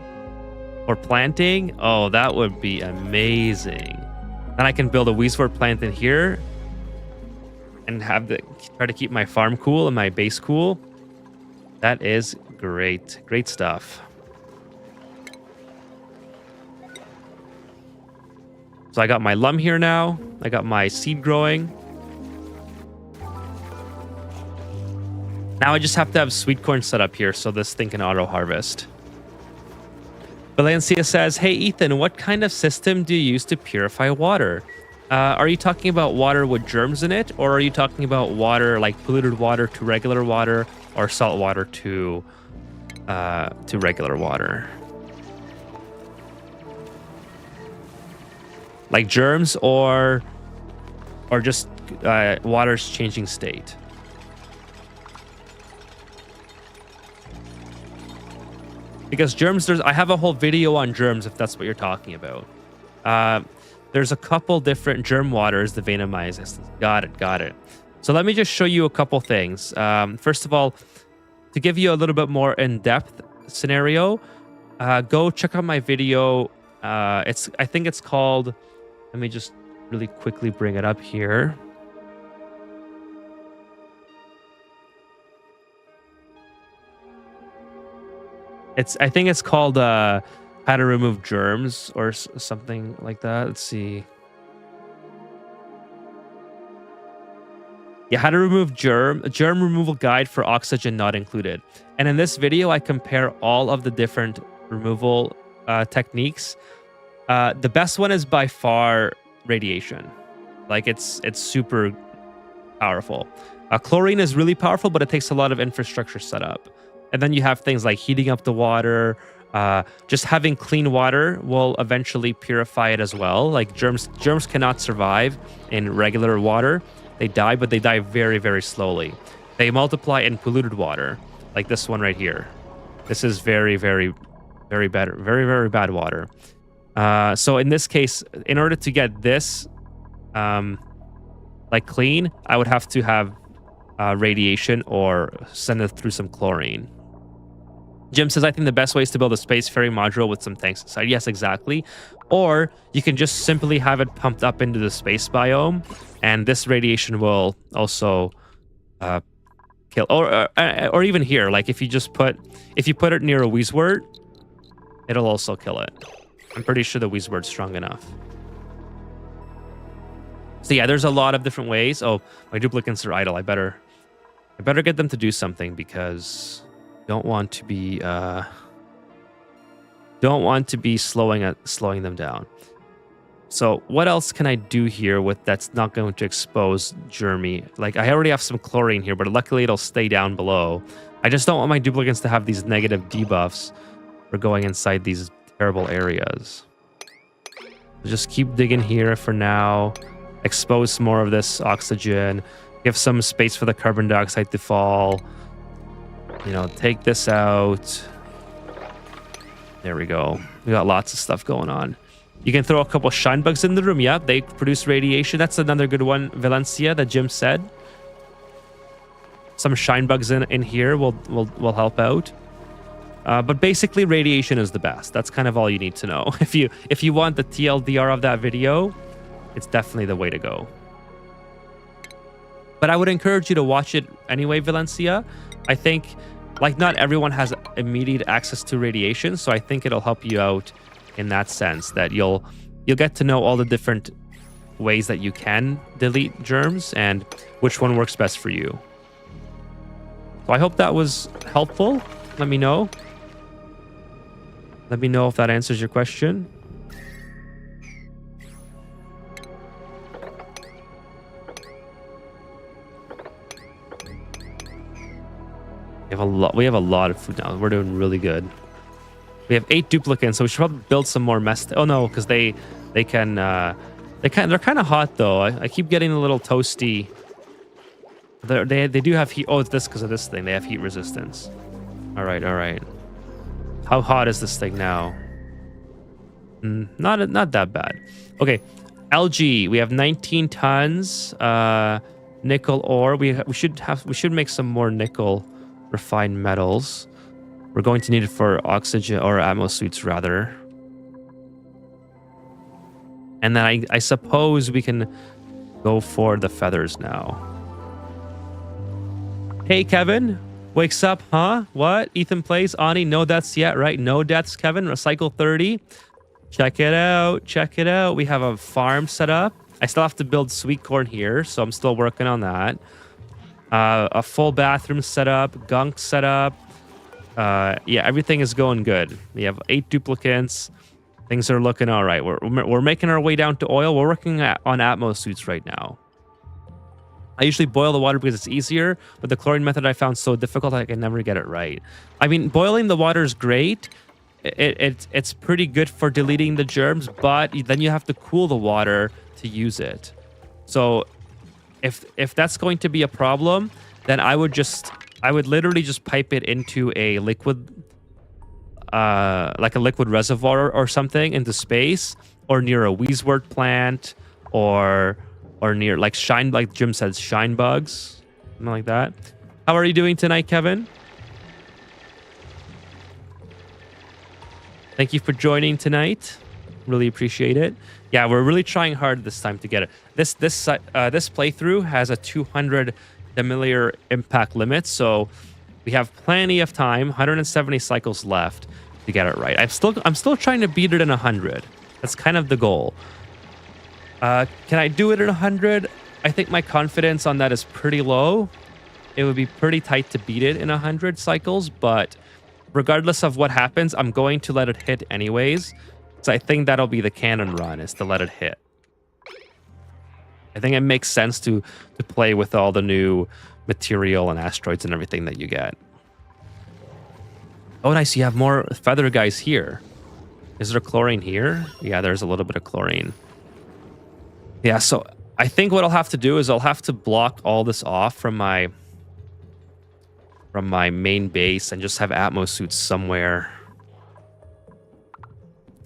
[SPEAKER 1] for planting, oh, that would be amazing. Then I can build a Weezwort plant in here and try to keep my farm cool and my base cool. That is great. Great stuff. So I got my lum here now. I got my seed growing. Now I just have to have sweet corn set up here so this thing can auto harvest. Valencia says, hey Ethan, what kind of system do you use to purify water? Are you talking about water with germs in it, or are you talking about water like polluted water to regular water, or salt water to regular water? Like germs or just water's changing state? Because germs, I have a whole video on germs if that's what you're talking about. There's a couple different germ waters, the Venomized. Got it. So let me just show you a couple things. First of all, to give you a little bit more in-depth scenario, go check out my video. I think it's called, let me just really quickly bring it up here. I think it's called How to Remove Germs or something like that. Let's see. Yeah, How to Remove Germ Removal Guide for Oxygen Not Included. And in this video, I compare all of the different removal techniques. The best one is by far radiation. Like it's super powerful. Chlorine is really powerful, but it takes a lot of infrastructure setup. And then you have things like heating up the water. Just having clean water will eventually purify it as well. Like germs cannot survive in regular water. They die, but they die very, very slowly. They multiply in polluted water, like this one right here. This is very, very, very bad, very, very bad water. So in this case, in order to get this like clean, I would have to have radiation or send it through some chlorine. Jim says, I think the best way is to build a space ferry module with some tanks inside. Yes, exactly. Or you can just simply have it pumped up into the space biome, and this radiation will also kill. Or even here, like if you put it near a Weezwort, it'll also kill it. I'm pretty sure the Weezwort's strong enough. So yeah, there's a lot of different ways. Oh, my duplicates are idle. I better get them to do something because don't want to be slowing them down. So what else can I do here with that's not going to expose germy? Like I already have some chlorine here, but luckily it'll stay down below. I just don't want my duplicates to have these negative debuffs for going inside these terrible areas. So just keep digging here for now. Expose more of this oxygen. Give some space for the carbon dioxide to fall. You know, take this out. There we go. We got lots of stuff going on. You can throw a couple shine bugs in the room. Yeah, they produce radiation. That's another good one, Valencia, that Jim said. Some shine bugs in here will help out. But basically, radiation is the best. That's kind of all you need to know. If you want the TLDR of that video, it's definitely the way to go. But I would encourage you to watch it anyway, Valencia. I think, like, not everyone has immediate access to radiation, so I think it'll help you out in that sense, that you'll get to know all the different ways that you can delete germs and which one works best for you. So I hope that was helpful. Let me know. Let me know if that answers your question. We have a lot of food now. We're doing really good. We have 8 duplicates, so we should probably build some more mess. Oh no, because they're kind of hot though. I keep getting a little toasty. They do have heat. Oh, it's this because of this thing. They have heat resistance. All right. How hot is this thing now? Not that bad. Okay, LG. We have 19 tons. Nickel ore. We should make some more nickel refined metals. We're going to need it for oxygen or ammo suits rather. And then I suppose we can go for the feathers now. Hey Kevin, wakes up, huh? What? Ethan plays Ani, no deaths yet, right? No deaths, Kevin. Recycle 30. Check it out. Check it out. We have a farm set up. I still have to build sweet corn here, so I'm still working on that. A full bathroom set up, gunk set up. Yeah, everything is going good. We have 8 duplicates. Things are looking all right. We're making our way down to oil. We're working on Atmos suits right now. I usually boil the water because it's easier, but the chlorine method I found so difficult I can never get it right. I mean, boiling the water is great. It's pretty good for deleting the germs, but then you have to cool the water to use it. So if that's going to be a problem, then I would literally just pipe it into a liquid, like a liquid reservoir or something into space, or near a Weezwort plant, or near like Jim says, shine bugs, something like that. How are you doing tonight, Kevin? Thank you for joining tonight. Really appreciate it. Yeah, we're really trying hard this time to get it. This playthrough has a 200 milliliter impact limit, so we have plenty of time. 170 cycles left to get it right. I'm still trying to beat it in 100. That's kind of the goal. Can I do it in 100? I think my confidence on that is pretty low. It would be pretty tight to beat it in 100 cycles, but regardless of what happens, I'm going to let it hit anyways. So I think that'll be the canon run, is to let it hit. I think it makes sense to play with all the new material and asteroids and everything that you get. Oh, nice. You have more feather guys here. Is there chlorine here? Yeah, there's a little bit of chlorine. Yeah, so I think what I'll have to do is I'll have to block all this off from my main base and just have Atmos suits somewhere.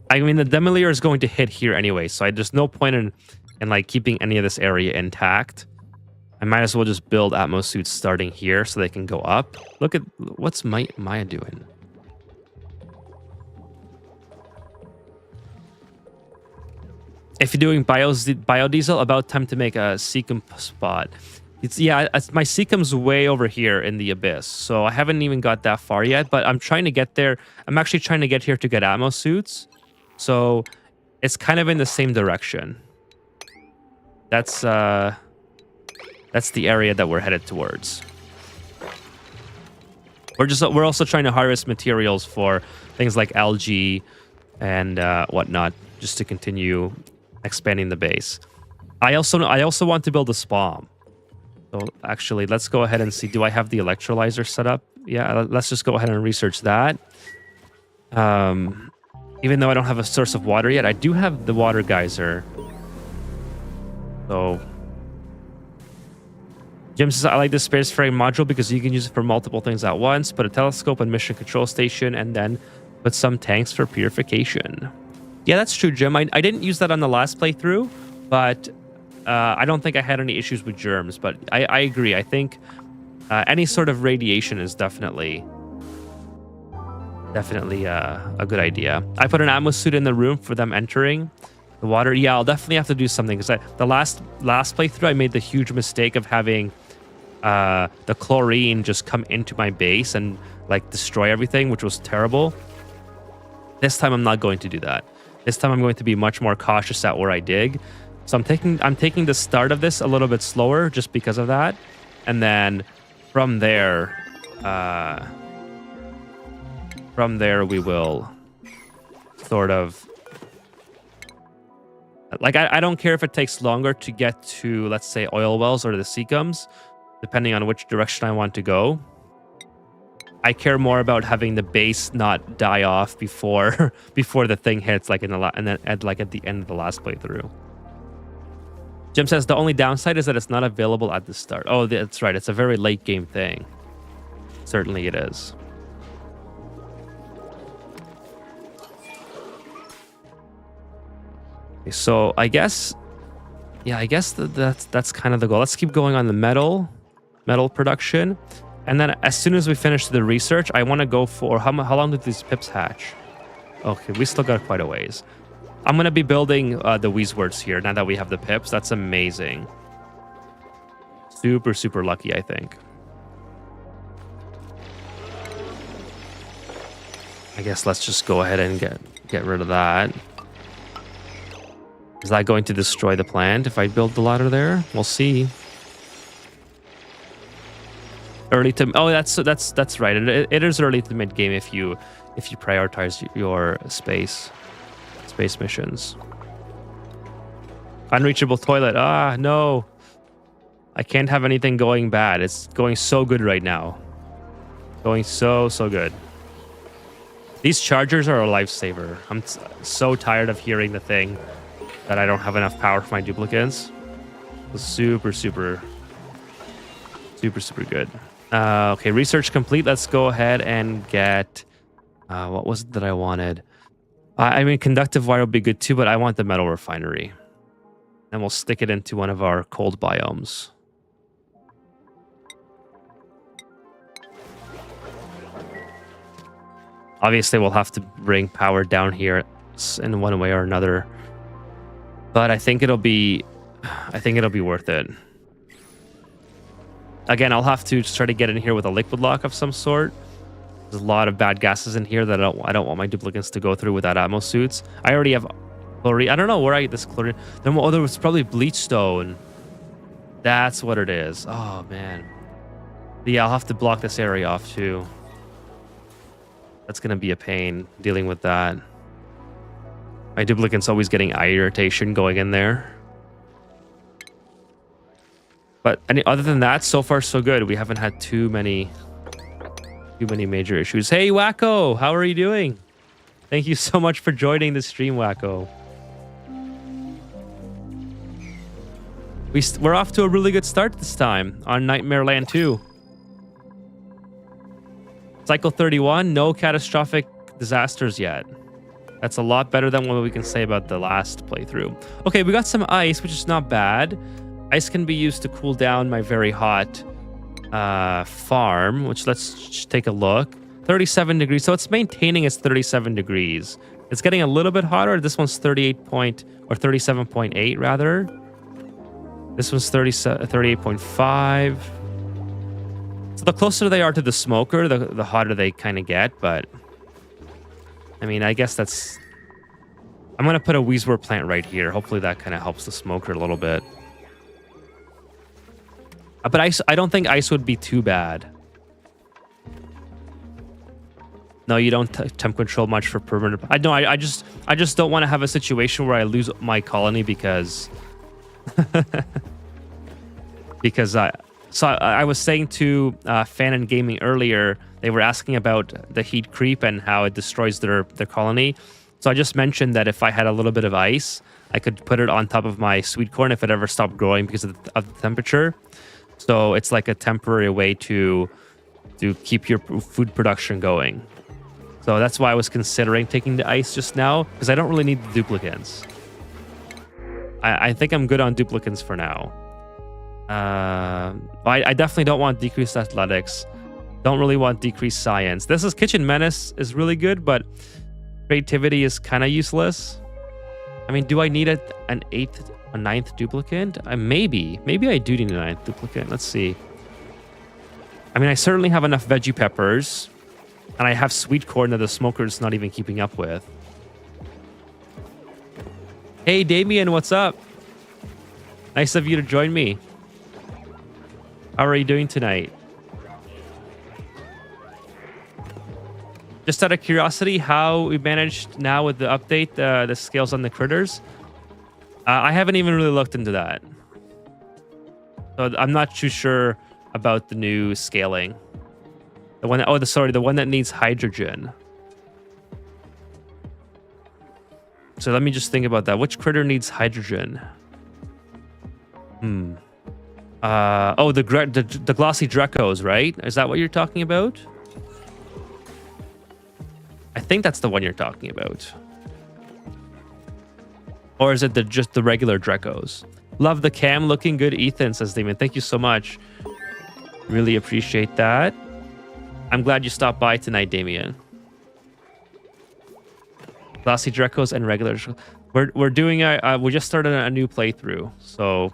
[SPEAKER 1] I mean, the Demolier is going to hit here anyway, so there's no point in like keeping any of this area intact. I might as well just build Atmos suits starting here so they can go up. Look at what's Maya doing. If you're doing biodiesel, about time to make a Seacom spot. My Seacom's way over here in the abyss, so I haven't even got that far yet, but I'm trying to get there. I'm actually trying to get here to get Atmos suits. So it's kind of in the same direction. That's the area that we're headed towards. We're also trying to harvest materials for things like algae and whatnot, just to continue expanding the base. I also want to build a spawn. So actually, let's go ahead and see. Do I have the electrolyzer set up? Yeah, let's just go ahead and research that. Even though I don't have a source of water yet, I do have the water geyser. So Jim says, I like the space frame module because you can use it for multiple things at once. Put a telescope and mission control station, and then put some tanks for purification. Yeah, that's true, Jim. I didn't use that on the last playthrough, but I don't think I had any issues with germs. But I agree. I think any sort of radiation is definitely a good idea. I put an Atmos suit in the room for them entering the water. Yeah, I'll definitely have to do something because the last playthrough I made the huge mistake of having the chlorine just come into my base and like destroy everything, which was terrible. This time I'm not going to do that. This time I'm going to be much more cautious at where I dig. So I'm taking the start of this a little bit slower just because of that, and then from there we will sort of like I don't care if it takes longer to get to, let's say, oil wells or the Seacums, depending on which direction I want to go. I care more about having the base not die off before the thing hits, like at the end of the last playthrough. Jim says the only downside is that it's not available at the start. Oh, that's right. It's a very late game thing. Certainly it is. Okay, so I guess that's kind of the goal. Let's keep going on the metal production. And then as soon as we finish the research, I want to go for... How long do these pips hatch? Okay, we still got quite a ways. I'm going to be building the Weezwords here now that we have the pips. That's amazing. Super, super lucky, I think. I guess let's just go ahead and get rid of that. Is that going to destroy the plant if I build the ladder there? We'll see. Early to... Oh, that's right. It is early to mid game if you prioritize your space missions. Unreachable toilet. Ah, no. I can't have anything going bad. It's going so good right now. Going so good. These chargers are a lifesaver. I'm so tired of hearing the thing that I don't have enough power for my duplicates. Super good. Okay, research complete. Let's go ahead and get... what was it that I wanted? I mean, conductive wire would be good too, but I want the metal refinery. And we'll stick it into one of our cold biomes. Obviously, we'll have to bring power down here in one way or another. But I think it'll be worth it. Again, I'll have to try to get in here with a liquid lock of some sort. There's a lot of bad gases in here that I don't want my duplicates to go through without Atmos suits. I already have chlorine. I don't know where I get this chlorine. There was probably bleach stone. That's what it is. Oh, man. Yeah, I'll have to block this area off, too. That's going to be a pain, dealing with that. My duplicate's always getting eye irritation going in there. But other than that, so far so good. We haven't had too many Too many major issues. Hey, Wacko, how are you doing? Thank you so much for joining the stream, Wacko. We're off to a really good start this time on Nightmare Land 2. Cycle 31, no catastrophic disasters yet. That's a lot better than what we can say about the last playthrough. Okay, we got some ice, which is not bad. Ice can be used to cool down my very hot farm, which let's take a look. 37 degrees, so it's maintaining its 37 degrees. It's getting a little bit hotter. This one's 37.8 rather. This one's 38.5. So the closer they are to the smoker, the hotter they kind of get, but I mean, I guess that's... I'm going to put a Weezwar plant right here. Hopefully that kind of helps the smoker a little bit. But I don't think ice would be too bad. No, you don't temp control much for permanent... I just don't want to have a situation where I lose my colony because... I was saying to Fan and Gaming earlier, they were asking about the heat creep and how it destroys their colony. So I just mentioned that if I had a little bit of ice, I could put it on top of my sweet corn if it ever stopped growing because of the temperature. So it's like a temporary way to keep your food production going. So that's why I was considering taking the ice just now, because I don't really need the duplicants. I think I'm good on duplicants for now. I definitely don't want decreased athletics. Don't really want decreased science. This is Kitchen Menace is really good, but creativity is kind of useless. I mean, do I need a ninth duplicant? Maybe I do need a ninth duplicant. Let's see. I mean, I certainly have enough veggie peppers, and I have sweet corn that the smoker's not even keeping up with. Hey, Damien, what's up? Nice of you to join me. How are you doing tonight? Just out of curiosity, how we managed now with the update, the scales on the critters. I haven't even really looked into that. So I'm not too sure about the new scaling. The one that needs hydrogen. So let me just think about that. Which critter needs hydrogen? The glossy Drecos, right? Is that what you're talking about? I think that's the one you're talking about. Or is it just the regular Drecos? Love the cam, looking good, Ethan, says Damon. Thank you so much. Really appreciate that. I'm glad you stopped by tonight, Damien. Glossy Drecos and regular. We're doing we just started a new playthrough, so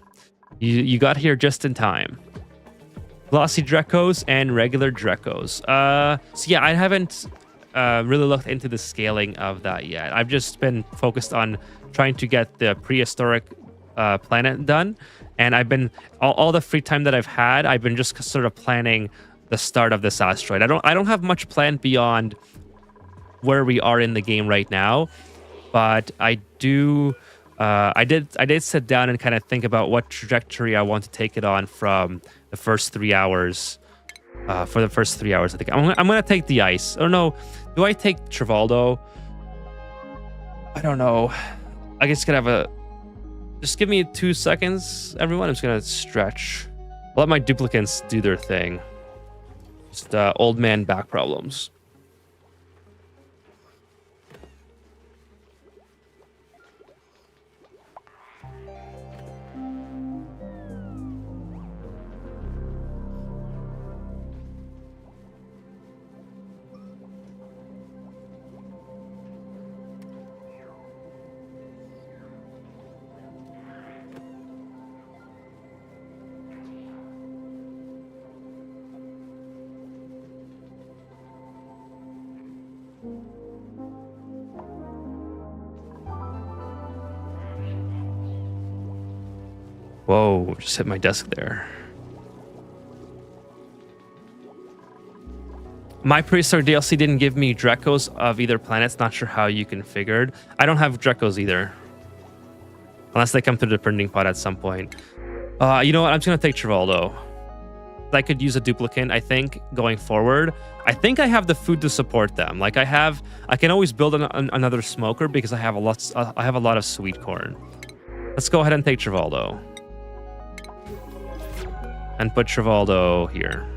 [SPEAKER 1] you got here just in time. Glossy Drecos and regular Drecos. So yeah, I haven't really looked into the scaling of that yet. I've just been focused on trying to get the Prehistoric Planet done, and I've been all the free time that I've had, I've been just sort of planning the start of this asteroid. I don't have much planned beyond where we are in the game right now, but I did sit down and kind of think about what trajectory I want to take it on from the first 3 hours. For the first 3 hours, I think I'm gonna take the ice. Oh no, do I take Trivaldo? I don't know. I guess gonna have just give me 2 seconds, everyone. I'm just gonna stretch. Let my duplicants do their thing. Just old man back problems. Whoa, just hit my desk there. My Prehistoric DLC didn't give me Drecos of either planets. Not sure how you configured. I don't have Drecos either. Unless they come through the printing pod at some point. You know what? I'm just going to take Trivaldo. I could use a duplicate, I think, going forward. I think I have the food to support them. Like I can always build another smoker because I have a lot of sweet corn. Let's go ahead and take Trivaldo. And put Trivaldo here.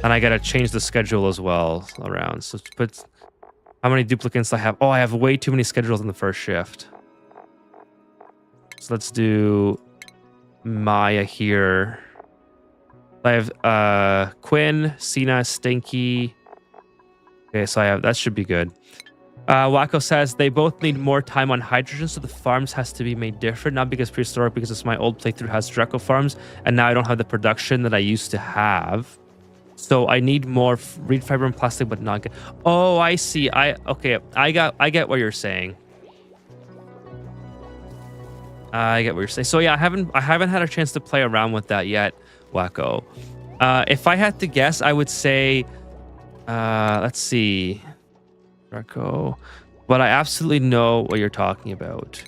[SPEAKER 1] And I gotta change the schedule as well around. So put how many duplicates I have. Oh, I have way too many schedules in the first shift. So let's do Maya here. I have Quinn, Cena, Stinky. Okay, so I have that should be good. Wacko says they both need more time on hydrogen, so the farms has to be made different. Not because prehistoric, because it's my old playthrough has Draco farms, and now I don't have the production that I used to have. So I need more reed fiber and plastic, but not. Oh, I see. Okay. I get what you're saying. I get what you're saying. So yeah, I haven't had a chance to play around with that yet, Wacko. If I had to guess, I would say, let's see. Draco, but I absolutely know what you're talking about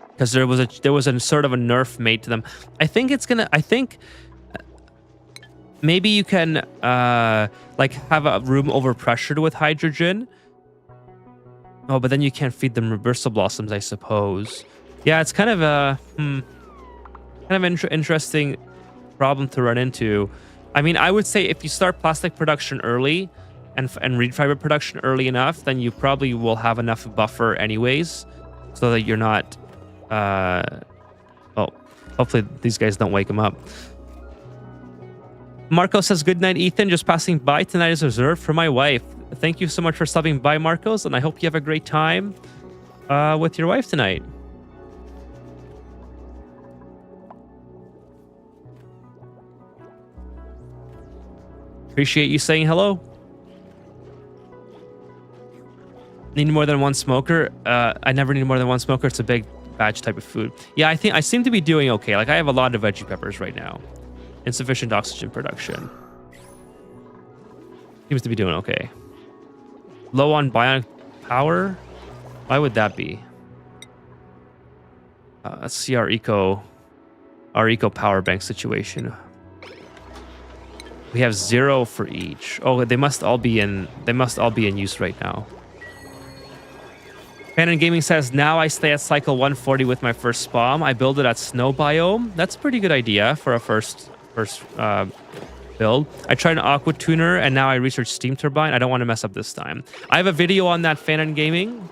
[SPEAKER 1] because there was a sort of a nerf made to them. I think maybe you can like have a room overpressured with hydrogen. Oh, but then you can't feed them reversal blossoms, I suppose. Yeah, it's kind of a interesting problem to run into. I mean, I would say if you start plastic production early and reed fiber production early enough, then you probably will have enough buffer anyways, so that you're not. Oh, hopefully these guys don't wake him up. Marco says, "Good night, Ethan. Just passing by. Tonight is reserved for my wife." Thank you so much for stopping by, Marcos, and I hope you have a great time with your wife tonight. Appreciate you saying hello. Need more than one smoker? I never need more than one smoker. It's a big batch type of food. Yeah, I think I seem to be doing okay. Like I have a lot of veggie peppers right now. Insufficient oxygen production. Seems to be doing okay. Low on bionic power? Why would that be? Let's see our eco power bank situation. We have 0 for each. Oh, they must all be in use right now. Canon Gaming says, now I stay at cycle 140 with my first spawn. I build it at snow biome. That's a pretty good idea for a first build. I tried an aqua tuner and now I researched steam turbine. I don't want to mess up this time. I have a video on that, Canon Gaming.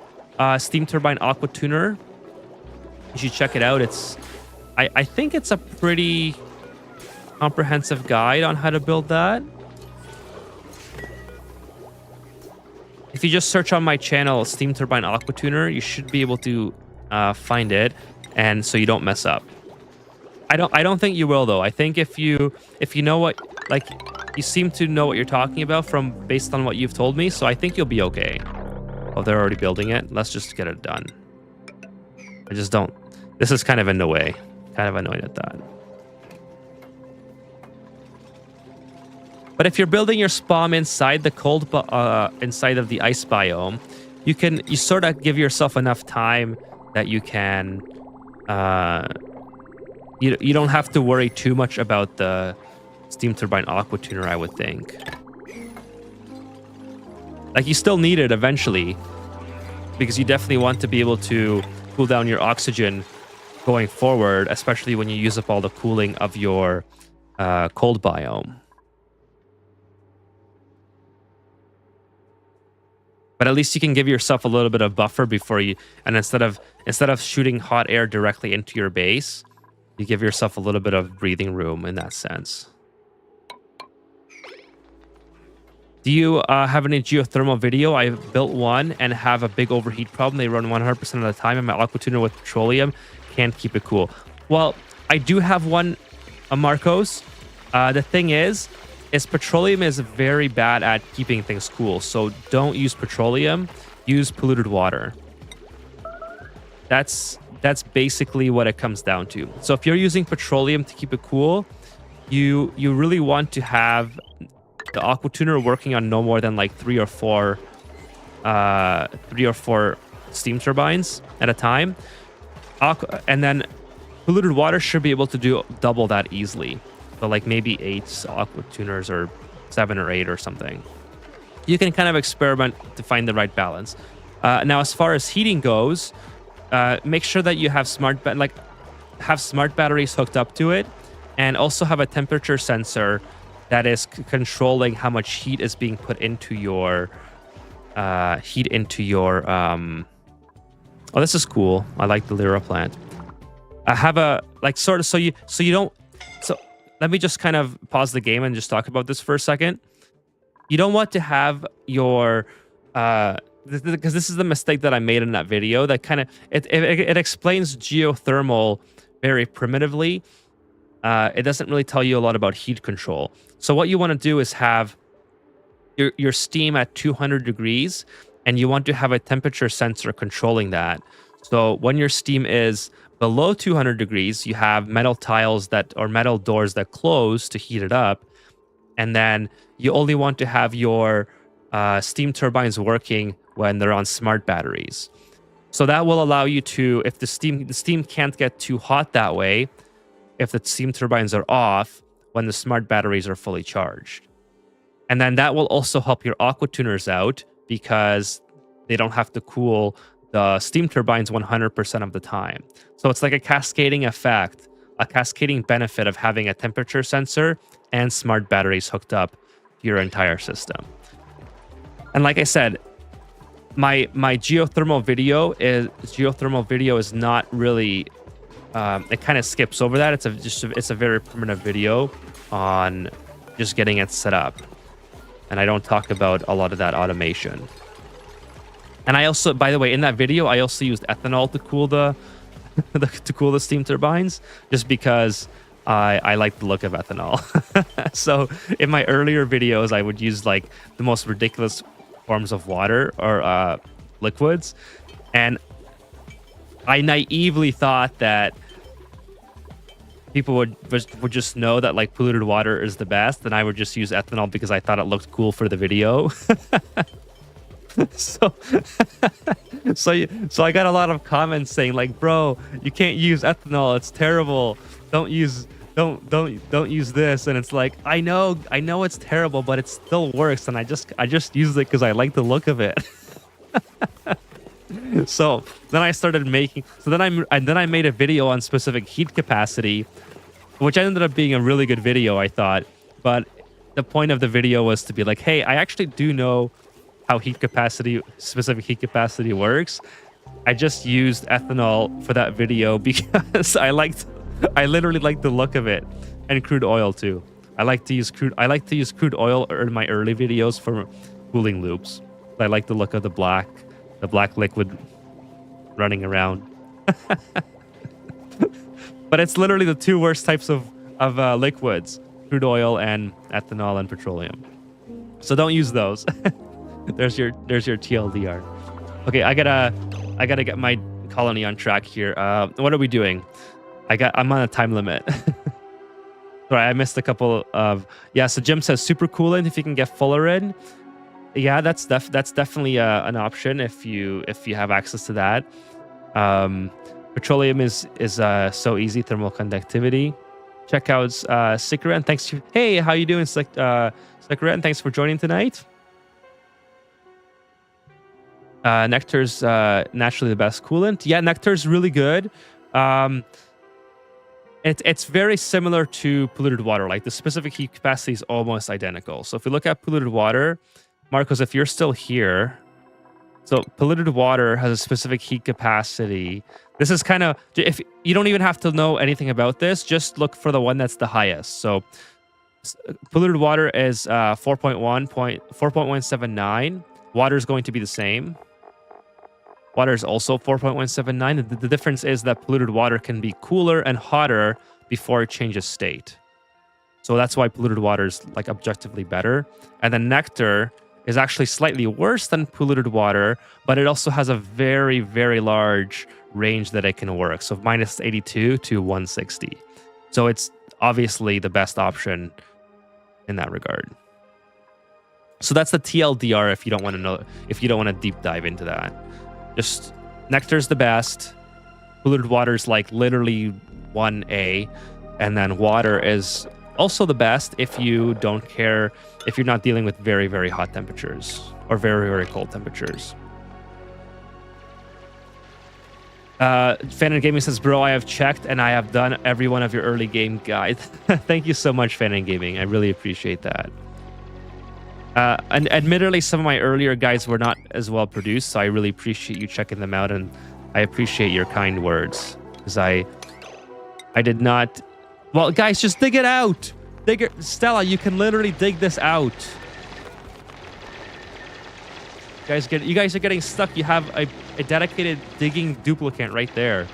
[SPEAKER 1] Steam turbine aqua tuner. You should check it out. I think it's a pretty comprehensive guide on how to build that. If you just search on my channel steam turbine aqua tuner, you should be able to find it, and so you don't mess up. I don't think you will though. I think if you know what, like, you seem to know what you're talking about based on what you've told me, so I think you'll be okay. Oh, they're already building it. Let's just get it done. I just don't. This is kind of in the way. Kind of annoyed at that. But if you're building your spawn inside the inside of the ice biome, you sort of give yourself enough time that you can you don't have to worry too much about the steam turbine aqua tuner, I would think. Like, you still need it eventually because you definitely want to be able to cool down your oxygen going forward, especially when you use up all the cooling of your cold biome. But at least you can give yourself a little bit of buffer before you, and instead of shooting hot air directly into your base, you give yourself a little bit of breathing room in that sense. Do you have any geothermal video? I built one and have a big overheat problem. They run 100% of the time, and my aqua tuner with petroleum can't keep it cool. Well, I do have one, Marcos. The thing is petroleum is very bad at keeping things cool. So don't use petroleum. Use polluted water. That's basically what it comes down to. So if you're using petroleum to keep it cool, you really want to have the aqua tuner working on no more than like 3 or 4 steam turbines at a time. And then polluted water should be able to do double that easily. So like maybe 8 aqua tuners or 7 or 8 or something. You can kind of experiment to find the right balance. Now, as far as heating goes, make sure that you have smart batteries hooked up to it, and also have a temperature sensor that is controlling how much heat is being put into your Oh, this is cool. I like the Lyra plant. I have a so let me just kind of pause the game and just talk about this for a second. You don't want to have your because this is the mistake that I made in that video. That kind of it explains geothermal very primitively. It doesn't really tell you a lot about heat control. So what you want to do is have your steam at 200 degrees, and you want to have a temperature sensor controlling that. So when your steam is below 200 degrees, you have metal tiles or metal doors that close to heat it up. And then you only want to have your steam turbines working when they're on smart batteries. So that will allow you to, if the steam can't get too hot that way, if the steam turbines are off when the smart batteries are fully charged. And then that will also help your aqua tuners out, because they don't have to cool the steam turbines 100% of the time. So it's like a cascading effect, a cascading benefit of having a temperature sensor and smart batteries hooked up to your entire system. And like I said, my geothermal video is not really it kind of skips over that. It's a very primitive video on just getting it set up. And I don't talk about a lot of that automation. And I also, by the way, in that video, I also used ethanol to cool the steam turbines, just because I like the look of ethanol. So in my earlier videos, I would use like the most ridiculous forms of water or liquids, and I naively thought that people would just know that like polluted water is the best, and I would just use ethanol because I thought it looked cool for the video. So I got a lot of comments saying like, bro, you can't use ethanol, it's terrible. Don't use this. And it's like, I know it's terrible, but it still works, and I just use it because I like the look of it. So then I started making. So then I made a video on specific heat capacity, which ended up being a really good video, I thought. But the point of the video was to be like, hey, I actually do know how specific heat capacity works. I just used ethanol for that video because I literally like the look of it, and crude oil too. I like to use crude oil in my early videos for cooling loops. I like the look of the black liquid running around. But it's literally the two worst types of liquids: crude oil and ethanol and petroleum. So don't use those. There's your TLDR. Okay, I gotta get my colony on track here. What are we doing? I'm on a time limit. Sorry, I missed a couple of. Yeah, so Jim says super coolant if you can get fuller in. Yeah, that's definitely an option if you have access to that. Petroleum is so easy. Thermal conductivity. Check out Sikaran. Thanks. Hey, how you doing, Sikaran? Thanks for joining tonight. Nectar's naturally the best coolant. Yeah, Nectar's really good. It's very similar to polluted water. Like the specific heat capacity is almost identical. So if we look at polluted water, Marcos, if you're still here, so polluted water has a specific heat capacity. This is kind of, if you don't even have to know anything about this, just look for the one that's the highest. So polluted water is 4.179. Water is going to be the same. Water is also 4.179. The difference is that polluted water can be cooler and hotter before it changes state. So that's why polluted water is like objectively better. And then Nectar is actually slightly worse than polluted water, but it also has a very, very large range that it can work. So minus 82 to 160. So it's obviously the best option in that regard. So that's the TLDR if you don't want to know, if you don't want to deep dive into that. Just Nectar's the best. Polluted water is like literally 1A, and then water is also the best if you don't care, if you're not dealing with very, very hot temperatures or very, very cold temperatures. Fan and Gaming says, bro, I have checked and I have done every one of your early game guides. Thank you so much, Fan and Gaming. I really appreciate that. And admittedly, some of my earlier guides were not as well produced, so I really appreciate you checking them out, and I appreciate your kind words, because I did not. Well, guys, just dig it out. Dig it, Stella. You can literally dig this out. You guys are getting stuck. You have a dedicated digging duplicate right there.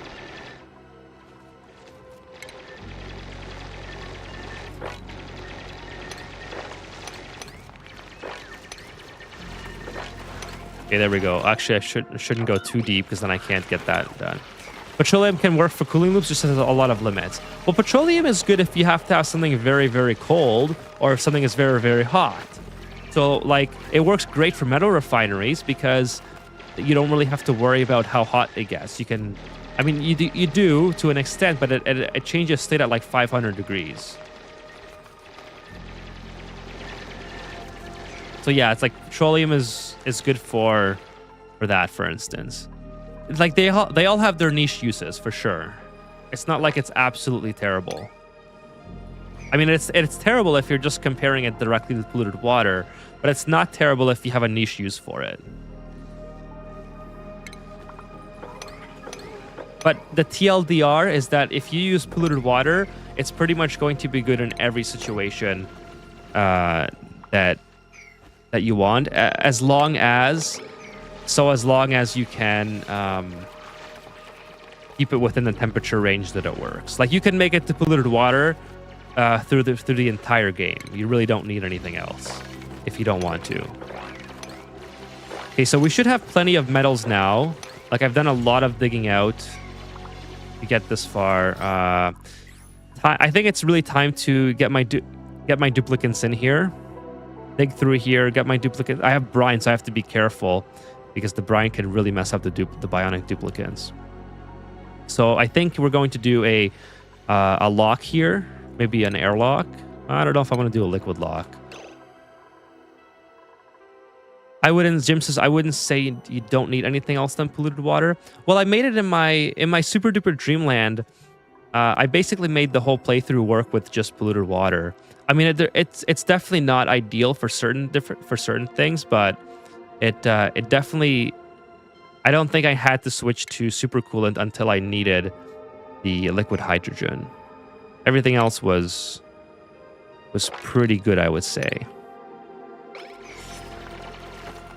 [SPEAKER 1] Okay, there we go. Actually, I shouldn't go too deep because then I can't get that done. Petroleum can work for cooling loops, just has a lot of limits. Well, petroleum is good if you have to have something very, very cold or if something is very, very hot. So, like, it works great for metal refineries because you don't really have to worry about how hot it gets. You can, I mean, you do to an extent, but it changes state at like 500 degrees. So yeah, it's like petroleum is good for that, for instance. Like they all have their niche uses for sure. It's not like it's absolutely terrible. I mean, it's terrible if you're just comparing it directly to polluted water, but it's not terrible if you have a niche use for it. But the TLDR is that if you use polluted water, it's pretty much going to be good in every situation that you want, as long as you can keep it within the temperature range that it works. Like, you can make it to polluted water through the entire game. You really don't need anything else if you don't want to. Okay, so we should have plenty of metals now. Like, I've done a lot of digging out to get this far. I think it's really time to get my duplicates in here. Dig through here, get my duplicate. I have brine, so I have to be careful because the brine can really mess up the bionic duplicates. So I think we're going to do a lock here, maybe an airlock. I don't know if I want to do a liquid lock. Jim says, I wouldn't say you don't need anything else than polluted water. Well, I made it in my super duper dreamland. I basically made the whole playthrough work with just polluted water. I mean, it's definitely not ideal for certain things, but it definitely. I don't think I had to switch to supercoolant until I needed the liquid hydrogen. Everything else was pretty good, I would say.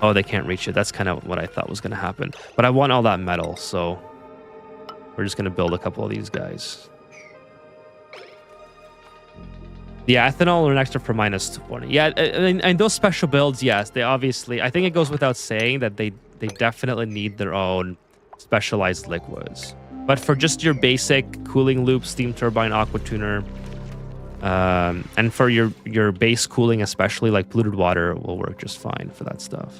[SPEAKER 1] Oh, they can't reach it. That's kind of what I thought was going to happen. But I want all that metal, so we're just going to build a couple of these guys. Yeah, ethanol or an extra for -20. Yeah, and those special builds, yes, they obviously. I think it goes without saying that they definitely need their own specialized liquids. But for just your basic cooling loop, steam turbine, aqua tuner, and for your base cooling, especially like polluted water, will work just fine for that stuff.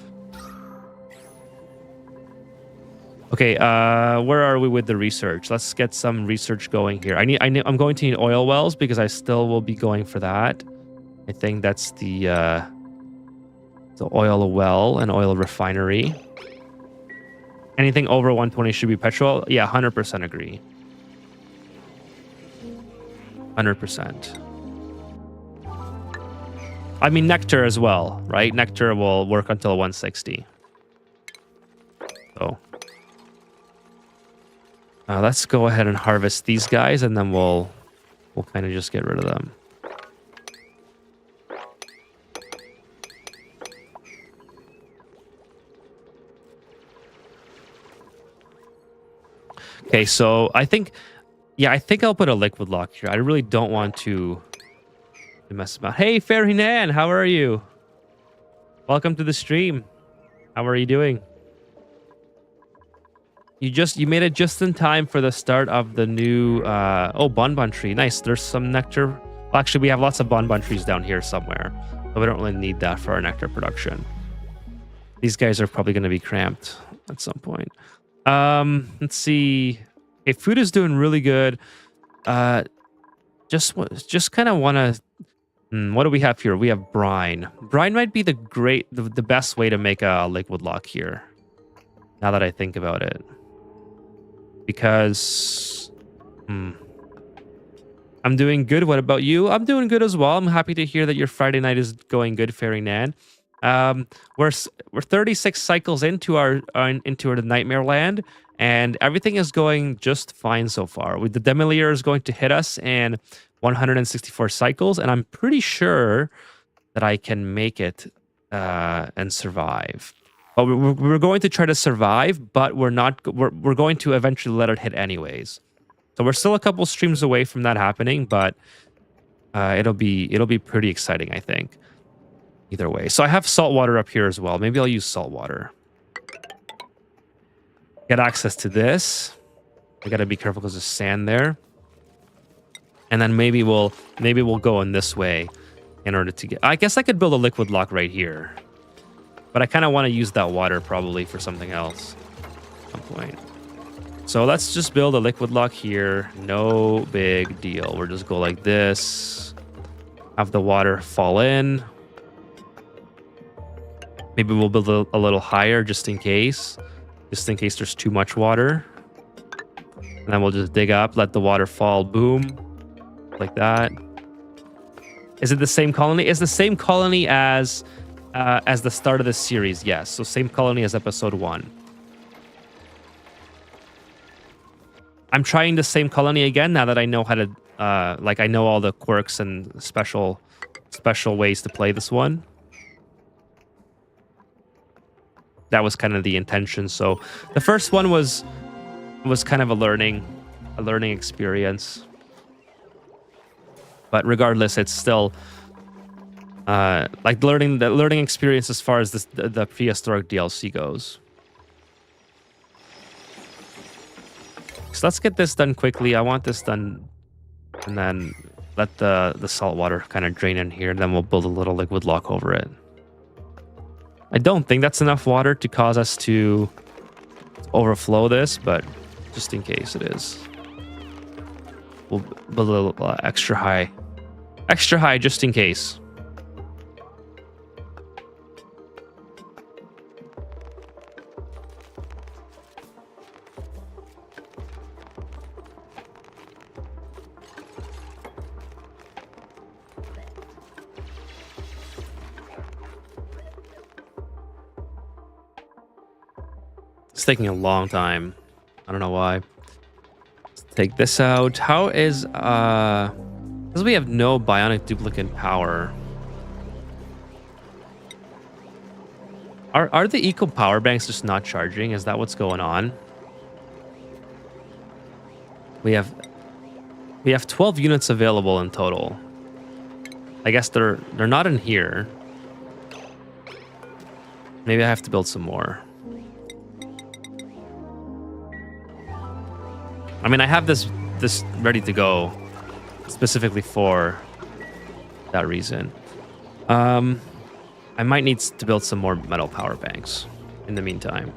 [SPEAKER 1] Okay, where are we with the research? Let's get some research going here. I'm going to need oil wells because I still will be going for that. I think that's the oil well and oil refinery. Anything over 120 should be petrol. Yeah, 100% agree. 100%. I mean, nectar as well, right? Nectar will work until 160. So let's go ahead and harvest these guys, and then we'll kind of just get rid of them. Okay, so I think I'll put a liquid lock here. I really don't want to mess about. Hey, Ferinan, how are you? Welcome to the stream. How are you doing? You made it just in time for the start of the new bonbon tree. Nice. There's some nectar. Well, actually, we have lots of bonbon trees down here somewhere, but we don't really need that for our nectar production. These guys are probably going to be cramped at some point. Let's see. Okay, food is doing really good. Uh, just kind of want to. What do we have here? We have brine. Brine might be the best way to make a liquid lock here. Now that I think about it, because I'm doing good. What about you? I'm doing good as well. I'm happy to hear that your Friday night is going good, Fairy Nan. We're 36 cycles into our nightmare land, and everything is going just fine so far. The Demolier is going to hit us in 164 cycles, and I'm pretty sure that I can make it and survive. But we're going to try to survive, but we're not. We're going to eventually let it hit anyways. So we're still a couple streams away from that happening, but it'll be pretty exciting, I think. Either way. So I have salt water up here as well. Maybe I'll use salt water. Get access to this. I gotta be careful because there's sand there. And then maybe we'll go in this way in order to get. I guess I could build a liquid lock right here. But I kind of want to use that water probably for something else at some point. So let's just build a liquid lock here. No big deal. We'll just go like this. Have the water fall in. Maybe we'll build a little higher just in case. Just in case there's too much water. And then we'll just dig up, let the water fall. Boom. Like that. Is it the same colony? It's the same colony as the start of the series, yes. So same colony as episode 1. I'm trying the same colony again now that I know how to, I know all the quirks and special ways to play this one. That was kind of the intention. So the first one was kind of a learning experience. But regardless, it's still the learning experience as far as the prehistoric DLC goes. So let's get this done quickly. I want this done, and then let the salt water kind of drain in here, and then we'll build a little liquid lock over it. I don't think that's enough water to cause us to overflow this, but just in case it is, we'll build a little extra high just in case. It's taking a long time. I don't know why. Let's take this out. How is because we have no bionic duplicate power. Are the eco power banks just not charging? Is that what's going on? We have 12 units available in total. I guess they're not in here. Maybe I have to build some more. I mean, I have this ready to go specifically for that reason. I might need to build some more metal power banks in the meantime.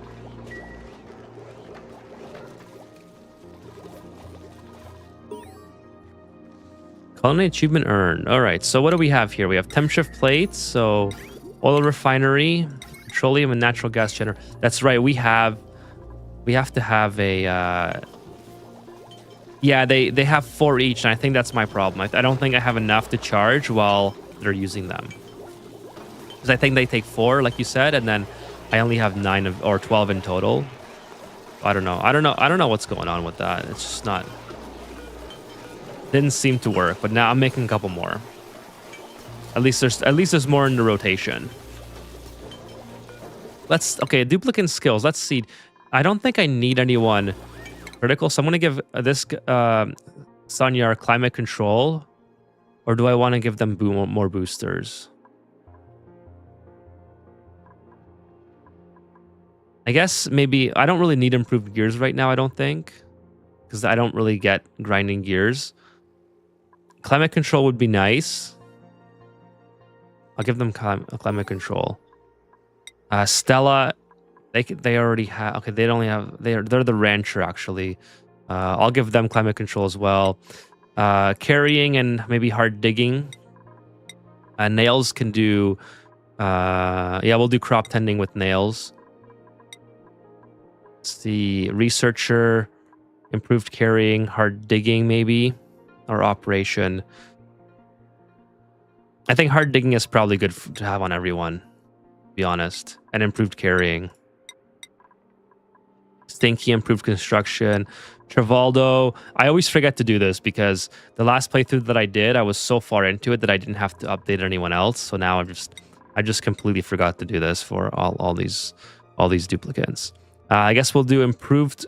[SPEAKER 1] Colony achievement earned. All right, so what do we have here? We have temp shift plates, so oil refinery, petroleum and natural gas generator. That's right, we have to have a yeah, they have 4 each, and I think that's my problem. I don't think I have enough to charge while they're using them. Because I think they take 4, like you said, and then I only have 9 or 12 in total. I don't know what's going on with that. It's just not. Didn't seem to work, but now I'm making a couple more. At least there's more in the rotation. Okay, duplicate skills. Let's see. I don't think I need anyone critical, so I'm gonna give this Sanyar climate control, or do I want to give them more boosters? I guess maybe I don't really need improved gears right now. I don't think, because I don't really get grinding gears. Climate control would be nice. I'll give them climate control. Stella. They already have. Okay, they only have. They're the rancher actually. I'll give them climate control as well. Carrying and maybe hard digging. Nails can do... yeah, we'll do crop tending with nails. Let's see. Researcher, improved carrying, hard digging maybe, or operation. I think hard digging is probably good to have on everyone, to be honest. And improved carrying. Stinky, improved construction. Travaldo, I always forget to do this because the last playthrough that I did, I was so far into it that I didn't have to update anyone else. So now I just completely forgot to do this for all these duplicates. I guess we'll do improved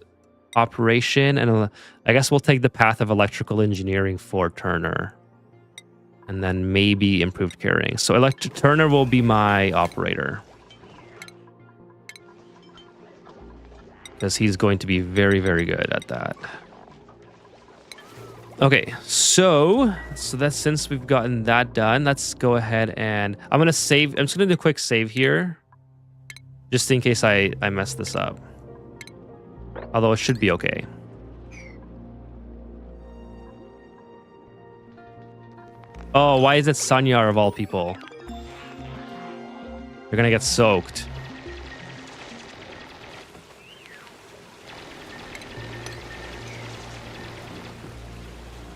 [SPEAKER 1] operation, and I guess we'll take the path of electrical engineering for Turner, and then maybe improved carrying. So Turner will be my operator, because he's going to be very, very good at that. Okay, so that's, since we've gotten that done, let's go ahead and I'm gonna save. I'm just gonna do a quick save here, just in case I mess this up. Although it should be okay. Oh, why is it Sanyar of all people? You're gonna get soaked.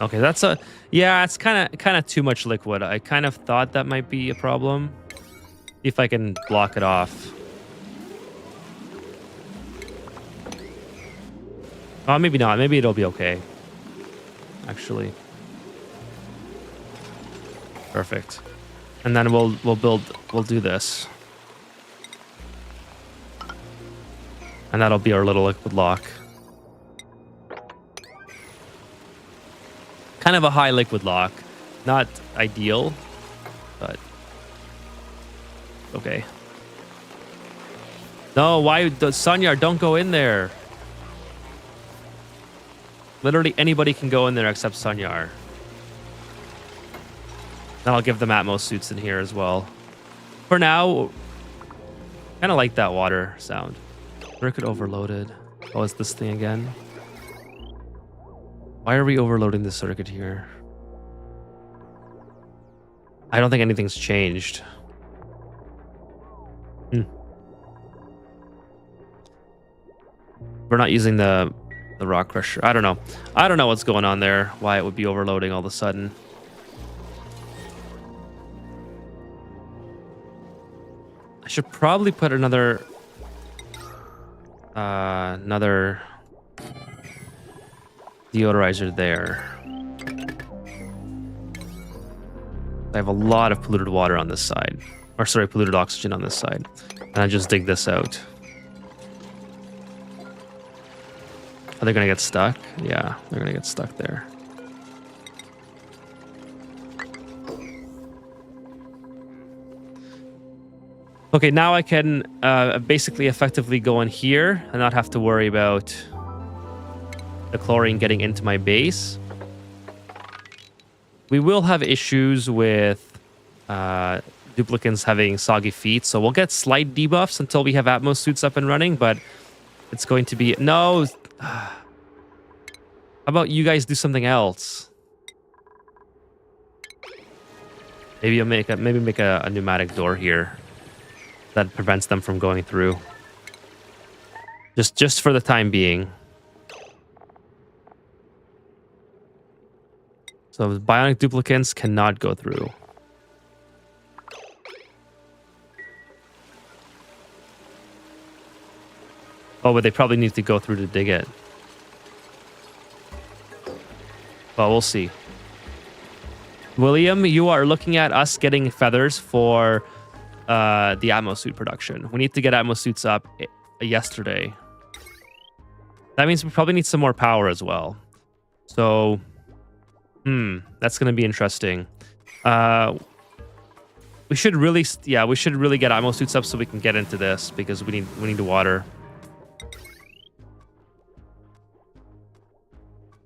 [SPEAKER 1] Okay, that's it's kind of too much liquid. I kind of thought that might be a problem. See if I can block it off. Oh, maybe not. Maybe it'll be okay. Actually. Perfect. And then we'll do this. And that'll be our little liquid lock. Kind of a high liquid lock. Not ideal, but okay. No, why Sanyar, don't go in there. Literally anybody can go in there except Sanyar. And I'll give them Atmos suits in here as well. For now, kind of like that water sound. Circuit overloaded. Oh, it's this thing again. Why are we overloading the circuit here? I don't think anything's changed. We're not using the rock crusher. I don't know. I don't know what's going on there. Why it would be overloading all of a sudden. I should probably put another deodorizer there. I have a lot of polluted water on this side. Or sorry, polluted oxygen on this side. And I just dig this out. Are they gonna get stuck? Yeah, they're gonna get stuck there. Okay, now I can basically effectively go in here and not have to worry about the chlorine getting into my base. We will have issues with duplicants having soggy feet, so we'll get slight debuffs until we have Atmos suits up and running, but it's going to be... No! How about you guys do something else? Maybe I'll make a pneumatic door here that prevents them from going through. Just for the time being. So the bionic duplicants cannot go through. Oh, but they probably need to go through to dig it. Well, we'll see. William, you are looking at us getting feathers for the Atmos suit production. We need to get Atmos suits up yesterday. That means we probably need some more power as well. So, that's going to be interesting. We should really get Atmos suits up so we can get into this, because we need the water.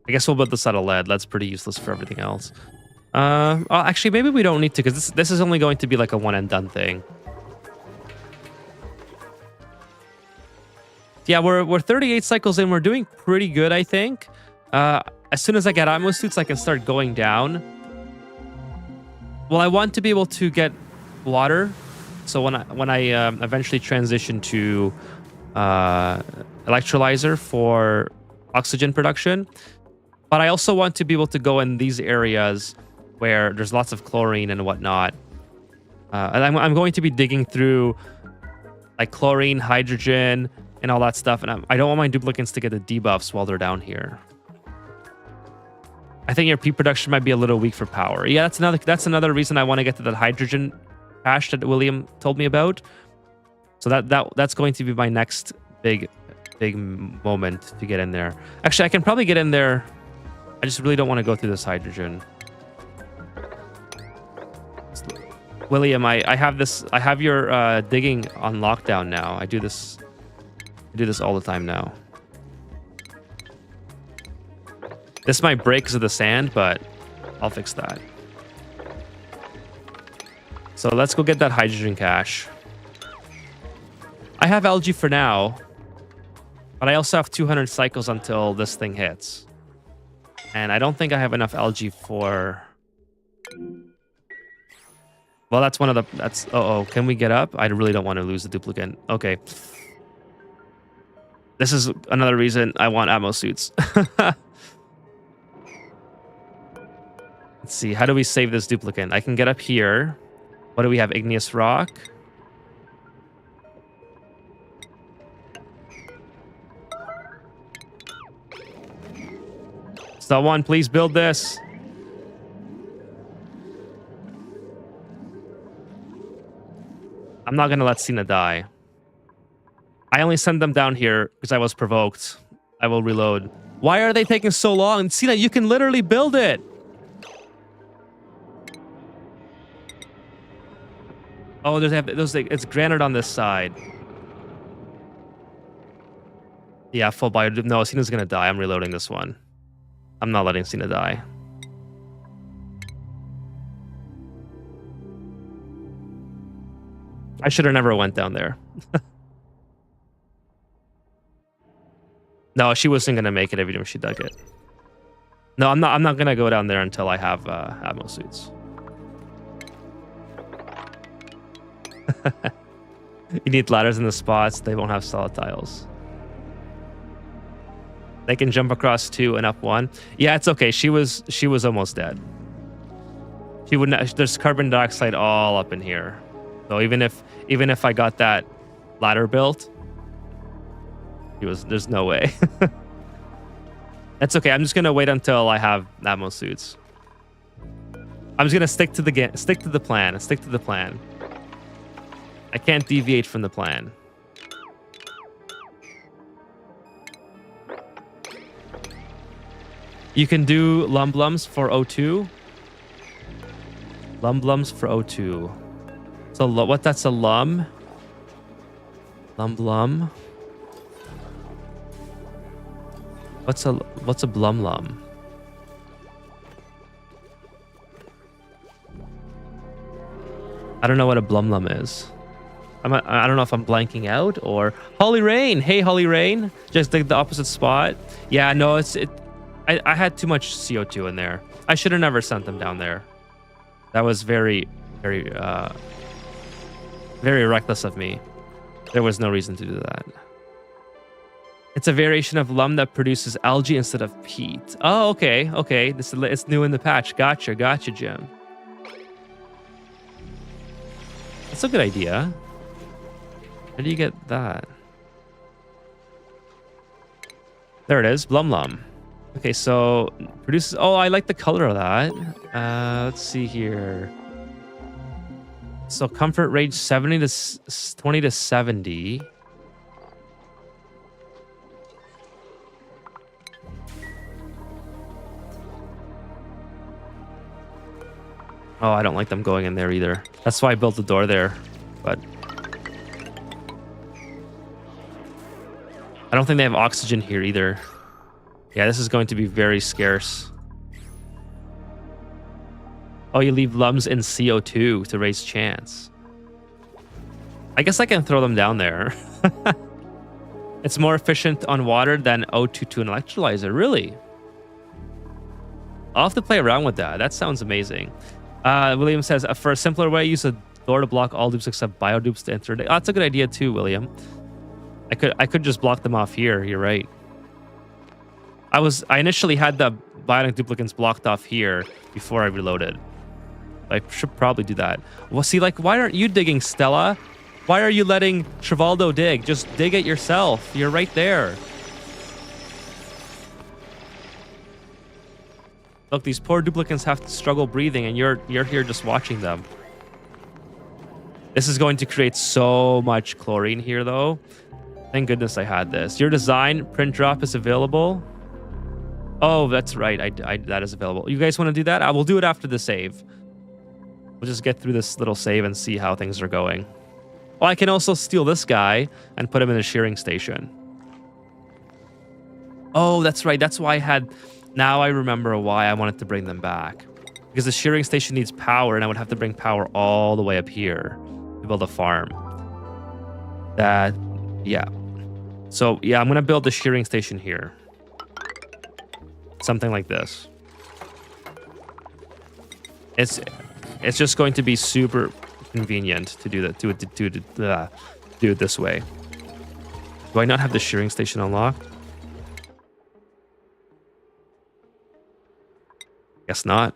[SPEAKER 1] I guess we'll build this out of lead. That's pretty useless for everything else. Actually, maybe we don't need to, because this is only going to be like a one and done thing. Yeah, we're 38 cycles in. We're doing pretty good, I think. as soon as I get ammo suits, I can start going down. Well, I want to be able to get water. So when I eventually transition to electrolyzer for oxygen production, but I also want to be able to go in these areas where there's lots of chlorine and whatnot. And I'm going to be digging through like chlorine, hydrogen, and all that stuff. And I don't want my duplicants to get the debuffs while they're down here. I think your P production might be a little weak for power. Yeah, that's another reason I want to get to that hydrogen cache that William told me about. So that's going to be my next big moment to get in there. Actually, I can probably get in there. I just really don't want to go through this hydrogen. William, I have your digging on lockdown now. I do this all the time now. This might break because of the sand, but I'll fix that. So let's go get that hydrogen cache. I have algae for now, but I also have 200 cycles until this thing hits. And I don't think I have enough algae for... Well, that's one of the... That's... Uh-oh, can we get up? I really don't want to lose the duplicant. Okay. This is another reason I want ammo suits. Let's see, how do we save this duplicant? I can get up here. What do we have? Igneous rock. Someone please build this. I'm not gonna let Cena die. I only sent them down here because I was provoked. I will reload. Why are they taking so long? Cena, you can literally build it. Oh, it's granite on this side. Yeah, full bio. No, Cena's gonna die. I'm reloading this one. I'm not letting Cena die. I should have never went down there. No, she wasn't gonna make it every time she dug it. No, I'm not gonna go down there until I have ammo suits. You need ladders in the spots. They won't have solid tiles. They can jump across 2 and up 1. Yeah, it's okay. She was almost dead. She wouldn't. There's carbon dioxide all up in here. So even if I got that ladder built, there's no way. That's okay. I'm just gonna wait until I have ammo suits. I'm just gonna stick to the plan. Stick to the plan. I can't deviate from the plan. You can do lumblums for O2. Lumblums for O2. So what? That's a lum. Lumblum. What's a blumlum? I don't know what a blumlum is. I don't know if I'm blanking out or... Holly Rain! Hey, Holly Rain! Just dig the opposite spot. Yeah, no, I had too much CO2 in there. I should have never sent them down there. That was very, very, very reckless of me. There was no reason to do that. It's a variation of lum that produces algae instead of peat. Oh, okay, okay. It's new in the patch. Gotcha, Jim. That's a good idea. Where do you get that? There it is, blumlum. Okay, so produces... Oh, I like the color of that. Let's see here. So comfort range 20 to 70. Oh, I don't like them going in there either. That's why I built the door there. But I don't think they have oxygen here either. Yeah, this is going to be very scarce. Oh, you leave lums in CO2 to raise chance. I guess I can throw them down there. It's more efficient on water than O2 to an electrolyzer, really? I'll have to play around with that. That sounds amazing. William says, for a simpler way, use a door to block all dupes except bio dupes to enter. Oh, that's a good idea too, William. I could just block them off here. You're right. I initially had the bionic duplicants blocked off here before I reloaded. I should probably do that. Well, see, like, why aren't you digging, Stella? Why are you letting Trivaldo dig? Just dig it yourself. You're right there. Look, these poor duplicants have to struggle breathing, and you're here just watching them. This is going to create so much chlorine here, though. Thank goodness I had this. Your design print drop is available. Oh, that's right. That is available. You guys want to do that? I will do it after the save. We'll just get through this little save and see how things are going. Oh, I can also steal this guy and put him in a shearing station. Oh, that's right. That's why I had... Now I remember why I wanted to bring them back. Because the shearing station needs power, and I would have to bring power all the way up here to build a farm. Yeah. So, yeah, I'm going to build the shearing station here. Something like this. It's just going to be super convenient to do that. Do it this way. Do I not have the shearing station unlocked? Guess not.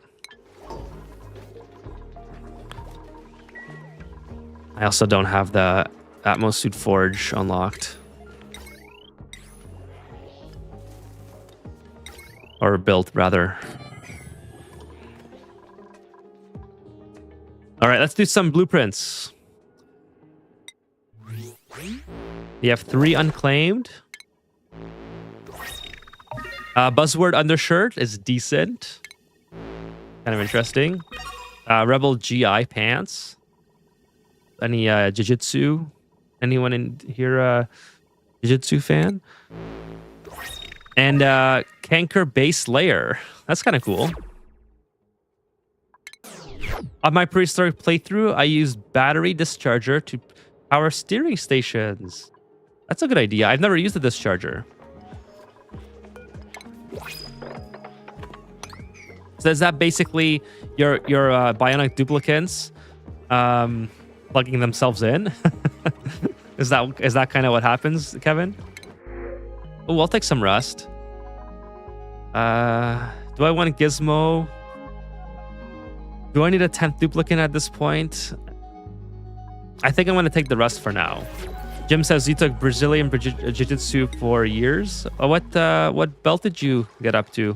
[SPEAKER 1] I also don't have the Atmos Suit Forge unlocked. Or built, rather. All right, let's do some blueprints. We have 3 unclaimed. Buzzword undershirt is decent. Kind of interesting. Rebel GI pants. Any Jiu-Jitsu? Anyone in here Jiu-Jitsu fan? And Canker base layer. That's kind of cool. On my prehistoric playthrough, I used battery discharger to power steering stations. That's a good idea. I've never used a discharger. So is that basically your bionic duplicants plugging themselves in? Is that kind of what happens, Kevin? Oh, I'll take some rust. Do I want Gizmo? Do I need a 10th duplicant at this point? I think I'm going to take the rust for now. Jim says you took Brazilian Jiu-Jitsu for years. Oh, what belt did you get up to,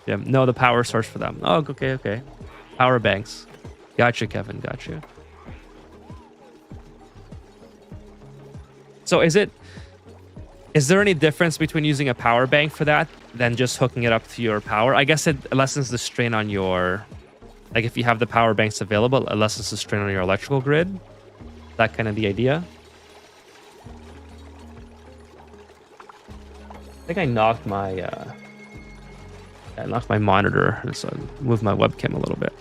[SPEAKER 1] Jim? No, the power source for them. Oh, okay. Power banks. Gotcha, Kevin. Gotcha. So is there any difference between using a power bank for that than just hooking it up to your power? I guess it lessens the strain on your... Like, if you have the power banks available, it lessens the strain on your electrical grid. That kind of the idea. I think I knocked my... I knocked my monitor, so I moved my webcam a little bit.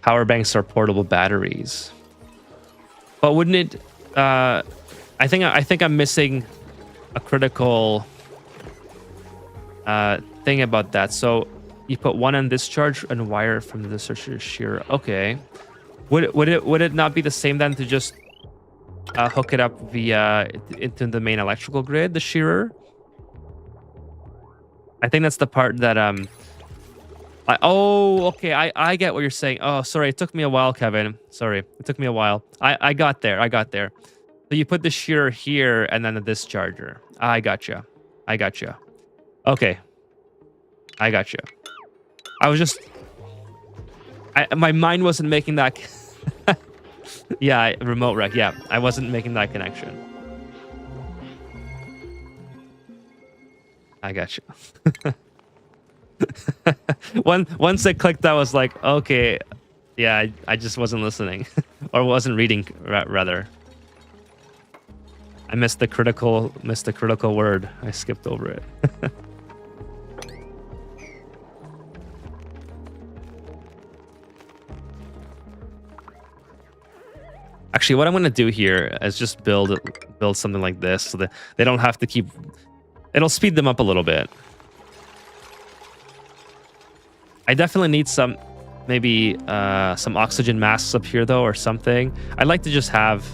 [SPEAKER 1] Power banks are portable batteries. But wouldn't it... I think I'm missing a critical thing about that. So you put one on discharge and wire from the discharge shearer. Okay. Would it not be the same then to just hook it up via into the main electrical grid, the shearer? I think that's the part that okay. I get what you're saying. Oh, sorry. It took me a while, Kevin. Sorry. It took me a while. I got there. So you put the shearer here and then the discharger. I gotcha. Okay. I gotcha. I was just... my mind wasn't making that... Yeah, remote rec. Yeah, I wasn't making that connection. I gotcha. Once it clicked, I was like, okay. Yeah, I just wasn't listening. Or wasn't reading, rather. I missed the critical word. I skipped over it. Actually, what I'm going to do here is just build something like this so that they don't have to keep... It'll speed them up a little bit. I definitely need some, maybe some oxygen masks up here, though, or something. I'd like to just have...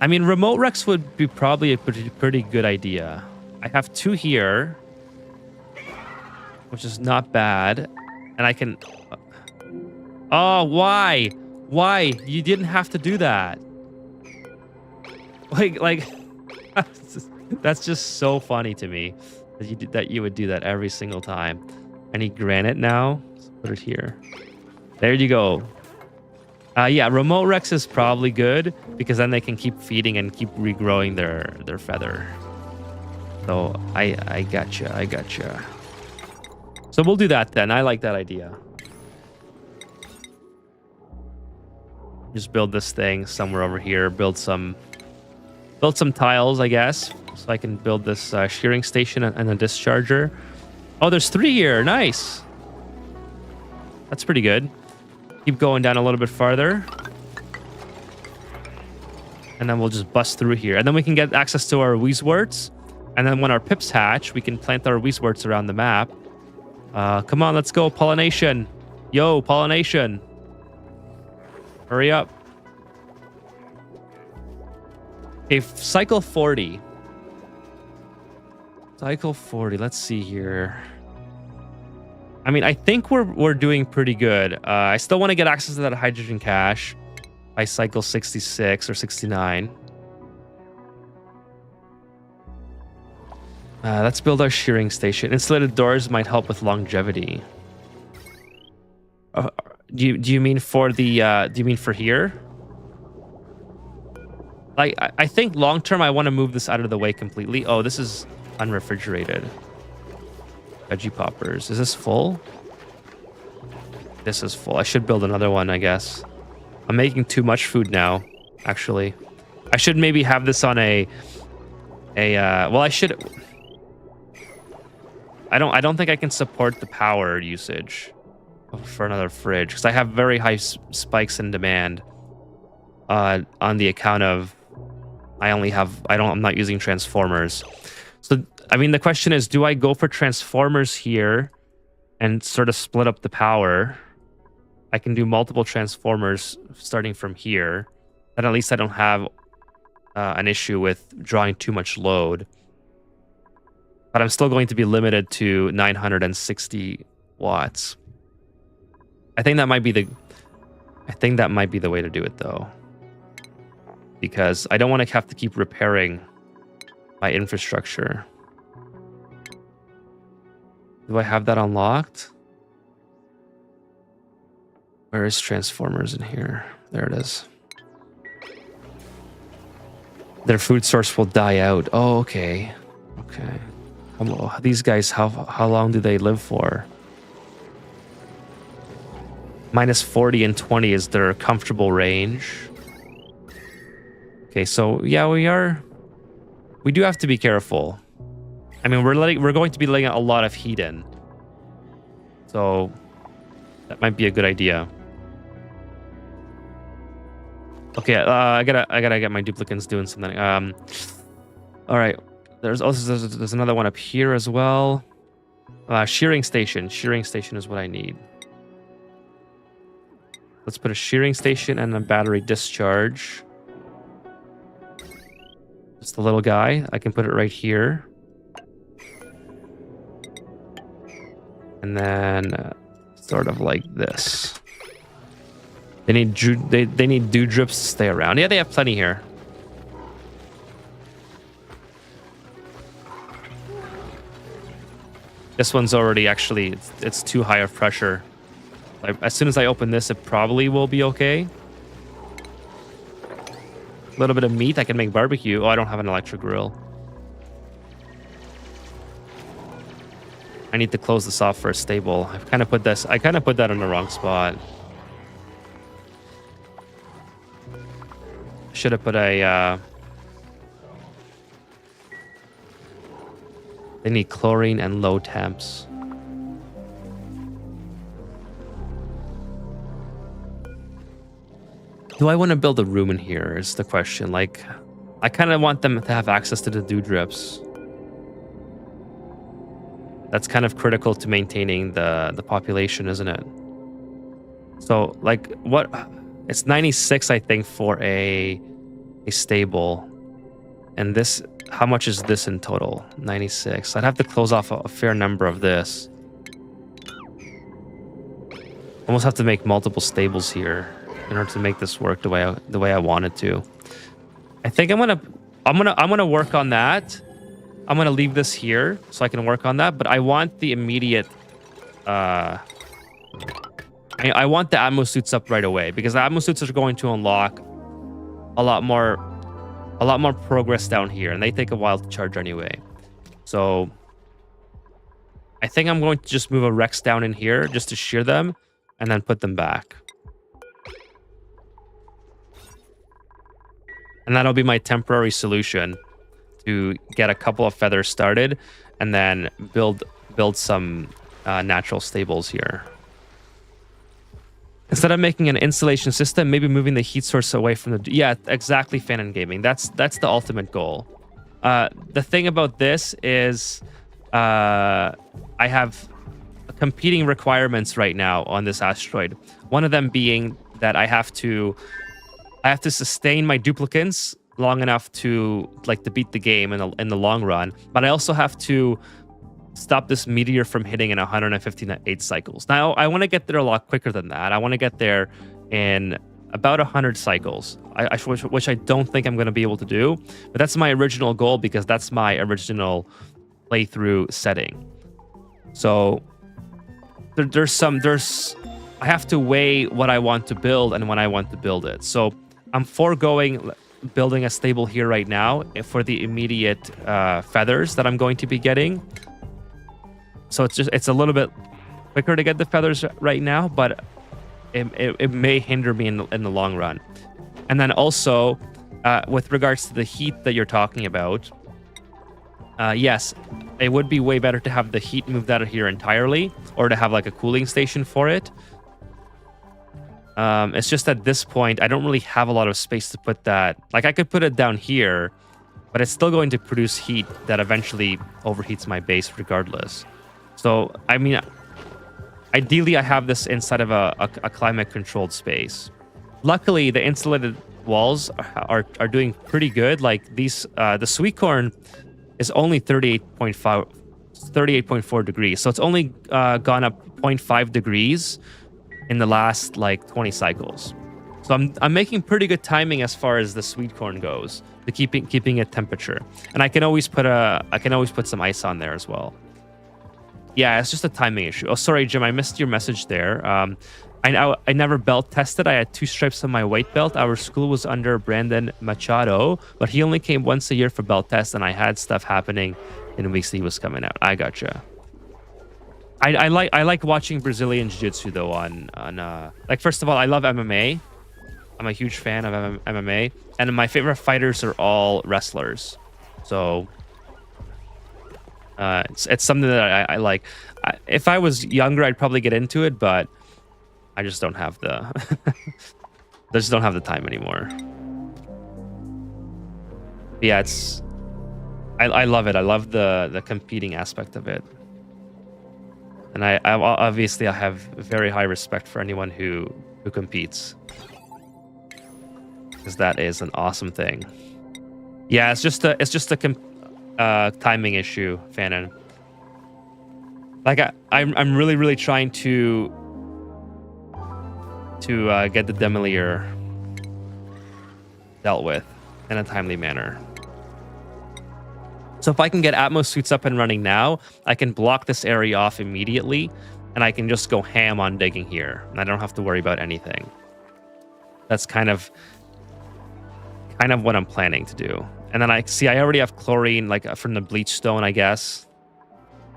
[SPEAKER 1] I mean, remote Rex would be probably a pretty good idea. I have 2 here, which is not bad. And I can... Oh, why? Why? You didn't have to do that. Like that's just so funny to me that you would do that every single time. I need granite now. Let's put it here. There you go. Yeah, remote Rex is probably good because then they can keep feeding and keep regrowing their feather. So I gotcha. So we'll do that then. I like that idea. Just build this thing somewhere over here. Build some tiles, I guess, so I can build this shearing station and a discharger. Oh, there's 3 here. Nice. That's pretty good. Keep going down a little bit farther. And then we'll just bust through here. And then we can get access to our Weezeworts. And then when our pips hatch, we can plant our Weezeworts around the map. Come on, let's go. Pollination. Yo, pollination. Hurry up. Okay, cycle 40. Cycle 40. Let's see here. I mean, I think we're doing pretty good. I still want to get access to that hydrogen cache by cycle 66 or 69. Let's build our shearing station. Insulated doors might help with longevity. Do you mean for the? Do you mean for here? Like, I think long term, I want to move this out of the way completely. Oh, this is unrefrigerated. Veggie poppers. Is this full? This is full. I should build another one, I guess. I'm making too much food now, actually. I should maybe have this on well, I should... I don't think I can support the power usage for another fridge because I have very high spikes in demand on the account of I'm not using transformers. So I mean, the question is, do I go for transformers here and sort of split up the power? I can do multiple transformers starting from here, and at least I don't have an issue with drawing too much load. But I'm still going to be limited to 960 watts. I think that might be the way to do it, though, because I don't want to have to keep repairing my infrastructure. Do I have that unlocked? Where is transformers in here? There it is. Their food source will die out. Oh, okay. Okay. These guys, how long do they live for? Minus 40 and 20 is their comfortable range. Okay, so yeah, we do have to be careful. I mean, we're going to be letting a lot of heat in. So that might be a good idea. Okay, I gotta get my duplicants doing something. All right. There's another one up here as well. Shearing station. Shearing station is what I need. Let's put a shearing station and a battery discharge. Just a little guy. I can put it right here. And then sort of like this. They need dew drips to stay around. Yeah, they have plenty here. This one's already actually, it's too high of pressure. As soon as I open this, it probably will be okay. A little bit of meat, I can make barbecue. Oh, I don't have an electric grill. I need to close this off for a stable. I kind of put that in the wrong spot. Should have put a... They need chlorine and low temps. Do I want to build a room in here is the question. Like, I kind of want them to have access to the dewdrips. That's kind of critical to maintaining the population, isn't it? So, like, what? It's 96, I think, for a stable. And this, how much is this in total? 96. I'd have to close off a fair number of this. Almost have to make multiple stables here in order to make this work the way I want it to. I think I'm gonna work on that. I'm gonna leave this here so I can work on that. But I want the immediate. I want the ammo suits up right away because the ammo suits are going to unlock a lot more progress down here, and they take a while to charge anyway. So I think I'm going to just move a Rex down in here just to shear them and then put them back. And that'll be my temporary solution to get a couple of feathers started and then build some natural stables here. Instead of making an insulation system, maybe moving the heat source away from the... Yeah, exactly, Fanon Gaming. That's the ultimate goal. The thing about this is I have competing requirements right now on this asteroid. One of them being that I have to sustain my duplicants long enough to beat the game in the long run, but I also have to stop this meteor from hitting in 158 cycles. Now, I want to get there a lot quicker than that. I want to get there in about 100 cycles, which I don't think I'm going to be able to do, but that's my original goal because that's my original playthrough setting. So I have to weigh what I want to build and when I want to build it. So I'm foregoing building a stable here right now for the immediate feathers that I'm going to be getting. So it's a little bit quicker to get the feathers right now, but it may hinder me in the long run. And then also, with regards to the heat that you're talking about, yes, it would be way better to have the heat moved out of here entirely, or to have like a cooling station for it. It's just at this point, I don't really have a lot of space to put that. Like, I could put it down here, but it's still going to produce heat that eventually overheats my base regardless. So, I mean, ideally, I have this inside of a climate-controlled space. Luckily, the insulated walls are doing pretty good. Like, these, the sweet corn is only 38.4 degrees. So it's only gone up 0.5 degrees in the last, 20 cycles. So I'm making pretty good timing as far as the sweet corn goes, to keeping it temperature. And I can always put some ice on there as well. Yeah, it's just a timing issue. Oh, sorry, Jim, I missed your message there. I never belt tested. I had 2 stripes on my white belt. Our school was under Brandon Machado, but he only came once a year for belt test, and I had stuff happening in weeks he was coming out. I gotcha. I like watching Brazilian Jiu-Jitsu though. First of all, I love MMA. I'm a huge fan of MMA, and my favorite fighters are all wrestlers. So it's something that I like. If I was younger, I'd probably get into it, but I just don't have the time anymore. But yeah, I love it. I love the competing aspect of it. And I obviously I have very high respect for anyone who competes, because that is an awesome thing. Yeah, it's just a timing issue, Fanon. Like I'm really trying to get the Demolier dealt with in a timely manner. So if I can get Atmos suits up and running now, I can block this area off immediately, and I can just go ham on digging here, and I don't have to worry about anything. That's kind of what I'm planning to do. And then I already have chlorine, from the bleach stone, I guess,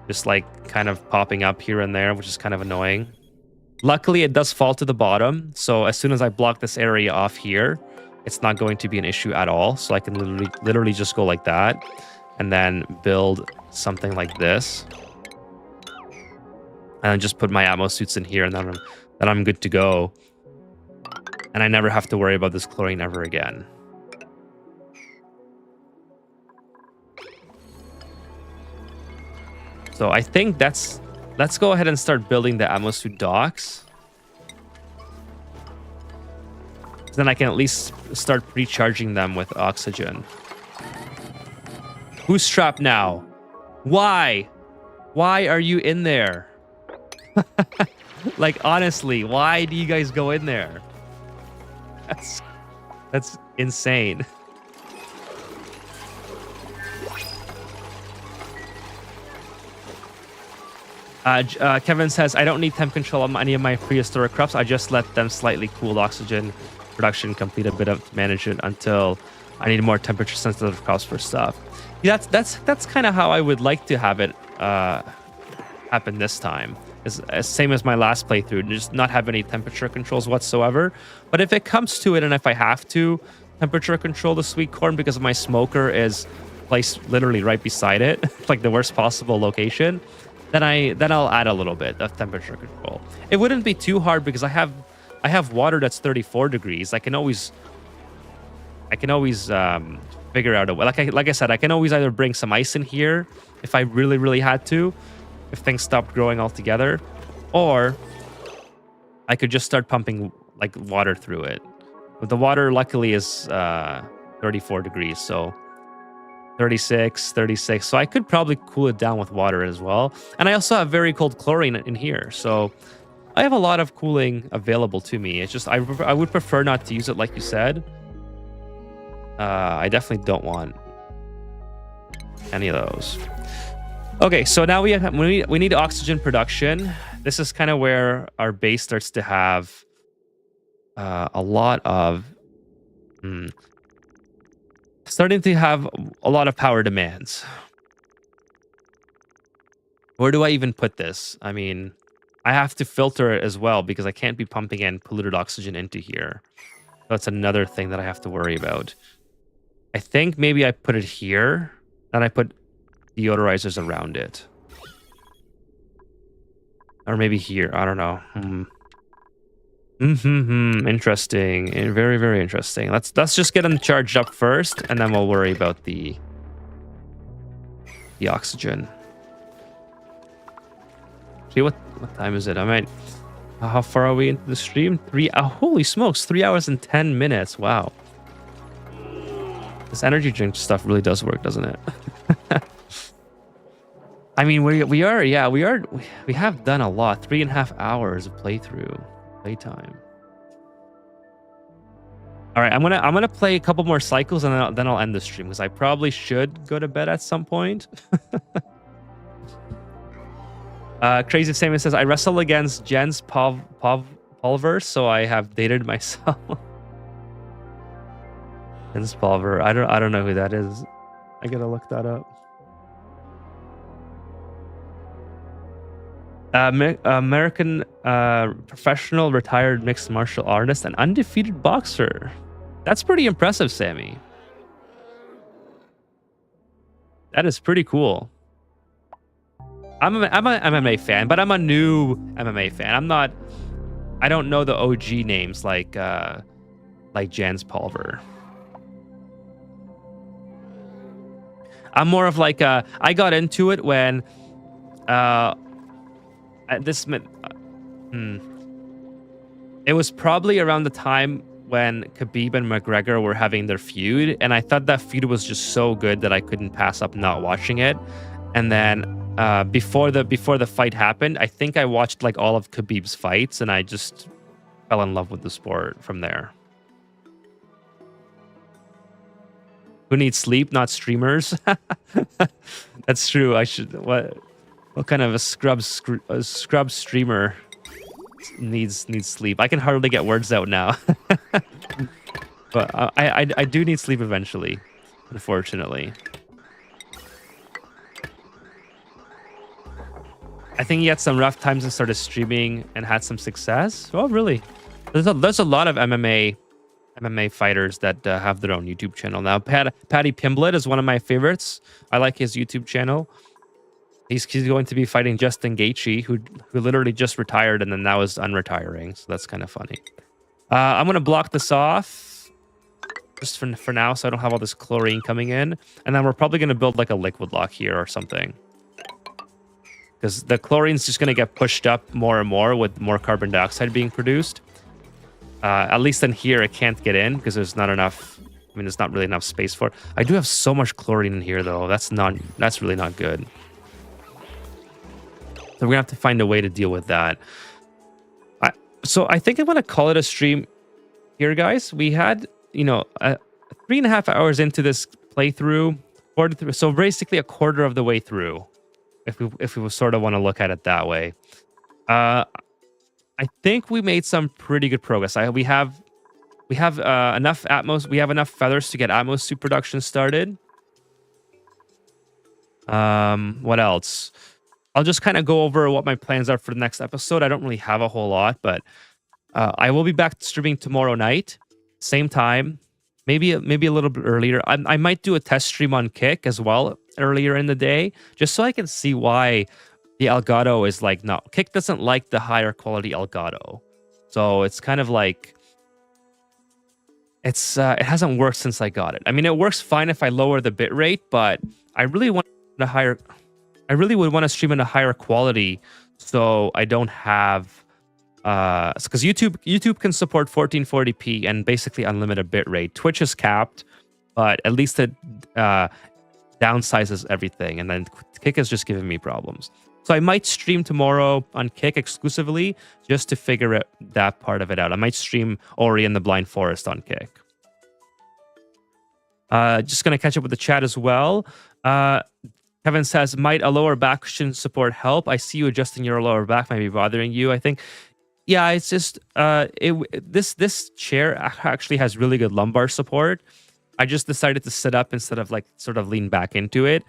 [SPEAKER 1] just kind of popping up here and there, which is kind of annoying. Luckily, it does fall to the bottom, so as soon as I block this area off here, it's not going to be an issue at all. So I can literally just go like that, and then build something like this, and then just put my ammo suits in here, and then I'm good to go. and I never have to worry about this chlorine ever again. So I think let's go ahead and start building the atmosphere docks. Then I can at least start recharging them with oxygen. Who's trapped now? Why? Why are you in there? Like, honestly, why do you guys go in there? That's insane. Kevin says, I don't need temp control on any of my prehistoric crops. I just let them slightly cooled oxygen production complete a bit of manage it until I need more temperature sensitive crops for stuff. Yeah, that's kind of how I would like to have it happen this time. Is same as my last playthrough, just not have any temperature controls whatsoever. But if it comes to it, and if I have to temperature control the sweet corn because my smoker is placed literally right beside it, like the worst possible location, then I'll add a little bit of temperature control. It wouldn't be too hard because I have water that's 34 degrees. I can always figure out a way. Like I said, I can always either bring some ice in here if I really had to, if things stopped growing altogether, or I could just start pumping like water through it. But the water luckily is 34 degrees, so 36. So I could probably cool it down with water as well. And I also have very cold chlorine in here, so I have a lot of cooling available to me. It's just I would prefer not to use it, like you said. I definitely don't want any of those. Okay, so now we need oxygen production. This is kind of where our base starts to have a lot of starting to have a lot of power demands. Where do I even put this? I mean, I have to filter it as well because I can't be pumping in polluted oxygen into here. That's another thing that I have to worry about. I think maybe I put it here, and I put deodorizers around it. Or maybe here, I don't know. Interesting. Very, very interesting. Let's just get them charged up first, and then we'll worry about the oxygen. See, what time is it? I might... how far are we into the stream? Holy smokes, 3 hours and 10 minutes. Wow. This energy drink stuff really does work, doesn't it? I mean, we have done a lot. 3.5 hours of playtime. All right, I'm gonna play a couple more cycles, and then I'll end the stream because I probably should go to bed at some point. Crazy Samuel says, I wrestle against Jen's Pulver, so I have dated myself. Jen's Pulver. I don't know who that is. I gotta look that up. American professional retired mixed martial artist and undefeated boxer. That's pretty impressive, Sammy. That is pretty cool. I'm an MMA fan, but I'm a new MMA fan. I don't know the OG names like Jens Pulver. I'm more of like I got into it when it was probably around the time when Khabib and McGregor were having their feud, and I thought that feud was just so good that I couldn't pass up not watching it. And then before the fight happened, I think I watched like all of Khabib's fights, and I just fell in love with the sport from there. Who needs sleep? Not streamers. That's true. I should. What kind of a scrub streamer needs sleep? I can hardly get words out now. But I do need sleep eventually, unfortunately. I think he had some rough times and started streaming and had some success. Oh, really? There's a lot of MMA fighters that have their own YouTube channel now. Paddy Pimblett is one of my favorites. I like his YouTube channel. He's going to be fighting Justin Gaethje, who literally just retired and then now is unretiring. So that's kind of funny. I'm gonna block this off just for now, so I don't have all this chlorine coming in, and then we're probably gonna build like a liquid lock here or something, because the chlorine's just gonna get pushed up more and more with more carbon dioxide being produced. At least in here, it can't get in because there's not enough. I mean, there's not really enough space for it. I do have so much chlorine in here, though. That's really not good. So we're gonna have to find a way to deal with that. So I think I'm gonna call it a stream here, guys. We had, 3.5 hours into this playthrough, so basically a quarter of the way through, if we sort of want to look at it that way. I think we made some pretty good progress. We have enough Atmos. We have enough feathers to get Atmos suit production started. What else? I'll just kind of go over what my plans are for the next episode. I don't really have a whole lot, but I will be back streaming tomorrow night, same time, maybe a little bit earlier. I might do a test stream on Kick as well earlier in the day, just so I can see why the Elgato is like not. Kick doesn't like the higher quality Elgato, so it's kind of like it hasn't worked since I got it. I mean, it works fine if I lower the bit rate, but I really would want to stream in a higher quality, so I don't have because YouTube can support 1440p and basically unlimited bit rate. Twitch is capped, but at least it downsizes everything, and then Kick is just giving me problems. So I might stream tomorrow on Kick exclusively just to figure that part of it out. I might stream Ori and the Blind Forest on Kick. Just going to catch up with the chat as well. Kevin says, might a lower back cushion support help? I see you adjusting your lower back might be bothering you, I think. Yeah, it's just this chair actually has really good lumbar support. I just decided to sit up instead of like sort of lean back into it.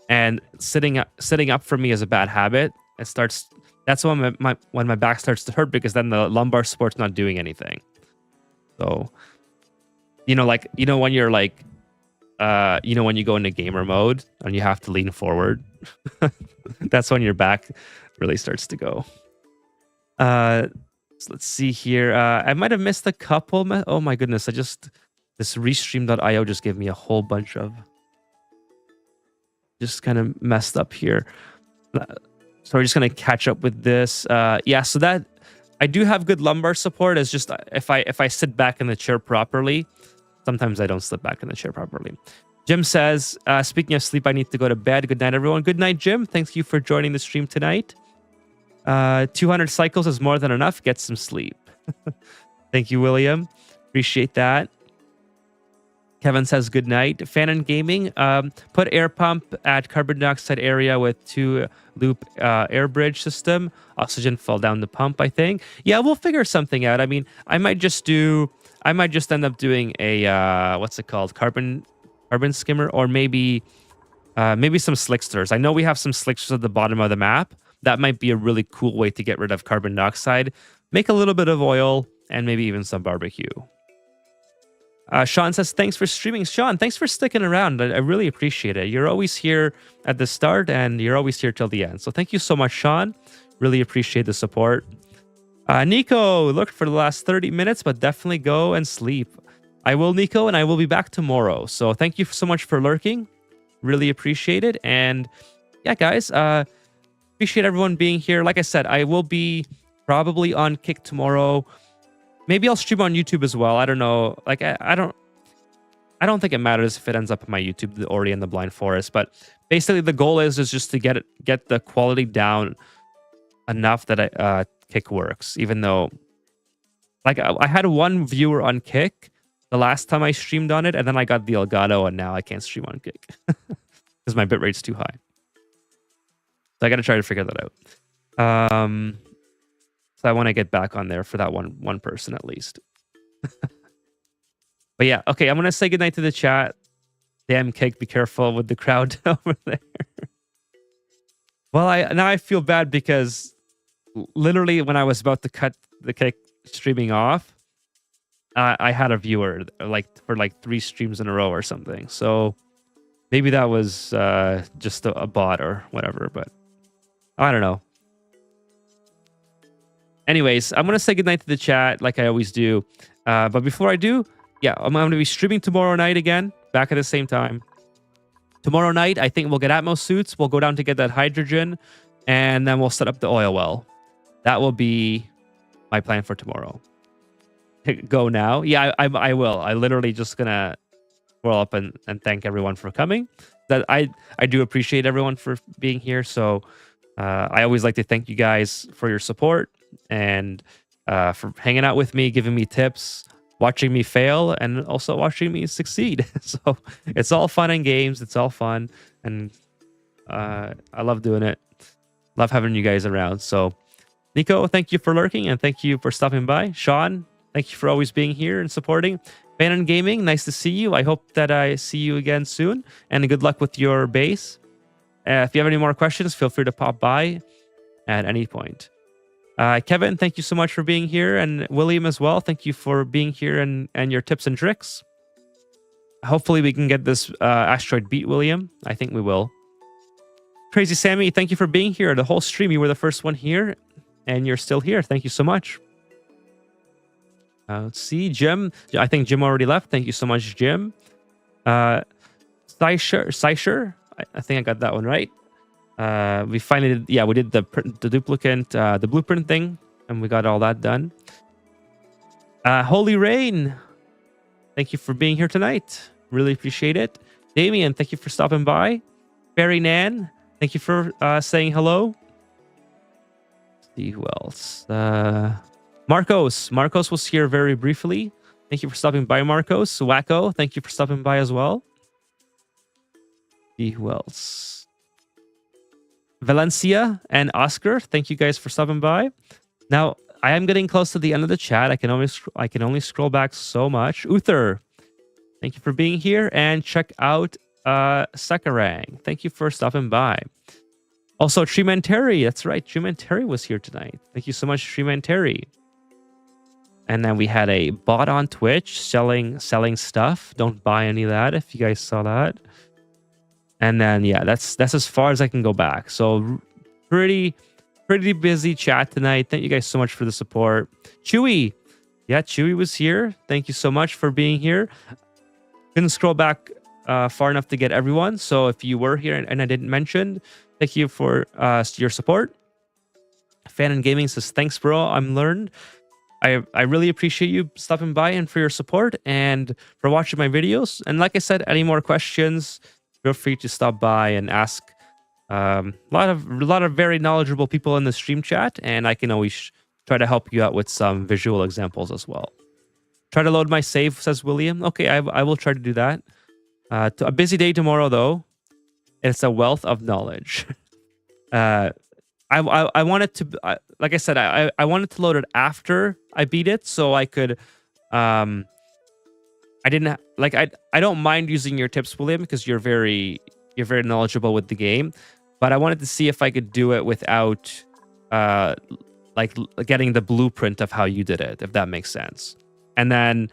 [SPEAKER 1] And sitting up for me is a bad habit. That's when my back starts to hurt, because then the lumbar support's not doing anything. So, when you're like, when you go into gamer mode and you have to lean forward, that's when your back really starts to go. So let's see here. I might have missed a couple. Oh my goodness! This restream.io just gave me a whole bunch of. Just kind of messed up here. So we're just gonna catch up with this. Yeah, so that I do have good lumbar support. It's just if I sit back in the chair properly, sometimes I don't sit back in the chair properly. Jim says, speaking of sleep, I need to go to bed. Good night, everyone. Good night, Jim. Thank you for joining the stream tonight. 200 cycles is more than enough. Get some sleep. Thank you, William. Appreciate that. Kevin says good night. Fan and gaming. Put air pump at carbon dioxide area with 2-loop air bridge system. Oxygen fell down the pump, I think. Yeah, we'll figure something out. I mean, I might just end up doing a what's it called? Carbon skimmer, or maybe some slicksters. I know we have some slicksters at the bottom of the map. That might be a really cool way to get rid of carbon dioxide. Make a little bit of oil and maybe even some barbecue. Sean says, thanks for streaming. Sean, thanks for sticking around. I really appreciate it. You're always here at the start and you're always here till the end. So thank you so much, Sean. Really appreciate the support. Nico, looked for the last 30 minutes, but definitely go and sleep. I will, Nico, and I will be back tomorrow. So thank you so much for lurking. Really appreciate it. And yeah, guys, appreciate everyone being here. Like I said, I will be probably on Kick tomorrow. Maybe I'll stream on YouTube as well. I don't know. Like I don't think it matters if it ends up on my YouTube, the Ori and the Blind Forest. But basically, the goal is just to get the quality down enough that Kick works. Even though, like, I had one viewer on Kick the last time I streamed on it, and then I got the Elgato, and now I can't stream on Kick because my bitrate's too high. So I got to try to figure that out. So I want to get back on there for that one person at least. But yeah, okay, I'm going to say goodnight to the chat. Damn, Cake, be careful with the crowd over there. Well, now I feel bad because literally when I was about to cut the Cake streaming off, I had a viewer for 3 streams in a row or something. So maybe that was just a bot or whatever, but I don't know. anyways, I'm gonna say goodnight to the chat like I always do. But before I do, yeah, I'm gonna be streaming tomorrow night again, back at the same time. Tomorrow night, I think we'll get Atmos suits. We'll go down to get that hydrogen, and then we'll set up the oil well. That will be my plan for tomorrow. Go now. Yeah, I will. I literally just gonna roll up and thank everyone for coming. That I do appreciate everyone for being here. So I always like to thank you guys for your support and for hanging out with me, giving me tips, watching me fail, and also watching me succeed. So it's all fun and games. It's all fun, and I love doing it. Love having you guys around. So Nico, thank you for lurking, and thank you for stopping by. Sean, thank you for always being here and supporting. Bannon Gaming, nice to see you. I hope that I see you again soon, and good luck with your base. If you have any more questions, feel free to pop by at any point. Kevin, thank you so much for being here, and William as well. Thank you for being here and your tips and tricks. Hopefully we can get this asteroid beat, William. I think we will. Crazy Sammy, thank you for being here. The whole stream, you were the first one here, and you're still here. Thank you so much. Let's see, Jim. I think Jim already left. Thank you so much, Jim. Seisher, I think I got that one right. We finally did, yeah, we did the duplicate, the blueprint thing, and we got all that done. Holy Rain, thank you for being here tonight. Really appreciate it. Damien, thank you for stopping by. Barry Nan, thank you for saying hello. Let's see who else. Marcos was here very briefly. Thank you for stopping by, Marcos. Wacko, thank you for stopping by as well. Let's see who else. Valencia and Oscar, thank you guys for stopping by. Now, I am getting close to the end of the chat. I can only scroll back so much. Uther, thank you for being here, and check out Sakarang. Thank you for stopping by. Also, Treeman Terry, that's right, Treeman Terry was here tonight. Thank you so much, Treeman Terry. And then we had a bot on Twitch selling stuff. Don't buy any of that if you guys saw that. And then yeah, that's as far as I can go back. So pretty busy chat tonight. Thank you guys so much for the support. Chewy, yeah, Chewy was here. Thank you so much for being here. Couldn't scroll back far enough to get everyone. So if you were here and I didn't mention, thank you for your support. Fan and Gaming says thanks, bro. I'm learned. I really appreciate you stopping by and for your support and for watching my videos. And like I said, any more questions, feel free to stop by and ask. A lot of very knowledgeable people in the stream chat, and I can always try to help you out with some visual examples as well. Try to load my save, says William. Okay, I will try to do that. A busy day tomorrow, though. It's a wealth of knowledge. I wanted to, like I said, I wanted to load it after I beat it, so I could. I didn't like. I don't mind using your tips, William, because you're very knowledgeable with the game. But I wanted to see if I could do it without, like getting the blueprint of how you did it, if that makes sense, and then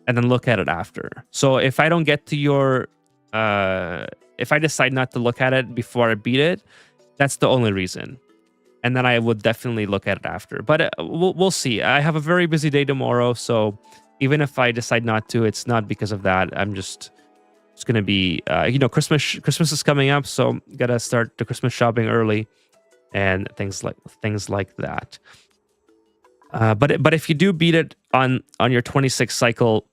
[SPEAKER 1] look at it after. So if I don't get to your, if I decide not to look at it before I beat it, that's the only reason. And then I would definitely look at it after. But we'll see. I have a very busy day tomorrow, so even if I decide not to, it's not because of that. I'm just it's gonna be Christmas is coming up, so gotta start the Christmas shopping early and things like that. But if you do beat it on your 26 cycle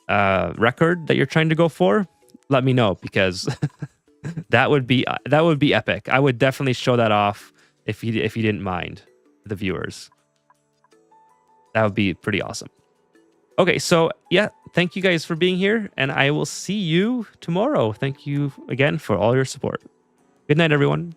[SPEAKER 1] record that you're trying to go for, let me know, because that would be epic. I would definitely show that off if you didn't mind, the viewers. That would be pretty awesome. Okay, so yeah, thank you guys for being here, and I will see you tomorrow. Thank you again for all your support. Good night, everyone.